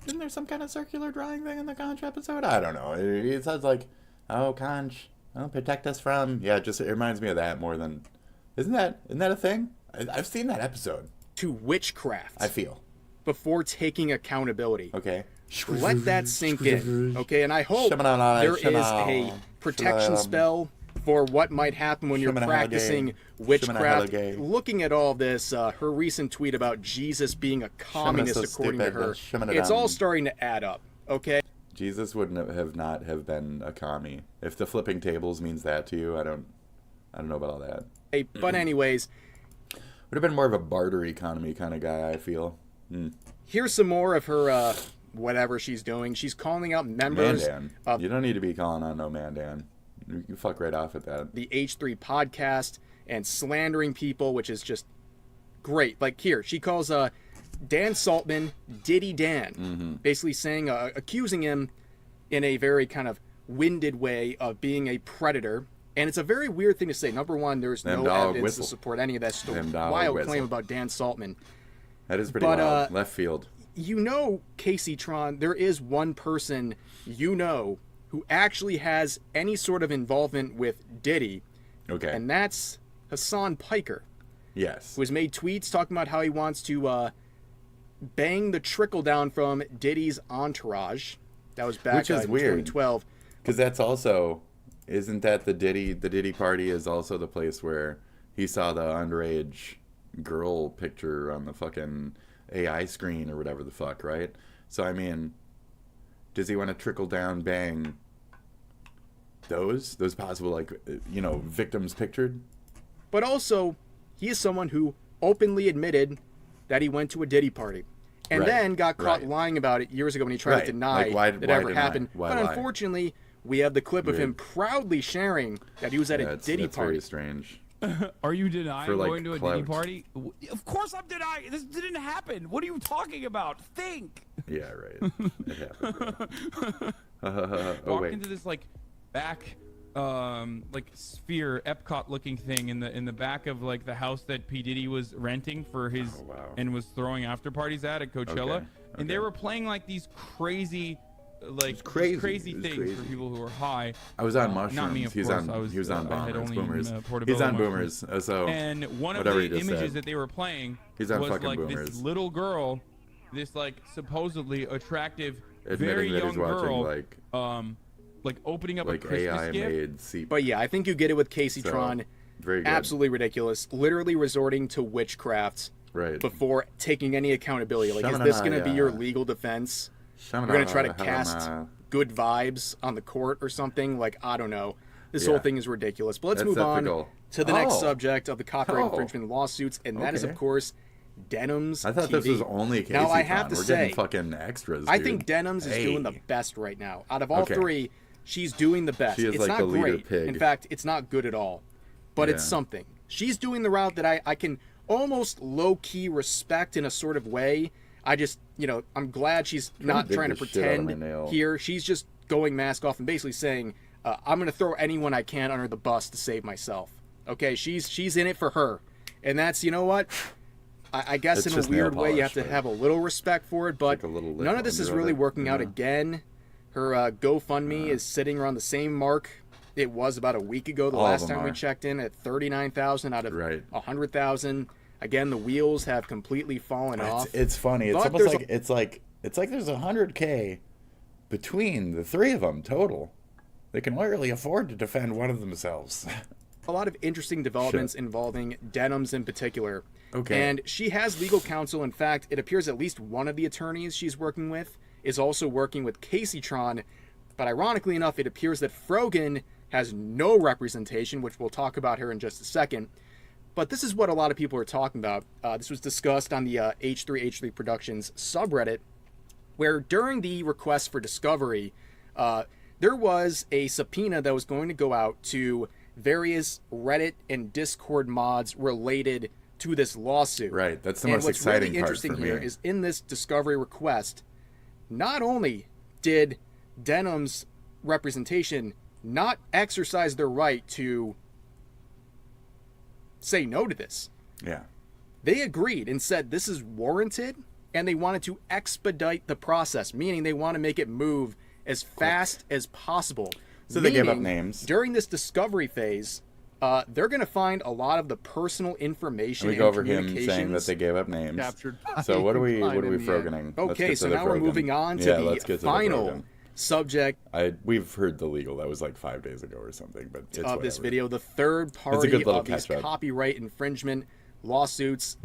Isn't there some kind of circular drawing thing in the Conch episode? I don't know. It sounds like, oh, Conch, protect us from. Yeah, it reminds me of that more than. Isn't that a thing? I've seen that episode. To witchcraft. I feel. Before taking accountability. Okay. Let that sink in. Okay, and I hope there is a protection spell for what might happen when you're practicing witchcraft. Looking at all this, her recent tweet about Jesus being a communist, according to her, it's all starting to add up. Okay. Jesus wouldn't have been a commie. If the flipping tables means that to you, I don't know about all that. Hey, but anyways, would have been more of a barter economy kind of guy, I feel. Here's some more of her whatever she's doing. She's calling out members of. You don't need to be calling on no Mandan. You fuck right off at that. The H3 podcast and slandering people, which is just great. Like here, she calls Dan Saltman Diddy Dan, basically saying, accusing him in a very kind of winded way of being a predator. And it's a very weird thing to say. Number one, there's no evidence to support any of that wild claim about Dan Saltman. That is pretty wild. Left field. You know, Casey Tron, there is one person you know who actually has any sort of involvement with Diddy. Okay. And that's Hassan Piker. Yes. Who has made tweets talking about how he wants to bang the trickle down from Diddy's entourage. That was back in 2012. Because that's also, isn't that the Diddy party is also the place where he saw the underage girl picture on the fucking AI screen or whatever the fuck, right? So, I mean, does he want to trickle down bang those possible, like, you know, victims pictured? But also, he is someone who openly admitted that he went to a Diddy party and then got caught lying about it years ago when he tried to deny that ever happened. But unfortunately, we have the clip of him proudly sharing that he was at a Diddy party. Very strange. Are you denying like, going to a Diddy party? Of course I'm denying. This didn't happen. What are you talking about? Think. Yeah, right. It happened. Walked into this like back like sphere Epcot looking thing in the back of like the house that P. Diddy was renting for his and was throwing after parties at Coachella. And they were playing like these crazy crazy things for people who are high. I was on mushrooms. Not me, of course. He was on boomers. He's on boomers. So and one of the images that they were playing was like boomers. This little girl, this like supposedly attractive, admitting very young girl, like opening up like a Christmas AI gift. made But yeah, I think you get it with Casey Tron. Very good. Absolutely ridiculous. Literally resorting to witchcraft before taking any accountability. Like, is this going to be your legal defense? You're going to try to cast good vibes on the court or something? Like, I don't know. This whole thing is ridiculous. But let's move on to the next subject of the copyright infringement lawsuits, and that is, of course, Denim's I thought TV. this was only Casey Now, I have Tron. to We're say, getting fucking extras, I dude. think Denim's is doing the best right now. Out of all three, she's doing the best. She is it's like not the leader great. pig. In fact, it's not good at all. But it's something. She's doing the route that I can almost low-key respect in a sort of way. I just, you know, I'm glad she's not trying to pretend here. She's just going mask off and basically saying, I'm going to throw anyone I can under the bus to save myself. Okay, she's in it for her. And that's, you know what? I guess in a weird way you have to have a little respect for it, but none of this is really working out again. Her GoFundMe is sitting around the same mark it was about a week ago, the last time we checked in, at 39,000 out of 100,000. Again, the wheels have completely fallen off. It's funny. It's almost like it's like there's $100K between the three of them total. They can literally afford to defend one of themselves. A lot of interesting developments involving Denim's in particular. And she has legal counsel. In fact, it appears at least one of the attorneys she's working with is also working with Casey Tron. But ironically enough, it appears that Frogan has no representation, which we'll talk about here in just a second. But this is what a lot of people are talking about. This was discussed on the H3 Productions subreddit, where during the request for discovery, there was a subpoena that was going to go out to various Reddit and Discord mods related to this lawsuit. Right, that's the And most what's exciting really part interesting for here me. is in this discovery request, not only did Denham's representation not exercise their right to say no to this. Yeah. They agreed and said this is warranted, and they wanted to expedite the process, meaning they want to make it move as fast as possible. So they gave up Meaning, names. During this discovery phase, they're going to find a lot of the personal information And we go over him saying that they gave up names. Captured So what are we by froganing? Let's Okay, get so to the now we're frogan. moving on to Yeah, the let's get to final the frogan. subject we've heard the legal. That was like 5 days ago or something, but it's of this whatever. video. The third It's a party good little of these catch-up. copyright infringement lawsuits,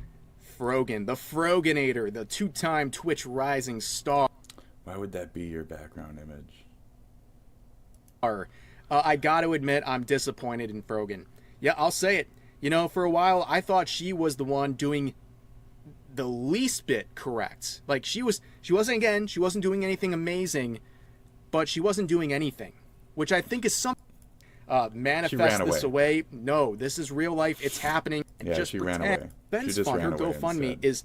Frogan, the Froganator, the two-time Twitch rising star. Why would that be your background image? I got to admit, I'm disappointed in Frogan. Yeah, I'll say it. You know, for a while, I thought she was the one doing the least bit correct. Like, she wasn't doing anything amazing, but she wasn't doing anything, which I think is something. Manifest this away. No, this is real life. It's happening. And Yeah, just she ran pretend. away. Ben's She just fund, her ran away GoFundMe instead. is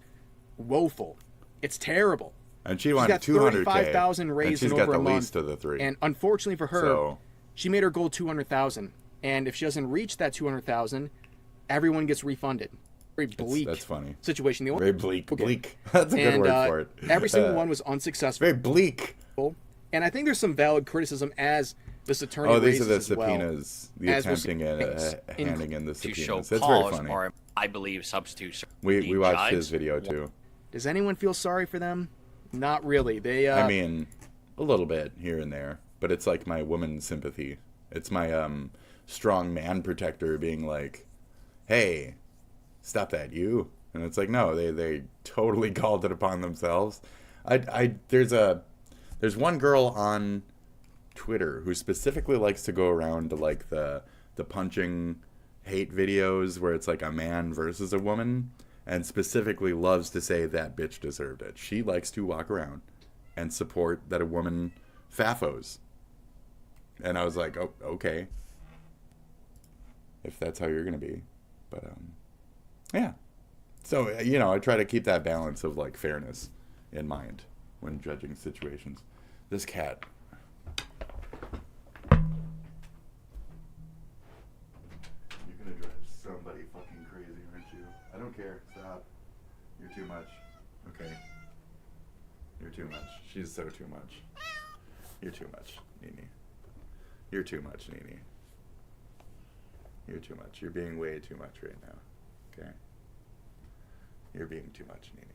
woeful. It's terrible. And she She's wanted got 200K. 35,000 raised and she's in got over the a month. least of the three. And unfortunately for her, So- she made her goal 200,000. And if she doesn't reach that 200,000, everyone gets refunded. Very bleak. That's funny. Situation. The only- Very bleak. Okay. Bleak. That's a good And, word for it. Every single one was unsuccessful. Very bleak. And I think there's some valid criticism as this attorney Oh, these are raises the as well, subpoenas. The as was attempting and handing in the To show subpoenas. That's very cause, funny. or I believe substitute. We watched his video too. Does anyone feel sorry for them? Not really. They. I mean, a little bit here and there, but it's like my woman sympathy. It's my strong man protector being like, "Hey, stop that, you!" And it's like, no, they totally called it upon themselves. There's one girl on Twitter who specifically likes to go around to like the punching hate videos where it's like a man versus a woman, and specifically loves to say that bitch deserved it. She likes to walk around and support that a woman faffos. And I was like, oh, okay. If that's how you're going to be. But, yeah. So, you know, I try to keep that balance of, like, fairness in mind when judging situations. This cat. You're going to drive somebody fucking crazy, aren't you? I don't care. Stop. You're too much. Okay. You're too much. She's so too much. You're too much, Nene. You're too much, Nene. You're too much. You're being way too much right now. Okay? You're being too much, Nene.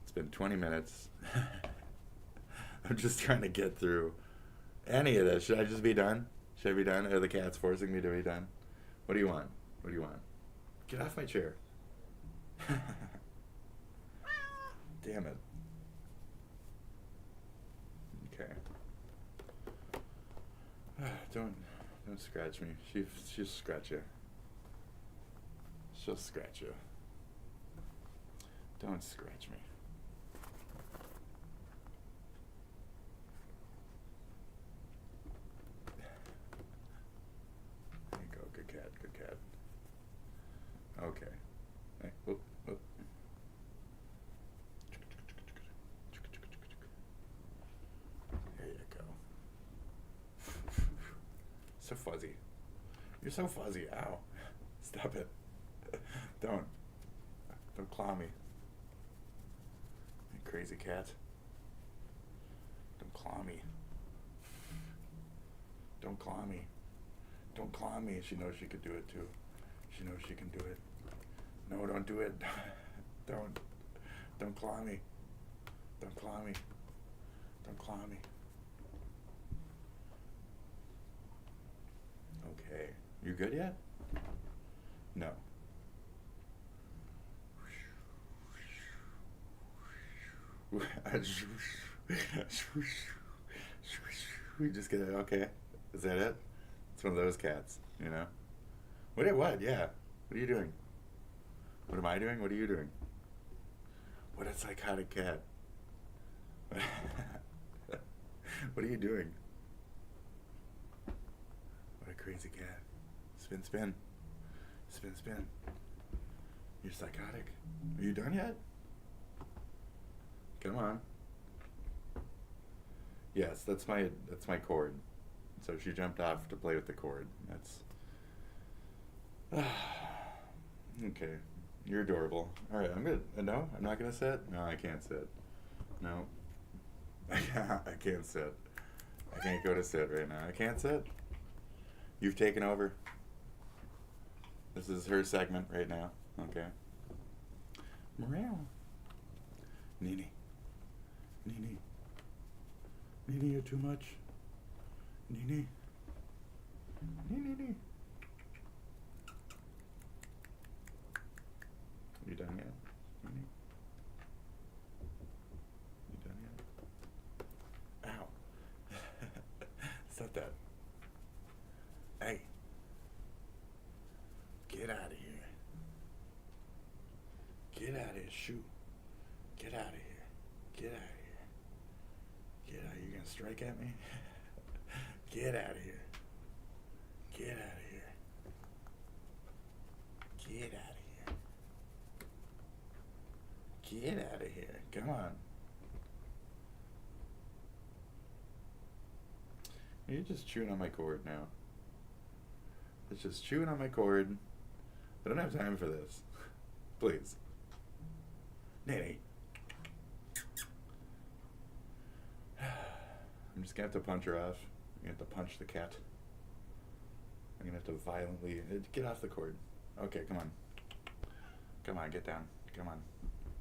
It's been 20 minutes. I'm just trying to get through any of this. Should I just be done? Should I be done? Are the cats forcing me to be done? What do you want? What do you want? Get off my chair. Damn it. Okay. Don't scratch me. She'll scratch you. She'll scratch you. Don't scratch me. There you go. Good cat. Good cat. Okay. Hey, whoop, whoop. There you go. So fuzzy. You're so fuzzy. Ow. Stop it. Don't claw me. You crazy cat. Don't claw me. Don't claw me. Don't claw me. She knows she could do it too. She knows she can do it. No, don't do it. Don't claw me. Don't claw me. Don't claw me. Okay. You good yet? No. We just get it. Okay. Is that it? It's one of those cats, you know? What? Yeah. What are you doing? What am I doing? What are you doing? What a psychotic cat. What are you doing? What a crazy cat. Spin, spin. Spin, spin. You're psychotic. Are you done yet? Come on. Yes, that's my cord. So she jumped off to play with the cord. That's okay. You're adorable. All right, I'm good. No, I'm not gonna sit. No, I can't sit. No, I can't sit. I can't go to sit right now. I can't sit. You've taken over. This is her segment right now. Okay. Meow. Nene. Nene. Nene, you're too much. Nene. Nene. You done yet? Nene? You done yet? Ow. Stop that. Hey. Get out of here. Get out of here. Shoot. Get out of here. Get out of here. Get out. You gonna strike at me? Get out of here. Get out of here. Get out of here. Get out of here. Come on. You're just chewing on my cord now. It's just chewing on my cord. I don't have time for this. Please. Nene. I'm just gonna have to punch her off. I'm gonna have to punch the cat. I'm gonna have to violently get off the cord. Okay, come on. Come on, get down. Come on.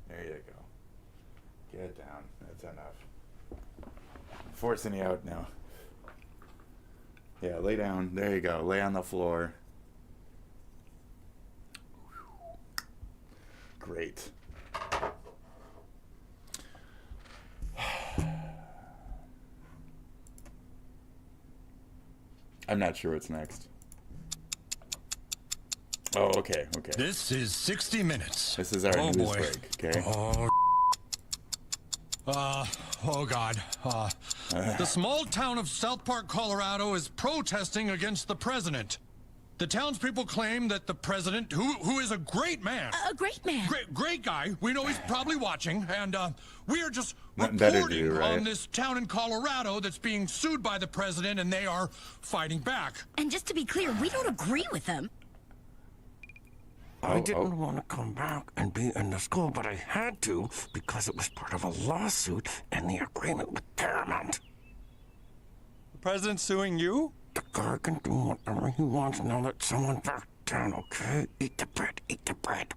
There you go. Get down. That's enough. I'm forcing you out now. Yeah, lay down. There you go. Lay on the floor. Great. I'm not sure what's next. Oh, okay, okay. This is 60 Minutes. This is our news break, okay? Oh God. The small town of South Park, Colorado is protesting against the president. The townspeople claim that the president, who is a great man. A great man. Great guy. We know he's probably watching, and we are just Nothing better to reporting do, right? on this town in Colorado that's being sued by the president, and they are fighting back. And just to be clear, we don't agree with him. I didn't want to come back and be in the school, but I had to because it was part of a lawsuit and the agreement with Paramount. The president's suing you? The guy can do whatever he wants now that someone back down, okay? Eat the bread, eat the bread.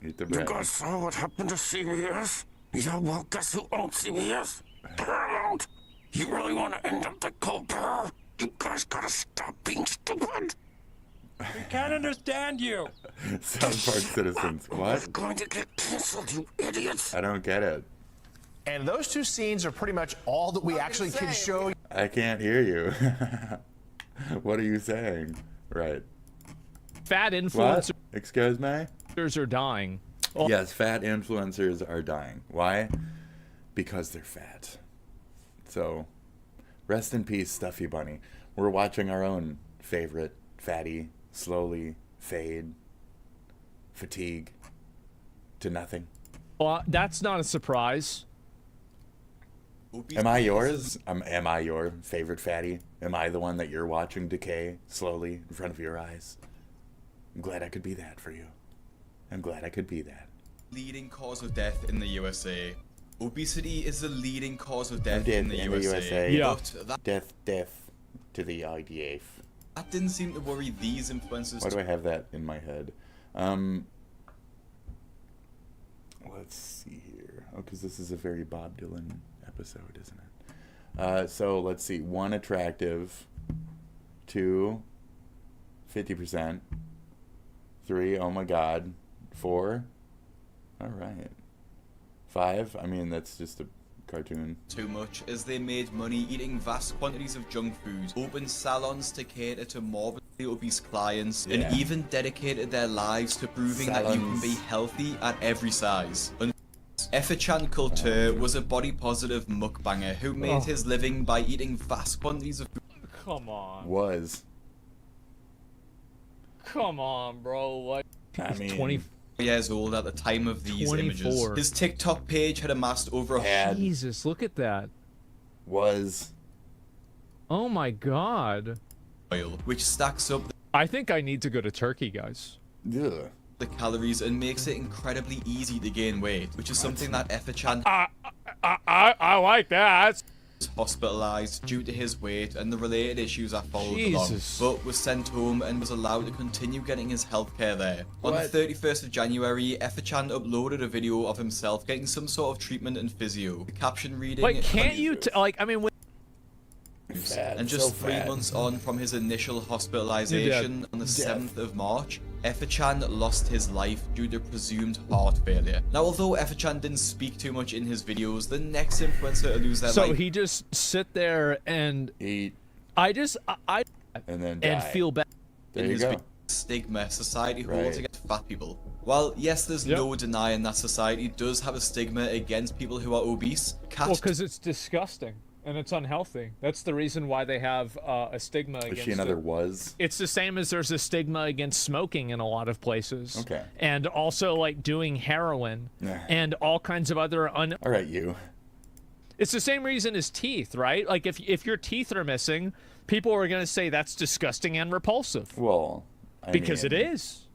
Eat the bread. You guys saw what happened to CBS? Yeah, well, guess who owns CBS? Paramount. You really want to end up like Colbert? You guys gotta stop being stupid. We can't understand you. South Park citizens. What? We're going to get canceled, you idiots. I don't get it. And those two scenes are pretty much all that we actually can show. I can't hear you. What are you saying? Right. Fat influencers Excuse me? are dying. Yes, fat influencers are dying. Why? Because they're fat. So, rest in peace, Stuffy Bunny. We're watching our own favorite fatty slowly fade, fatigue to nothing. Well, that's not a surprise. Am I yours? Am I your favorite fatty? Am I the one that you're watching decay slowly in front of your eyes? I'm glad I could be that for you. I'm glad I could be that. Leading cause of death in the USA. Obesity is the leading cause of death in the USA. Yeah. But Death to the IDF. that didn't seem to worry these influencers. Why do I have that in my head? Let's see here. Oh, because this is a very Bob Dylan episode, isn't it? So let's see. 1, attractive. 2, 50%. 3, oh my god. 4, all right. 5, I mean, that's just a cartoon. Too much, as they made money eating vast quantities of junk food, opened salons to cater to morbidly obese clients, and even dedicated their lives to proving that you can be healthy at every size. Cantor was a body-positive mukbanger who made his living by eating vast quantities of food. Come on. Was. Come on, bro. Like, I mean, 20 years old at the time of these 24. images. His TikTok page had amassed over a Jesus, look at that. Was. Oh my god. Which stacks up I think I need to go to Turkey, guys. Yeah. the calories and makes it incredibly easy to gain weight, which is something that Effichan I like that. Hospitalized due to his weight and the related issues that followed Jesus. along, but was sent home and was allowed to continue getting his healthcare there. On What? the 31st of January, Effichan uploaded a video of himself getting some sort of treatment and physio. The caption reading, Like, can't you, like, I mean, and just 3 months on from his initial hospitalization on the Dead. 7th of March, Effichan lost his life due to presumed heart failure. Now, although Effichan didn't speak too much in his videos, the next influencer to lose their so life he just sit there and eat, I and then and die. feel bad. There in you his go. video, stigma society holds Right. against fat people. While yes, there's no denying that society does have a stigma against people who are obese, Well, because it's disgusting and it's unhealthy. That's the reason why they have a stigma Is against she another it. was? It's the same as there's a stigma against smoking in a lot of places. Okay. And also like doing heroin Yeah. and all kinds of other All right, you. It's the same reason as teeth, right? Like if your teeth are missing, people are going to say that's disgusting and repulsive. Well, because it is.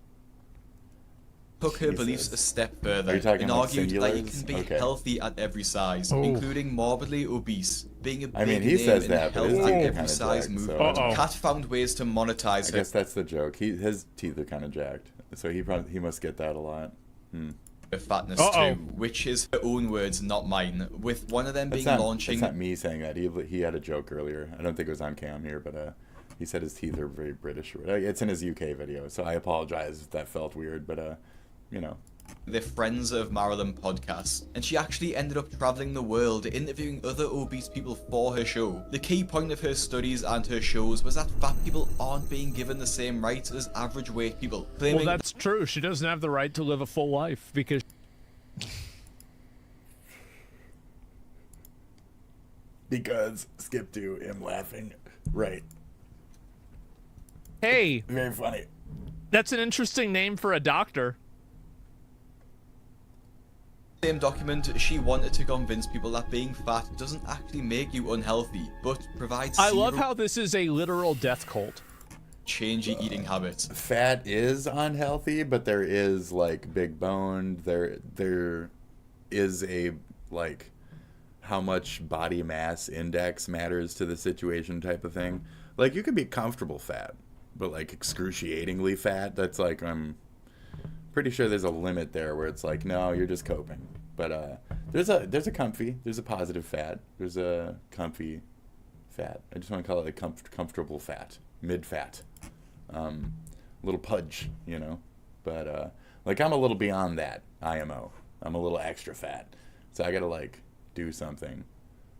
took her beliefs a step further Are you talking and like argued that you singulars? can be Okay. healthy at every size, Oh. including morbidly obese, being a big I mean, he name says in that, but his health teeth at are every kind of size jacked. movement. So Kat found ways to monetize I her guess that's the joke. His teeth are kind of jacked, so he must get that a lot. fatness too, which is her own words, not mine. With one of them being launching. That's not me saying that. He had a joke earlier. I don't think it was on cam here, but he said his teeth are very British. Or whatever. It's in his UK video, so I apologize if that felt weird, but you know. The Friends of Marilyn podcast, and she actually ended up traveling the world interviewing other obese people for her show. The key point of her studies and her shows was that fat people aren't being given the same rights as average weight people, claiming Well, that's true. She doesn't have the right to live a full life because skip to him laughing. Right. Hey, very funny. That's an interesting name for a doctor. same document, she wanted to convince people that being fat doesn't actually make you unhealthy, but provides I love zero how this is a literal death cult. change your eating habits. Fat is unhealthy, but there is like big boned. There is a like how much body mass index matters to the situation type of thing. Like you could be comfortable fat, but like excruciatingly fat, that's like I'm pretty sure there's a limit there where it's like, no, you're just coping. But there's a comfy, there's a positive fat, there's a comfy fat. I just want to call it a comfortable fat, mid fat, little pudge, you know. But like I'm a little beyond that IMO. I'm a little extra fat, so I gotta like do something.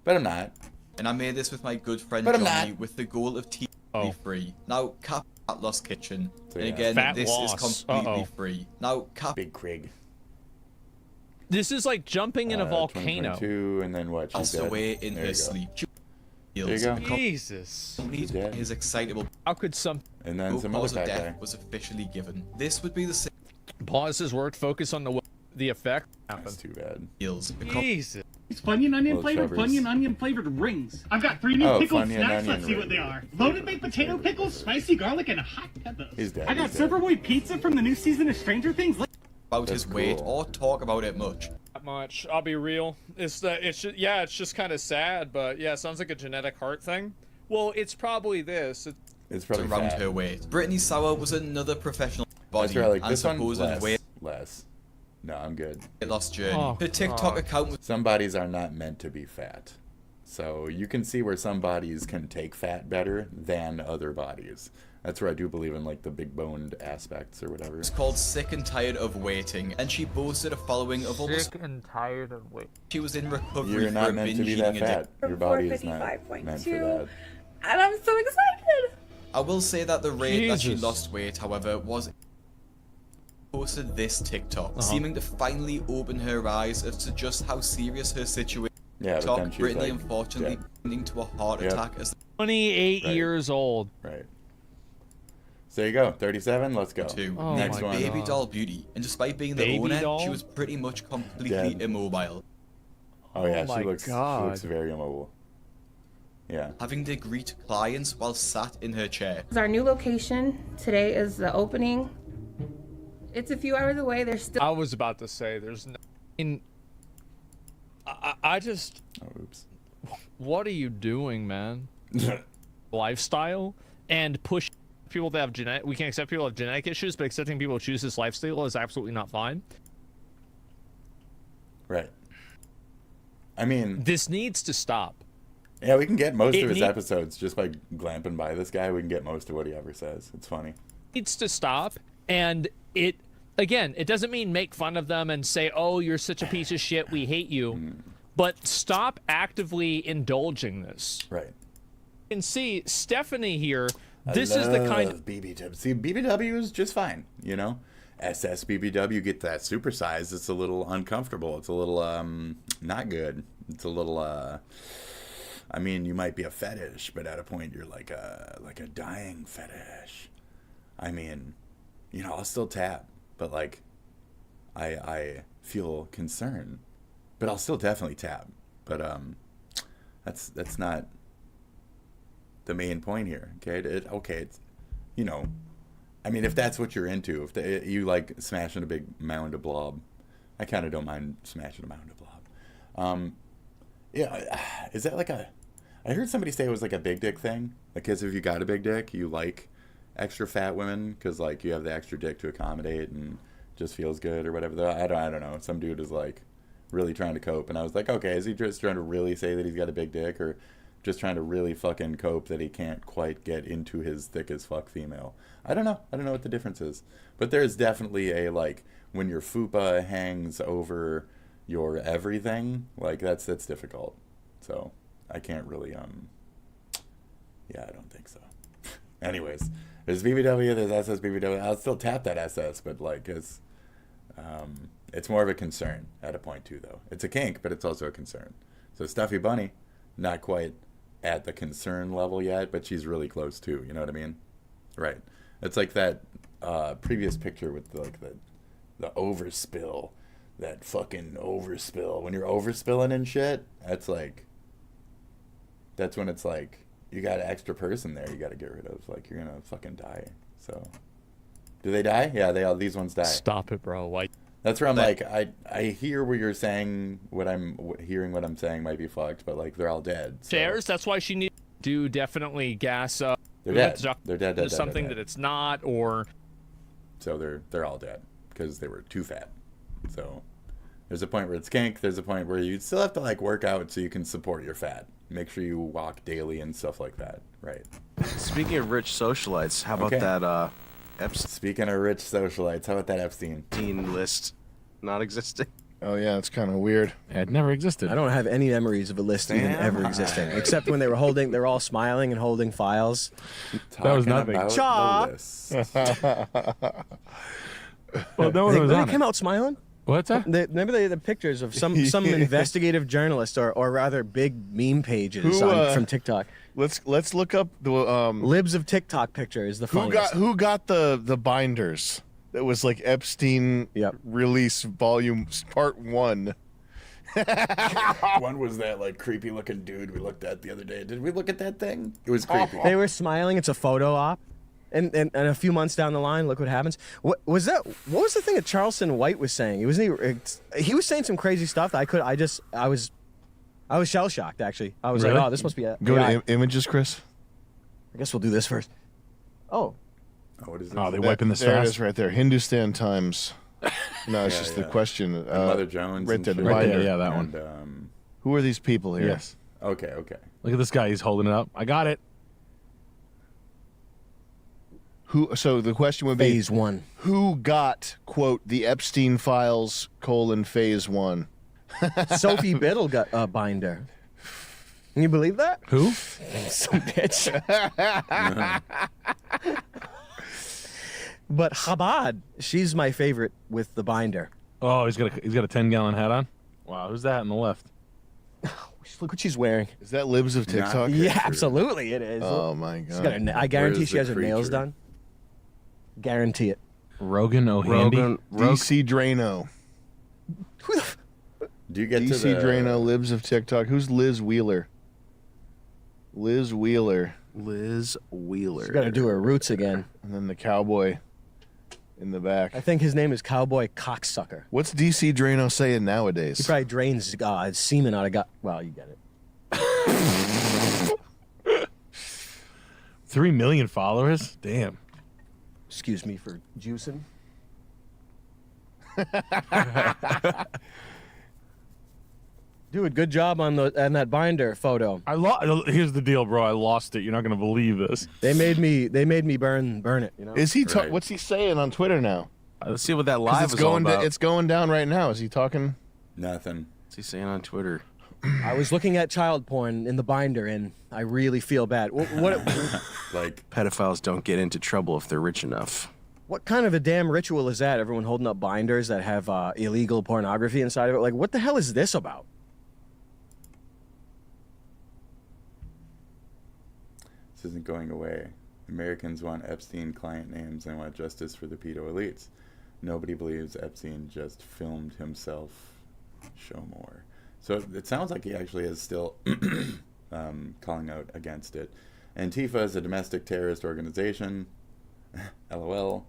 But I'm not. And I made this with my good friend But I'm Johnny not. with the goal of teeth be free. Now, Cap Fat Loss Kitchen. So, and yeah. again, Fat this loss. is completely Uh-oh. free. Now, Cap Big Craig. This is like jumping in a volcano. 2022, and then what? She's passed dead. away in There her you go. sleep. There you go. Jesus. Complete dead. his excitable How could some And then some other cause of fat death guy. was officially given. This would be the same pause his work, focus on the effect? That's too bad. deals. Jesus. It's Funyun onion Little flavored, chubbers. Funyun onion flavored rings. I've got 3 new Oh, pickled Funyun snacks. onion Let's see what they ring. are. Loaded baked potato pickles, spicy garlic, and hot peppers. He's dead. I got he's dead. Silverboy pizza from the new season of Stranger Things. About That's his weight cool. or talk about it much. Not much. I'll be real. It's just kind of sad, but yeah, it sounds like a genetic heart thing. Well, it's probably this. It's probably around fat. her weight. Brittany Sauer was another professional body That's right. Like and this one, supposed less. weight Less. No, I'm good. loss journey. Oh, Her TikTok account was Some bodies are not meant to be fat. So you can see where some bodies can take fat better than other bodies. That's where I do believe in like the big boned aspects or whatever. called Sick and Tired of Waiting, and she boasted a following of almost. Sick and tired of waiting. She was in recovery You're for not a meant binge to be eating that addiction. fat. Your body is not meant for that. And I'm so excited. I will say that the rate that she Jesus. lost weight, however, was posted this TikTok, seeming to finally open her eyes as to just how serious her situation. Yeah, but TikTok, then she's Brittany like, unfortunately dead. ending to a heart Yep. attack as 28 Right. years old. Right. So there you go. 37. Let's go. Next one. Baby Doll Beauty, and despite being the owner, she was pretty much completely immobile. Oh yeah, my she looks very immobile. Yeah. Having to greet clients while sat in her chair. It's our new location. Today is the opening. It's a few hours away. There's still. I was about to say there's no. I just. Oh, oops. What are you doing, man? Lifestyle and push people that have genetic. We can accept people with genetic issues, but accepting people who choose this lifestyle is absolutely not fine. Right. I mean, this needs to stop. Yeah, we can get most of his episodes just by glamping by this guy. We can get most of what he ever says. It's funny. Needs to stop, and it doesn't mean make fun of them and say, "Oh, you're such a piece of shit. We hate you." But stop actively indulging this. Right. You can see Stephanie here. This is the kind of BBW. See, BBW is just fine, you know. SS BBW, get that supersize. It's a little uncomfortable. It's a little not good. It's a little I mean, you might be a fetish, but at a point you're like a dying fetish. I mean, you know, I'll still tap, but like I feel concern. But I'll still definitely tap. But that's not the main point here. Okay, it's you know, I mean, if that's what you're into, if you like smashing a big mound of blob, I kind of don't mind smashing a mound of blob. Yeah, is that like a? I heard somebody say it was like a big dick thing. Like, because if you got a big dick, you like extra fat women because like you have the extra dick to accommodate and just feels good or whatever. I don't know. Some dude is like really trying to cope, and I was like, okay, is he just trying to really say that he's got a big dick, or just trying to really fucking cope that he can't quite get into his thick as fuck female? I don't know what the difference is, but there's definitely a like when your fupa hangs over your everything, like that's difficult. So I can't really yeah, I don't think so. Anyways, there's BBW, there's SS BBW. I'll still tap that SS, but like it's more of a concern at a point too, though. It's a kink, but it's also a concern. So Stuffy Bunny, not quite at the concern level yet, but she's really close too. You know what I mean? Right. It's like that previous picture with like the overspill, that fucking overspill. When you're overspilling and shit, that's when it's like you got an extra person there you got to get rid of. Like you're gonna fucking die. So, do they die? Yeah, these ones die. Stop it, bro. Like. That's where I'm like, I hear what you're saying, what I'm saying might be fucked, but like they're all dead. So. Chairs, that's why she needs to definitely gas up. They're dead. They're dead. Something dead. that it's not, or. So they're all dead because they were too fat. So there's a point where it's kink. There's a point where you still have to like work out so you can support your fat. Make sure you walk daily and stuff like that. Right. Speaking of rich socialites, how about that? Speaking of rich socialites, how about that Epstein list not existing? Oh yeah, it's kind of weird. It never existed. I don't have any memories of a list even ever existing, except when they're all smiling and holding files. That was nothing. Cha! Well, no one was on it. They came out smiling. What's that? Remember the pictures of some investigative journalist or rather big meme pages from TikTok. Let's look up the libs of TikTok picture is the funniest. Who got the binders? That was like Epstein release volume part 1. One was that like creepy looking dude we looked at the other day. Did we look at that thing? It was creepy. They were smiling. It's a photo op. And a few months down the line, look what happens. What was that? What was the thing that Charleston White was saying? He was saying some crazy stuff that I was shell shocked actually. I was really? like, oh, this must be a Go to images, Chris. I guess we'll do this first. Oh, what is this? Oh, they wiping this there fast? It is right there. Hindustan Times. No, it's just the question. Mother Jones. Right there, the right binder. there, yeah, that one. Who are these people here? Yes. Okay. Look at this guy. He's holding it up. I got it. So the question would be phase 1. Who got quote the Epstein files phase 1? Sophie Biddle got a binder. Can you believe that? Who? Some bitch. But Chabad, she's my favorite with the binder. Oh, he's got a 10-gallon hat on. Wow, who's that on the left? Look what she's wearing. Is that libs of TikTok? Yeah, absolutely it is. Oh my god! I guarantee she has her nails done. Guarantee it. Rogan O'Handy? DC Drano. Do you get DC to the... Drano, Libs of TikTok. Who's Liz Wheeler? Liz Wheeler. Liz Wheeler. She's got to do her roots again. And then the cowboy in the back. I think his name is Cowboy Cocksucker. What's DC Drano saying nowadays? He probably drains semen out of gut. Well, you get it. 3 million followers? Damn. Excuse me for juicing. Dude, good job on that binder photo. Here's the deal, bro. I lost it. You're not gonna believe this. They made me burn it. You know. Is he? What's he saying on Twitter now? Let's see what that live is all going. about. It's going down right now. Is he talking? Nothing. What's he saying on Twitter? I was looking at child porn in the binder, and I really feel bad. What like pedophiles don't get into trouble if they're rich enough. What kind of a damn ritual is that? Everyone holding up binders that have illegal pornography inside of it. Like, what the hell is this about? This isn't going away. Americans want Epstein client names and want justice for the pedo elites. Nobody believes Epstein just filmed himself. Show more. So it sounds like he actually is still calling out against it. Antifa is a domestic terrorist organization. LOL.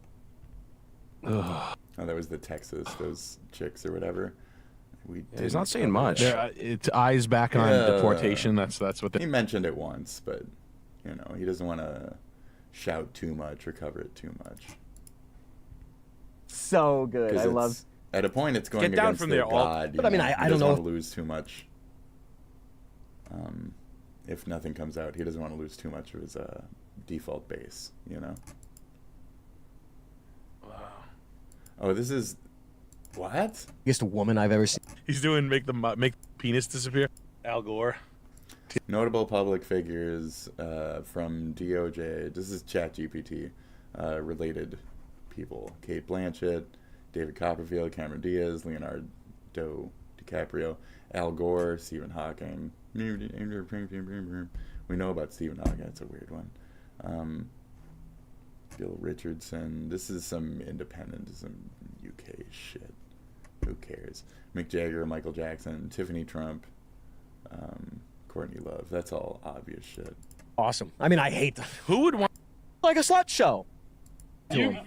Oh, that was the Texas, those chicks or whatever. He's not saying much. It's eyes back on deportation. That's what he mentioned it once, but you know he doesn't want to shout too much or cover it too much. So good. I love. At a point, it's going Get down against from their there, God. But I mean, I don't know. He doesn't want to lose too much. If nothing comes out, he doesn't want to lose too much of his default base. You know. Wow. Oh, this is what? Biggest woman I've ever seen. He's doing make penis disappear. Al Gore. Notable public figures from DOJ. This is ChatGPT related people. Kate Blanchett, David Copperfield, Cameron Diaz, Leonardo DiCaprio, Al Gore, Stephen Hawking. We know about Stephen Hawking. That's a weird one. Bill Richardson. This is some independent, some UK shit. Who cares? Mick Jagger, Michael Jackson, Tiffany Trump, Courtney Love. That's all obvious shit. Awesome. I mean, I hate them. Who would want like a slut show? You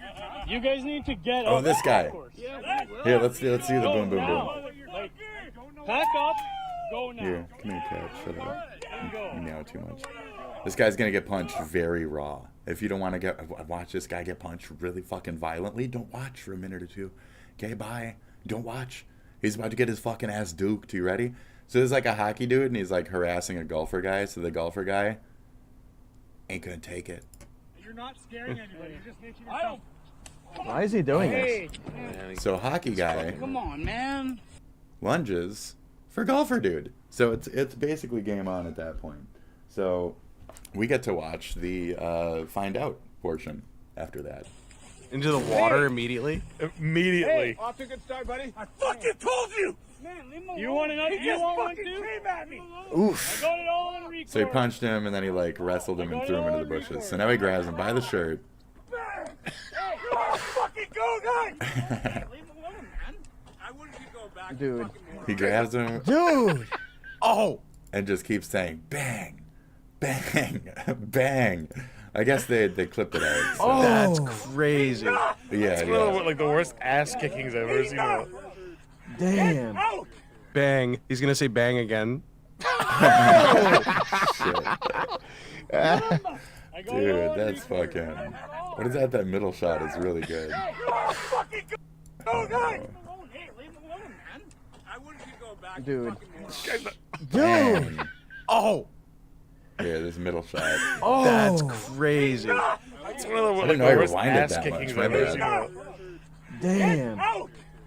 guys need to get Oh, up. this guy. Yeah, Here, let's do the boom, boom, boom. Like, pack up, go now. Here, come here, cat. Shut up. You meow too much. This guy's gonna get punched very raw. If you don't want to watch this guy get punched really fucking violently, don't watch for a minute or two. Okay, bye. Don't watch. He's about to get his fucking ass duked. You ready? So there's like a hockey dude, and he's like harassing a golfer guy. So the golfer guy ain't gonna take it. You're not scaring anybody. You're just making yourself. Why is he doing this? So hockey guy Come on, man. lunges for golfer dude. So it's basically game on at that point. So we get to watch the find out portion after that. Into the water immediately? Hey, off to a good start, buddy. I fucking told you. Man, leave him alone. You want another? You want one too? Came at me. Oof. I got it all on record. So he punched him, and then he like wrestled him and threw him into the bushes. So now he grabs him by the shirt. Hey, fucking go, guys. Hey, leave him alone, man. I wouldn't be going back. Dude. He grabs him. Dude. Oh. And just keeps saying bang, bang, bang. I guess they clipped it out. So. Oh, that's crazy. Yeah, Like the worst ass kickings I've ever seen. Damn. Bang. He's gonna say bang again. Dude, that's fucking. What is that? That middle shot is really good. Dude. Dude. Oh. Yeah, this middle shot. Oh. That's crazy. It's one of I didn't know the he worst rewinded ass that kickings much. I've ever seen. Damn.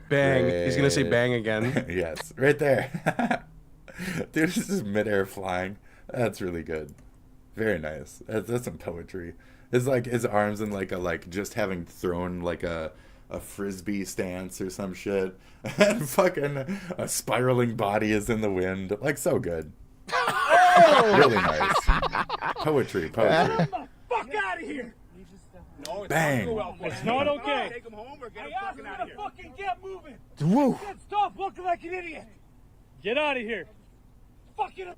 Bang. He's gonna say bang again. Yes, right there. Dude, this is midair flying. That's really good. Very nice. That's some poetry. It's like his arms in like just having thrown like a frisbee stance or some shit, and fucking a spiraling body is in the wind. Like so good. Really nice. Poetry. Get the fuck out of here. No, it's Bang. not well. It's not okay. Take him home or get him fucking out of here. Fucking get moving. Woo. Stop looking like an idiot. Get out of here. Fucking.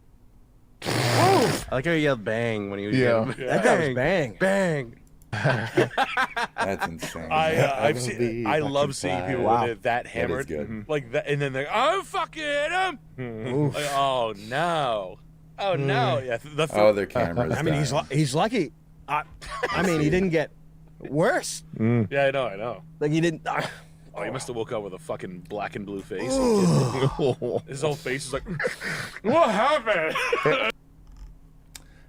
I like how he yelled bang when he was Yeah. yelling. That guy was bang. Bang. That's insane. I've seen. I love seeing people Wow. with it that hammered, like that, and then they're, "I'm fucking him." Like, oh no, oh no, yeah. Their cameras. I mean, he's lucky. I mean, he didn't get worse. Yeah, I know. Like he didn't. Oh, he must have woke up with a fucking black and blue face. His whole face is like, what happened?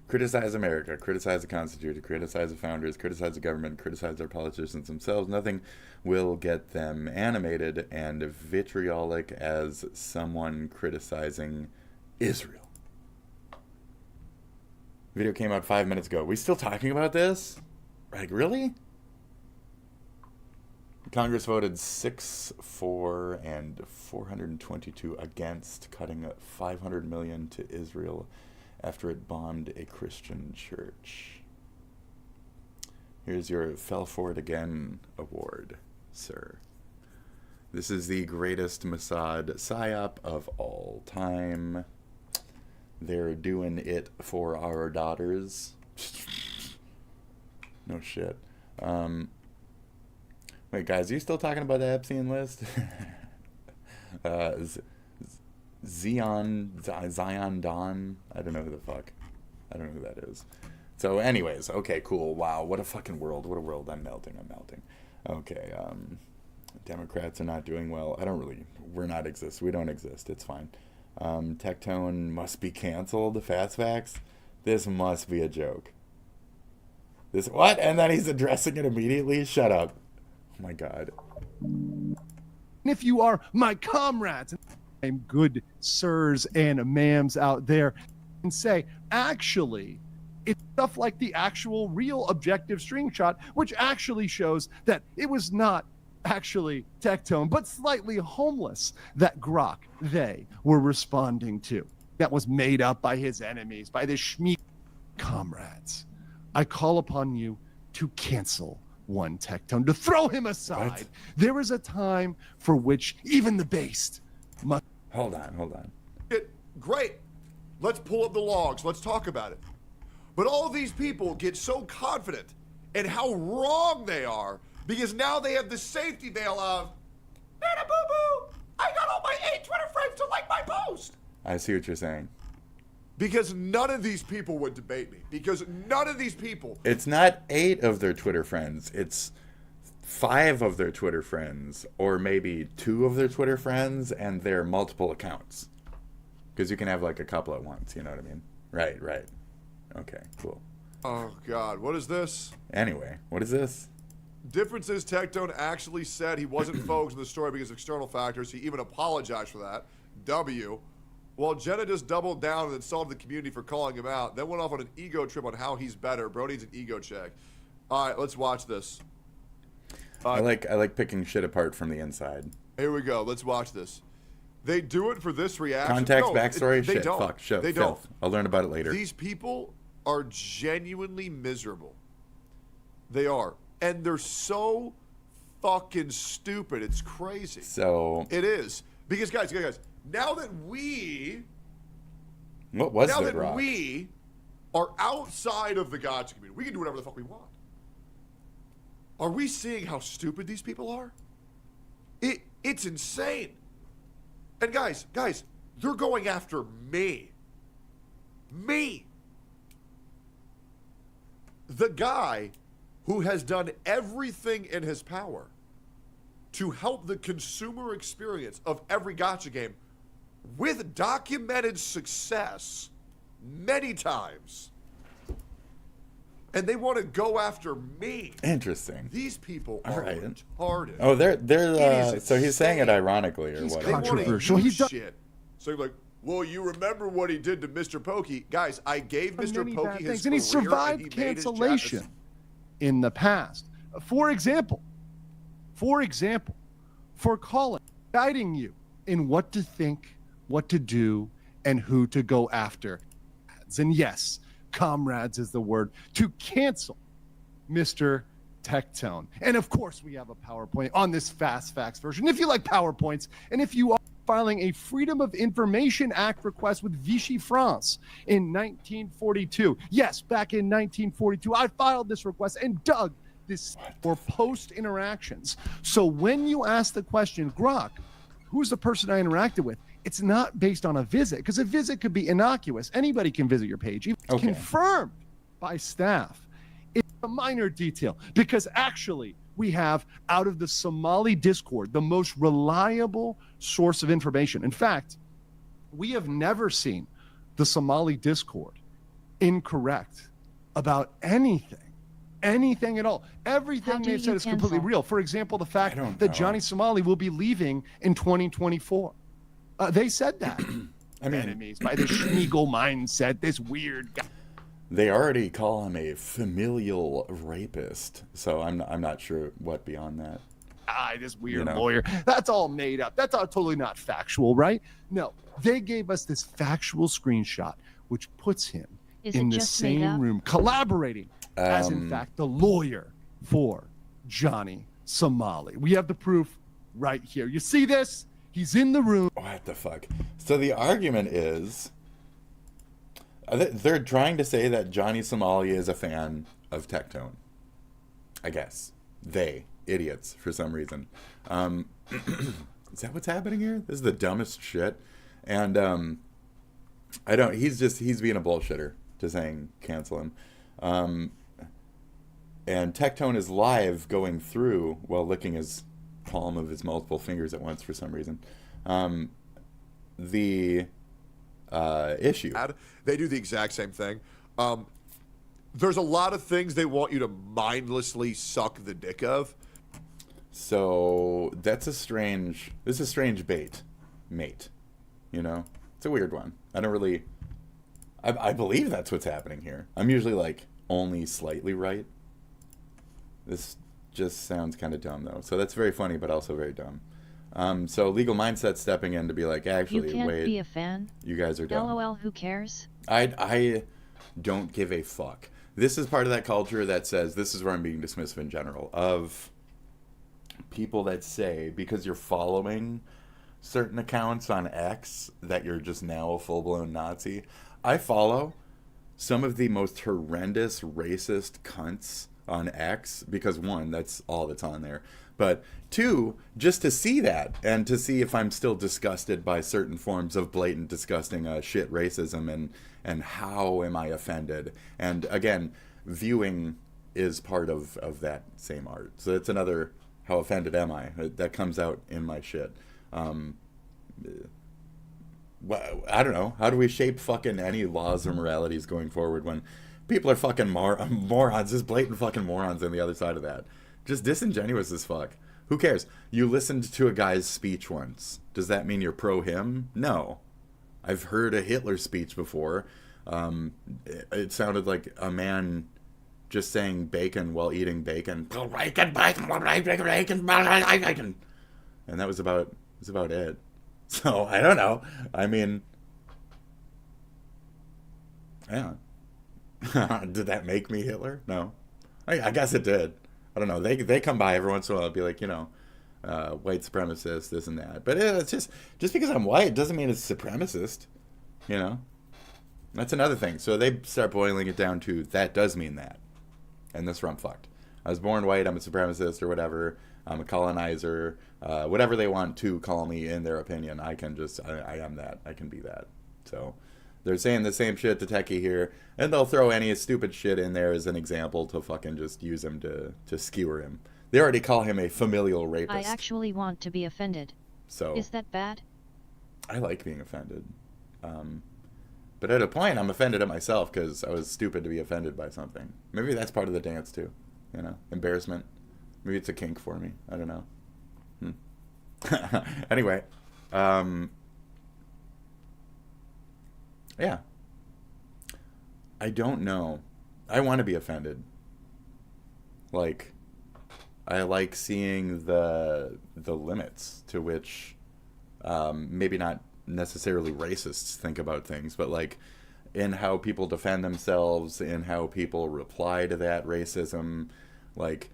Criticize America, criticize the Constitution, criticize the founders, criticize the government, criticize our politicians themselves. Nothing will get them animated and vitriolic as someone criticizing Israel. Video came out 5 minutes ago. We still talking about this? Like, really? Congress voted 6-4 and 422 against cutting $500 million to Israel after it bombed a Christian church. Here's your Fell For It Again award, sir. This is the greatest Mossad psyop of all time. They're doing it for our daughters. No shit. Wait, guys, are you still talking about the Epstein list? Zion Don. I don't know who the fuck. I don't know who that is. So, anyways, okay, cool. Wow, what a fucking world. What a world. I'm melting. Okay, Democrats are not doing well. We're not exist. We don't exist. It's fine. Tectone must be canceled. Fast facts. This must be a joke. This what? And then he's addressing it immediately? Shut up. Oh my god. If you are my comrades and good sirs and ma'ams out there, and say, actually, it's stuff like the actual real objective string shot, which actually shows that it was not actually Tectone, but slightly homeless that Grok, they were responding to. That was made up by his enemies, by the Shmi comrades. I call upon you to cancel one Tectone, to throw him aside. What? There is a time for which even the based must... Hold on. Great. Let's pull up the logs. Let's talk about it. But all these people get so confident in how wrong they are because now they have the safety veil of, Nana boo-boo, I got all my 8 Twitter friends to like my post. I see what you're saying. Because none of these people would debate me. Because none of these people... It's not 8 of their Twitter friends. It's 5 of their Twitter friends, or maybe 2 of their Twitter friends, and their multiple accounts. Because you can have like a couple at once, you know what I mean? Right. Okay, cool. Oh, God. What is this? Anyway, what is this? Difference is Tectone actually said he wasn't focused on the story because of external factors. He even apologized for that. W. While Jenna just doubled down and insulted the community for calling him out, then went off on an ego trip on how he's better. Bro needs an ego check. All right, let's watch this. I like picking shit apart from the inside. Here we go. Let's watch this. They do it for this reaction. Context, No, backstory, they shit, don't. fuck, shit, They filth. don't. I'll learn about it later. These people are genuinely miserable. They are. And they're so fucking stupid. It's crazy. So... It is. Because, guys, now that What was now the that rock? we are outside of the gotcha community, we can do whatever the fuck we want. Are we seeing how stupid these people are? It's insane. And guys, they're going after me. Me. The guy who has done everything in his power to help the consumer experience of every gotcha game with documented success many times. And they want to go after me. Interesting. These people All are right. retarded. Oh, they're It is so he's saying it insane. ironically or what? They controversial. He's shit. So you're like, well, you remember what he did to Mr. Pokey. Guys, I gave Mr. many Pokey bad his things, and he career, survived and he made his cancellation in the past. For example, for calling, guiding you in what to think, what to do, and who to go after. And yes, comrades is the word to cancel Mr. Tectone. And of course, we have a PowerPoint on this Fast Facts version. If you like PowerPoints, and if you are filing a Freedom of Information Act request with Vichy France in 1942. Yes, back in 1942, I filed this request and dug this for post interactions. So when you ask the question, Grok, who's the person I interacted with? It's not based on a visit, because a visit could be innocuous. Anybody can visit your page, even confirmed by staff. It's a minor detail, because actually we have, out of the Somali Discord, the most reliable source of information. In fact, we have never seen the Somali Discord incorrect about anything at all. Everything they've said is completely real. For example, the fact that Johnny Somali will be leaving in 2024. They said that. I mean, enemies by the Schmiegel mindset, this weird guy. They already call him a familial rapist, so I'm not sure what beyond that. This weird lawyer. That's all made up. That's all totally not factual, right? No, they gave us this factual screenshot, which puts him in the same room, collaborating as, in fact, the lawyer for Johnny Somali. We have the proof right here. You see this? He's in the room. What the fuck? So the argument is, they're trying to say that Johnny Somali is a fan of Tectone. I guess. They, idiots, for some reason. Is that what's happening here? This is the dumbest shit. And he's being a bullshitter to saying cancel him. And Tectone is live going through while licking his palm of his multiple fingers at once for some reason. The issue. They do the exact same thing. There's a lot of things they want you to mindlessly suck the dick of. So this is a strange bait, mate. You know, it's a weird one. I don't really, I believe that's what's happening here. I'm usually like only slightly right. This just sounds kind of dumb though. So that's very funny, but also very dumb. So Legal Mindset stepping in to be like, actually, you can't wait, be a fan. You guys are dumb. LOL, who cares? I don't give a fuck. This is part of that culture that says, this is where I'm being dismissive in general, of people that say, because you're following certain accounts on X, that you're just now a full-blown Nazi. I follow some of the most horrendous racist cunts on X, because one, that's all that's on there. But two, just to see that, and to see if I'm still disgusted by certain forms of blatant, disgusting shit racism, and how am I offended. And again, viewing is part of that same art. So that's another, how offended am I? That comes out in my shit. I don't know. How do we shape fucking any laws or moralities going forward when people are fucking morons, just blatant fucking morons on the other side of that? Just disingenuous as fuck. Who cares? You listened to a guy's speech once. Does that mean you're pro him? No. I've heard a Hitler speech before. It sounded like a man just saying bacon while eating bacon. And that was about it. So, I don't know. I mean, yeah. Did that make me Hitler? No. I guess it did. I don't know. They come by every once in a while and be like, you know, white supremacist, this and that. But it's just because I'm white doesn't mean it's supremacist. You know? That's another thing. So they start boiling it down to, that does mean that. And that's where I'm fucked. I was born white, I'm a supremacist or whatever. I'm a colonizer. Whatever they want to call me in their opinion, I am that. I can be that. So they're saying the same shit to Techie here, and they'll throw any stupid shit in there as an example to fucking just use him to skewer him. They already call him a familial rapist. I actually want to be offended. So is that bad? I like being offended. But at a point, I'm offended at myself because I was stupid to be offended by something. Maybe that's part of the dance too. You know, embarrassment. Maybe it's a kink for me. I don't know. Anyway, yeah. I don't know. I want to be offended. Like, I like seeing the limits to which maybe not necessarily racists think about things, but like in how people defend themselves, in how people reply to that racism. Like,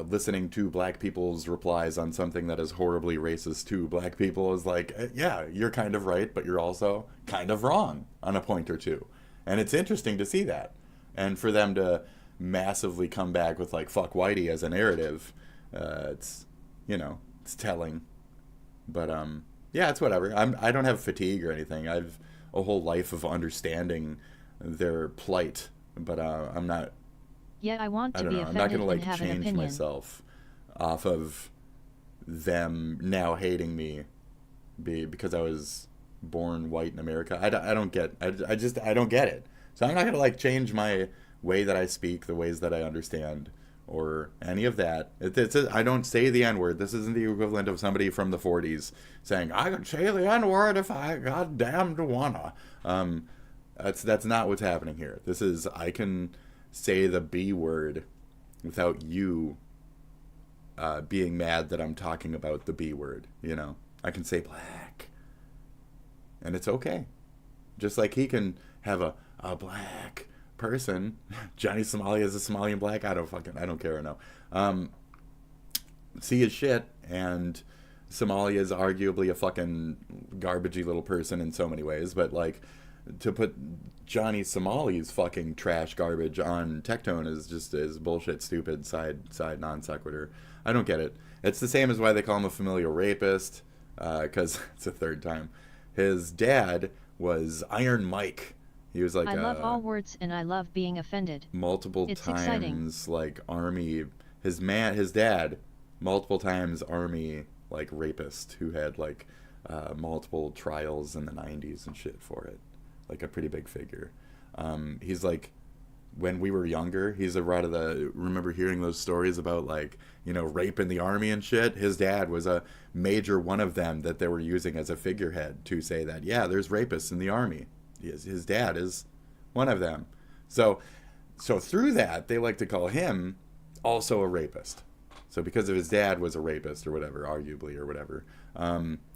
listening to black people's replies on something that is horribly racist to black people is like, yeah, you're kind of right, but you're also kind of wrong on a point or two. And it's interesting to see that. And for them to massively come back with like fuck whitey as a narrative, it's, you know, it's telling. But yeah, it's whatever. I don't have fatigue or anything. I've a whole life of understanding their plight, but I'm not. Yeah, I want to I don't be know. I'm offended not gonna and like have an change opinion. myself off of them now hating me because I was born white in America. I don't get. I don't get it. So I'm not gonna like change my way that I speak, the ways that I understand, or any of that. I don't say the N-word. This isn't the equivalent of somebody from the 40s saying, I could say the N-word if I goddamn wanna. That's not what's happening here. This is, I can say the B word without you being mad that I'm talking about the B word, you know? I can say black. And it's okay. Just like he can have a black person. Johnny Somali is a Somalian black. I don't care no. See his shit, and Somalia is arguably a fucking garbagey little person in so many ways, but like to put Johnny Somali's fucking trash garbage on Tectone is bullshit, stupid, side non sequitur. I don't get it. It's the same as why they call him a familial rapist, because it's the third time. His dad was Iron Mike. He was like I love all words and I love being offended. Multiple It's times exciting. like army. His dad, multiple times army like rapist who had like multiple trials in the 90s and shit for it. Like a pretty big figure. He's like, when we were younger, he's remember hearing those stories about like, you know, rape in the army and shit. His dad was a major one of them that they were using as a figurehead to say that, yeah, there's rapists in the army. His dad is one of them. So through that, they like to call him also a rapist. So because of his dad was a rapist or whatever, arguably or whatever,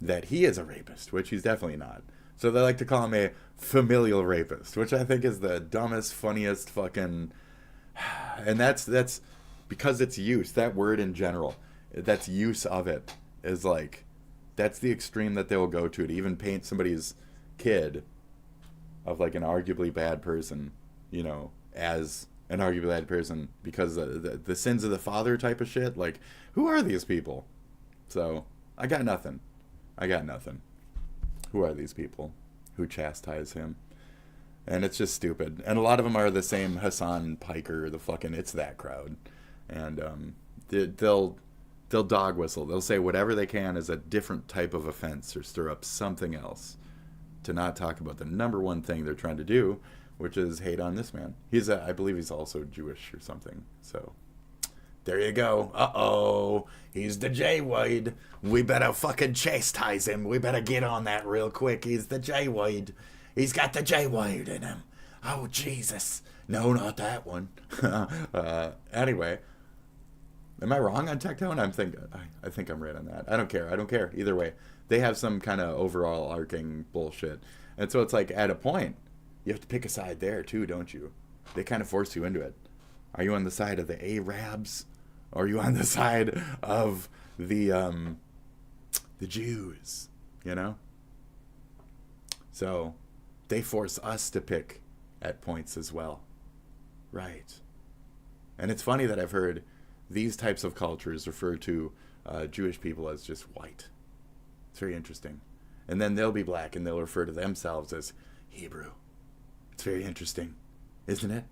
that he is a rapist, which he's definitely not. So they like to call him a familial rapist, which I think is the dumbest, funniest fucking... And that's because it's use, that word in general, that's use of it is like, that's the extreme that they will go to even paint somebody's kid of like an arguably bad person, you know, as an arguably bad person because the sins of the father type of shit. Like, who are these people? So I got nothing. Who are these people who chastise him? And it's just stupid. And a lot of them are the same Hassan Piker, the fucking It's That crowd. And they'll dog whistle. They'll say whatever they can is a different type of offense or stir up something else to not talk about the number one thing they're trying to do, which is hate on this man. I believe he's also Jewish or something. So there you go. Uh-oh. He's the J-Wade. We better fucking chastise him. We better get on that real quick. He's the J-Wade. He's got the J-Wade in him. Oh, Jesus. No, not that one. Anyway. Am I wrong on Tectone? I think I'm right on that. I don't care. Either way. They have some kind of overall arcing bullshit. And so it's like, at a point, you have to pick a side there too, don't you? They kind of force you into it. Are you on the side of the Arabs? Or are you on the side of the Jews? You know? So they force us to pick at points as well. Right. And it's funny that I've heard these types of cultures refer to Jewish people as just white. It's very interesting. And then they'll be black and they'll refer to themselves as Hebrew. It's very interesting, isn't it?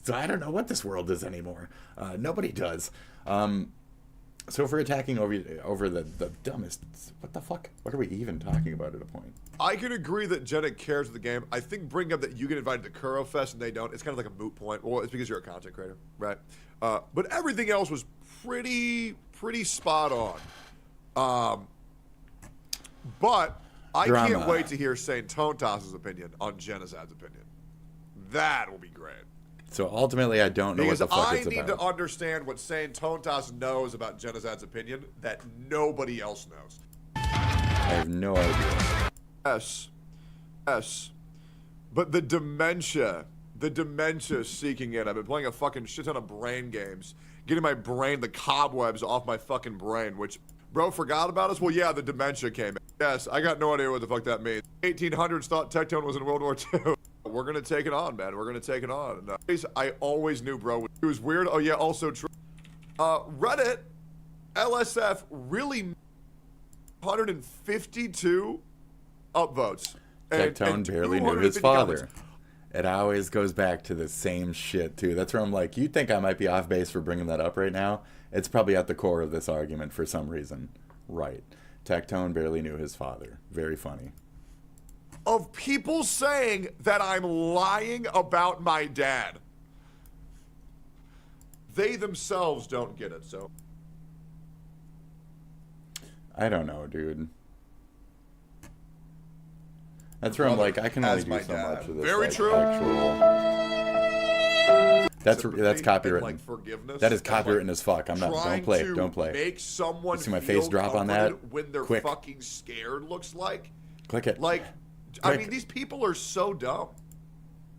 So I don't know what this world is anymore. Nobody does. So if we're attacking over the dumbest, what the fuck? What are we even talking about at a point? I can agree that Jenna cares for the game. I think bringing up that you get invited to Kuro Fest and they don't, it's kind of like a moot point. Well, it's because you're a content creator, right? But everything else was pretty spot on. But I can't wait to hear Saint Tontas's opinion on Jenazad's opinion. That will be great. So ultimately, I don't know what the fuck it's about. Because I need to understand what Saint Tontas knows about Jenazad's opinion that nobody else knows. I have no idea. Yes. But the dementia seeking in. I've been playing a fucking shit ton of brain games. getting my brain, the cobwebs off my fucking brain, which, bro, forgot about us? Well, yeah, the dementia came in. Yes, I got no idea what the fuck that means. 1800s thought Tectone was in World War II. We're gonna take it on, man. We're gonna take it on. I always knew, bro. It was weird. Oh, yeah, also true. Reddit, LSF, really 152 upvotes. Tectone barely knew his father. It always goes back to the same shit, too. That's where I'm like, you think I might be off base for bringing that up right now? It's probably at the core of this argument for some reason. Right. Tectone barely knew his father. Very funny. Of people saying that I'm lying about my dad. They themselves don't get it, so. I don't know, dude. That's where I'm like, I can only do so much of this. Very true. That's copywritten. Like forgiveness. That is copywritten as fuck. I'm not. Don't play. Don't play. Make someone you see my face drop on that when they're quick. fucking scared. Looks like. Click it. Like, Click. I mean, these people are so dumb.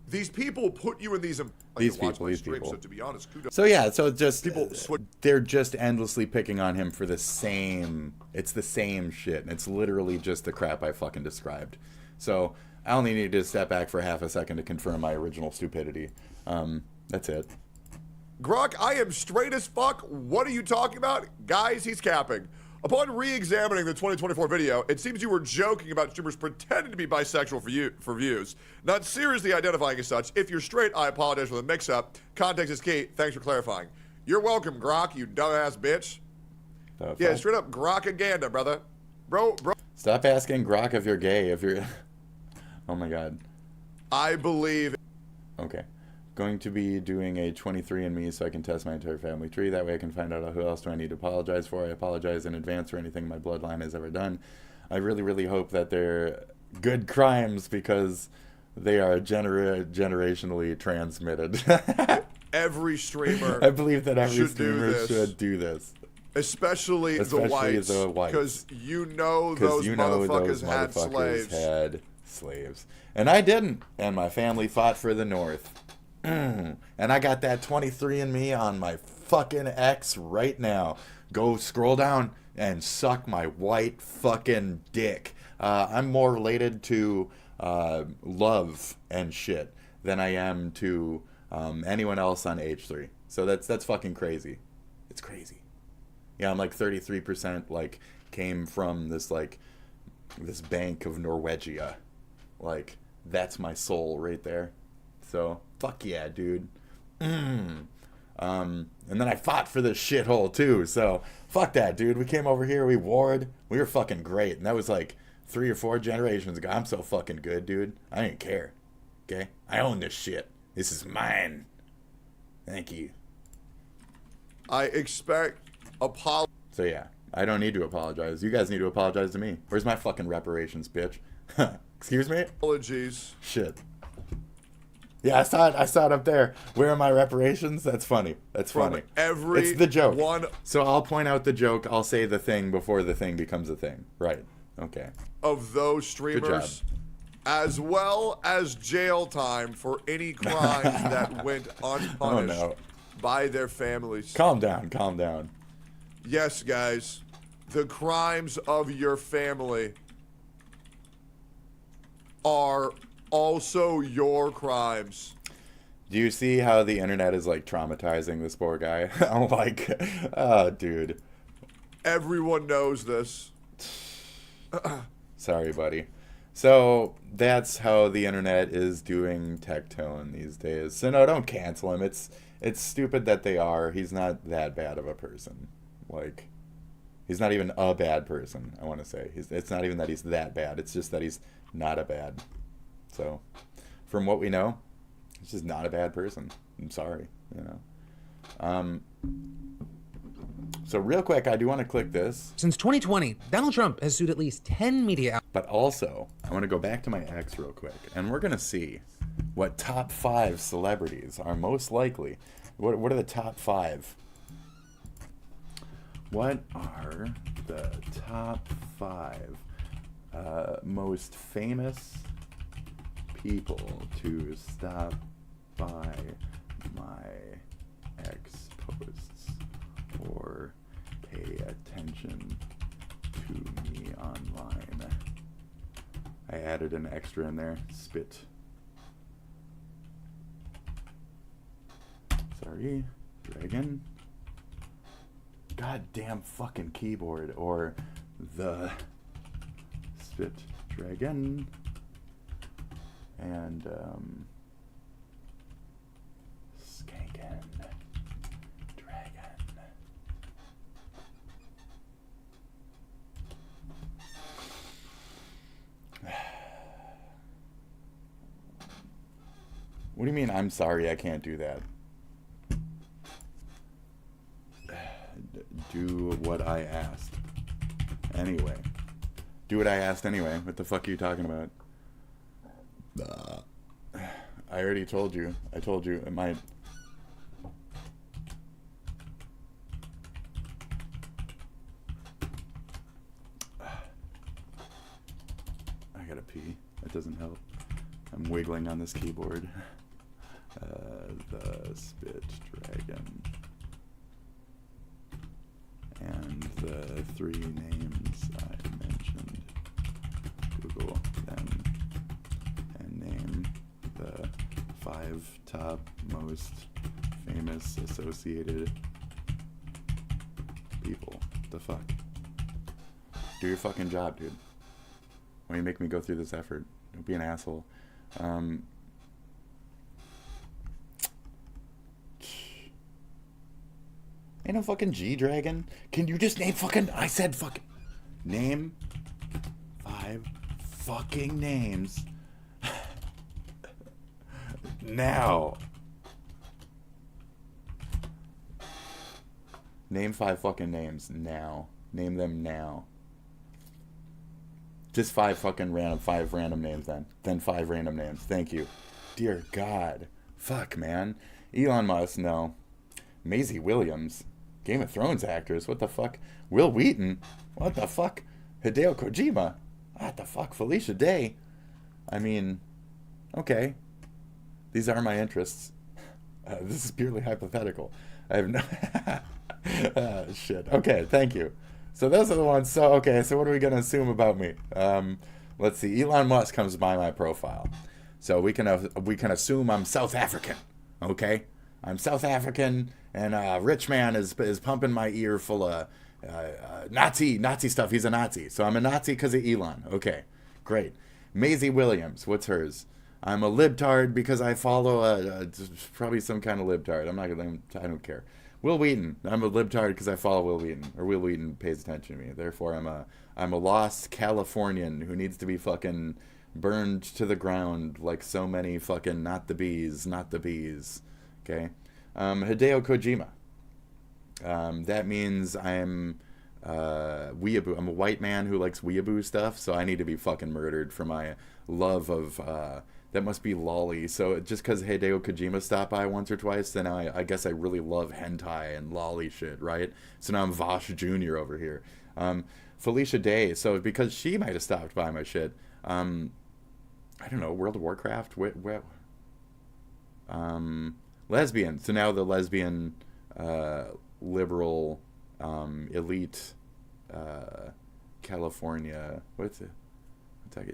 These people put you in these. These people. So to be honest, kudos. So yeah, so just they're just endlessly picking on him for the same. It's the same shit, and it's literally just the crap I fucking described. So I only needed to step back for half a second to confirm my original stupidity. That's it. Grok, I am straight as fuck. What are you talking about? Guys, he's capping. Upon re-examining the 2024 video, it seems you were joking about streamers pretending to be bisexual for views, not seriously identifying as such. If you're straight, I apologize for the mix-up. Context is key. Thanks for clarifying. You're welcome, Grok, you dumbass bitch. Yeah, straight up Grokaganda, brother. Bro. Stop asking Grok if you're gay. If you're... Oh my god. I believe... Okay. Going to be doing a 23andMe so I can test my entire family tree. That way I can find out who else do I need to apologize for. I apologize in advance for anything my bloodline has ever done. I really, really hope that they're good crimes because they are generationally transmitted. Every streamer I believe that every streamer should do this. Especially the whites. Because you know those motherfuckers had slaves. And I didn't. And my family fought for the North. And I got that 23andMe on my fucking X right now. Go scroll down and suck my white fucking dick. I'm more related to love and shit than I am to anyone else on H3. So that's fucking crazy. It's crazy. Yeah, I'm like 33% like came from this bank of Norwegia. Like that's my soul right there. So fuck yeah, dude. And then I fought for this shithole too. So fuck that, dude. We came over here, we warred, we were fucking great, and that was like 3 or 4 generations ago. I'm so fucking good, dude. I didn't care. Okay, I own this shit. This is mine. Thank you. I expect apology. So yeah, I don't need to apologize. You guys need to apologize to me. Where's my fucking reparations, bitch? Excuse me? Apologies. Shit. Yeah, I saw it up there. Where are my reparations? That's funny. That's funny. It's the joke. So I'll point out the joke. I'll say the thing before the thing becomes a thing. Right. Okay. Of those streamers, as well as jail time for any crimes that went unpunished by their families. Calm down. Calm down. Yes, guys. The crimes of your family are also your crimes. Do you see how the internet is like traumatizing this poor guy? I'm like, oh, dude. Everyone knows this. Sorry, buddy. So that's how the internet is doing Tectone these days. So no, don't cancel him. It's stupid that they are. He's not that bad of a person. Like, he's not even a bad person, I want to say. It's not even that he's that bad. It's just that he's not a bad. So, from what we know, he's just not a bad person. I'm sorry, you know. So real quick, I do want to click this. Since 2020, Donald Trump has sued at least 10 media. But also, I want to go back to my ex real quick, and we're gonna see what top 5 celebrities are most likely. What are the top 5? What are the top 5 most famous people to stop by my ex posts? or pay attention to me online. I added an extra in there. Spit. Sorry. Dragon. Goddamn fucking keyboard. Or the Spit Dragon. And, Skankin. Dragon. What do you mean, I'm sorry I can't do that? Do what I asked. Anyway. Do what I asked anyway. What the fuck are you talking about? I already told you. I told you it might... I gotta pee. That doesn't help. I'm wiggling on this keyboard. The Spit Dragon. And the 3 names I mentioned. Google them and name the 5 top most famous associated people. The fuck? Do your fucking job, dude. Why you make me go through this effort? Don't be an asshole. Ain't no fucking G-Dragon. Can you just name fucking... I said fucking... Name 5 fucking names. Now. Name 5 fucking names now. Name them now. Just 5 random names then. Then 5 random names. Thank you. Dear God. Fuck, man. Elon Musk, no. Maisie Williams. Game of Thrones actors. What the fuck? Will Wheaton. What the fuck? Hideo Kojima. What the fuck? Felicia Day. I mean, okay. These are my interests. This is purely hypothetical. I have no... shit. Okay, thank you. So those are the ones. So, okay, so what are we going to assume about me? Let's see. Elon Musk comes by my profile. So we can assume I'm South African. Okay? I'm South African, and rich man is pumping my ear full of Nazi stuff. He's a Nazi. So I'm a Nazi because of Elon. Okay, great. Maisie Williams, what's hers? I'm a libtard because I follow probably some kind of libtard. I don't care. Will Wheaton, I'm a libtard because I follow Will Wheaton, or Will Wheaton pays attention to me. Therefore, I'm a lost Californian who needs to be fucking burned to the ground like so many fucking not the bees. Okay, Hideo Kojima. That means I'm weeaboo. I'm a white man who likes weeaboo stuff, so I need to be fucking murdered for my love of that must be lolly. So just because Hideo Kojima stopped by once or twice, then I guess I really love hentai and lolly shit, right? So now I'm Vosh Jr. over here. Felicia Day. So because she might have stopped by my shit. I don't know, World of Warcraft. Lesbian. So now the lesbian liberal elite California. What's it?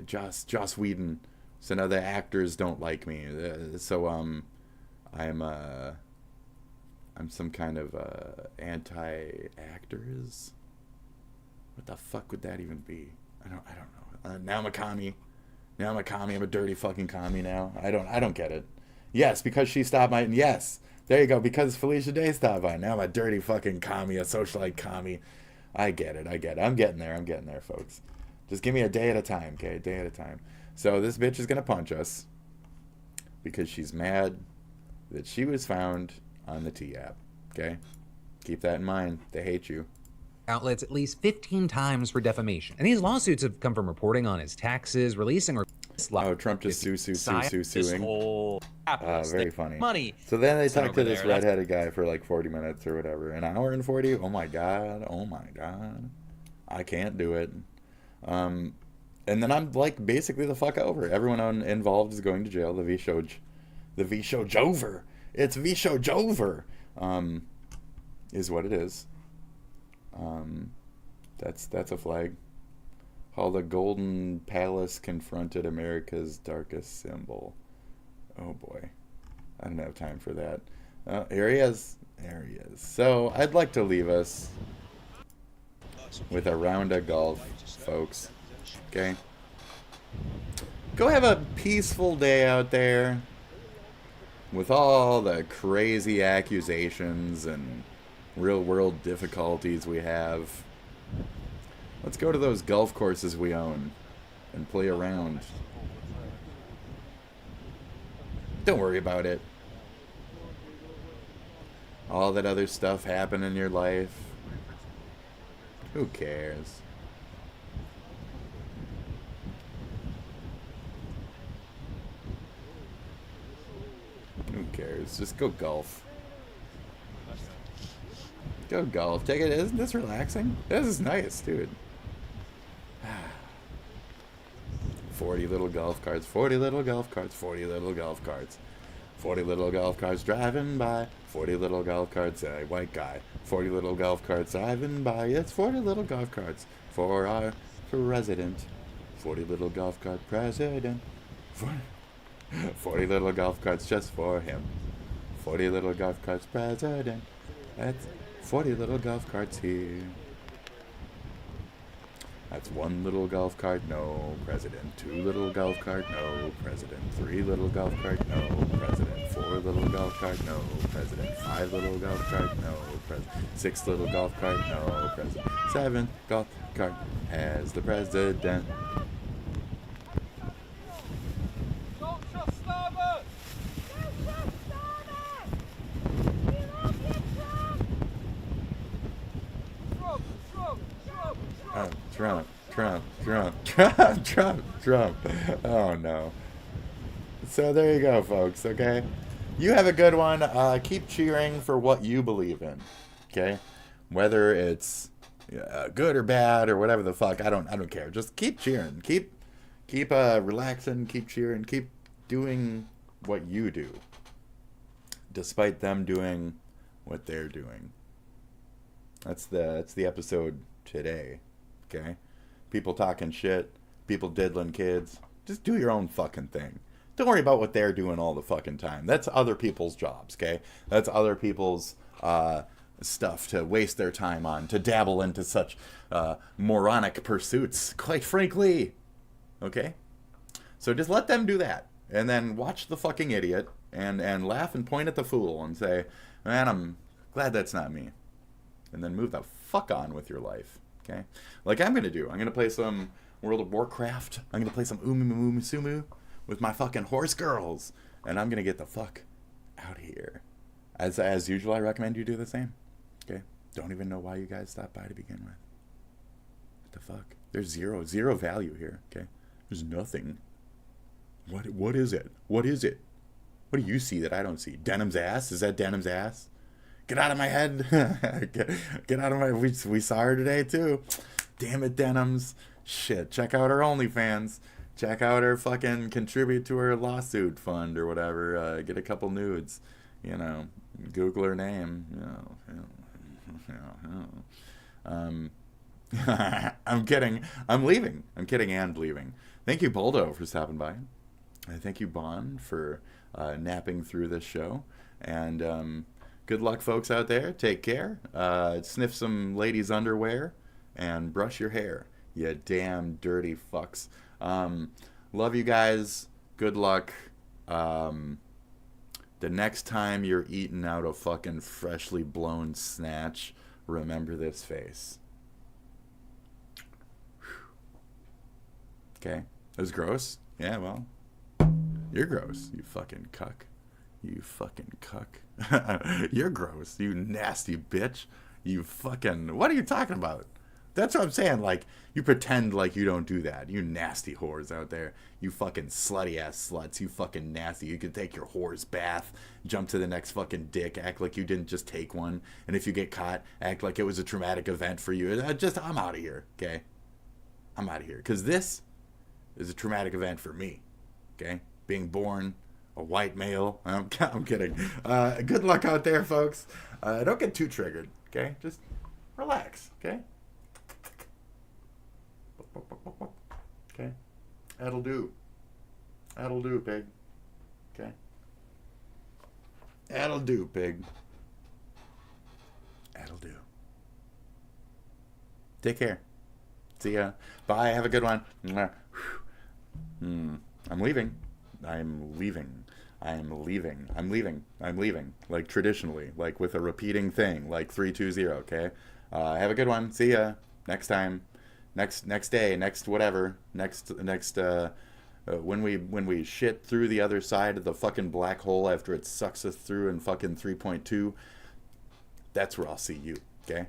Joss Whedon. So now the actors don't like me. So I'm some kind of anti-actors. What the fuck would that even be? I don't know. Now I'm a commie. I'm a dirty fucking commie now. I don't get it. Yes, because she stopped by. Yes, there you go. Because Felicia Day stopped by. Now I'm a dirty fucking commie, a socialite commie. I get it. I'm getting there, folks. Just give me a day at a time, okay? A day at a time. So this bitch is gonna punch us because she's mad that she was found on the T app. Okay? Keep that in mind. They hate you. Outlets at least 15 times for defamation. And these lawsuits have come from reporting on his taxes, releasing or... Oh, Trump just suing. Whole very funny. Money. So then they talked to this redheaded guy for like 40 minutes or whatever. An hour and 40? Oh my god. I can't do it. And then I'm like basically the fuck over. Everyone involved is going to jail. The V-show Jover. It's V-show Jover. Is what it is. That's a flag. How the Golden Palace confronted America's darkest symbol. Oh boy, I don't have time for that. Here he is. There he is. So I'd like to leave us with a round of golf, folks. Okay. Go have a peaceful day out there with all the crazy accusations and real world difficulties we have. Let's go to those golf courses we own and play around. Don't worry about it. All that other stuff happen in your life. Who cares? Who cares? Just go golf. Go golf. Take it. Isn't this relaxing? This is nice, dude. 40 little golf carts, 40 little golf carts, 40 little golf carts. 40 little golf carts driving by, 40 little golf carts, a white guy. 40 little golf carts driving by, it's 40 little golf carts for our president. 40 little golf cart president. 40 little golf carts just for him. 40 little golf carts president. That's 40 little golf carts here. That's one little golf cart, no president. Two little golf cart, no president. Three little golf cart, no president. Four little golf cart, no president. Five little golf cart, no president. Six little golf cart, no president. Seven golf cart has the president. Trump. Oh no. So there you go, folks. Okay, you have a good one. Keep cheering for what you believe in. Okay, whether it's good or bad or whatever the fuck, I don't care. Just keep cheering. Keep relaxing. Keep cheering. Keep doing what you do, despite them doing what they're doing. That's the episode today. Okay, people talking shit, people diddling kids. Just do your own fucking thing. Don't worry about what they're doing all the fucking time. That's other people's jobs, okay? That's other people's stuff to waste their time on, to dabble into such moronic pursuits, quite frankly. Okay? So just let them do that. And then watch the fucking idiot and laugh and point at the fool and say, man, I'm glad that's not me. And then move the fuck on with your life. Okay? Like I'm going to do. I'm going to play some World of Warcraft. I'm going to play some Sumu with my fucking horse girls. And I'm going to get the fuck out of here. As usual, I recommend you do the same. Okay? Don't even know why you guys stopped by to begin with. What the fuck? There's zero value here. Okay? There's nothing. What is it? What is it? What do you see that I don't see? Denim's ass? Is that Denim's ass? Get out of my head. get out of my... We saw her today, too. Damn it, Denims. Shit. Check out her OnlyFans. Check out her fucking... Contribute to her lawsuit fund or whatever. Get a couple nudes. You know. Google her name. I'm kidding. I'm leaving. I'm kidding and leaving. Thank you, Boldo, for stopping by. Thank you, Bon, for napping through this show. And... good luck, folks out there. Take care. Sniff some ladies' underwear and brush your hair. You damn dirty fucks. Love you guys. Good luck. The next time you're eating out a fucking freshly blown snatch, remember this face. Okay? That was gross? Yeah, well, you're gross, you fucking cuck. You fucking cuck. You're gross, you nasty bitch. You fucking... What are you talking about? That's what I'm saying. Like, you pretend like you don't do that. You nasty whores out there. You fucking slutty-ass sluts. You fucking nasty. You can take your whore's bath, jump to the next fucking dick, act like you didn't just take one, and if you get caught, act like it was a traumatic event for you. I'm out of here, okay? I'm out of here. Because this is a traumatic event for me, okay? Being born... a white male. I'm kidding. Good luck out there, folks. Don't get too triggered, okay? Just Relax, okay? Okay? That'll do. That'll do, pig. Okay? That'll do, pig. That'll do. Take care. See ya. Bye. Have a good one. I'm leaving. I'm leaving. I'm leaving. I'm leaving. I'm leaving. Like traditionally, like with a repeating thing, like 3-2-0. Okay. Have a good one. See ya. Next time. Next day. Next whatever. Next. When we shit through the other side of the fucking black hole after it sucks us through in fucking 3.2. That's where I'll see you. Okay.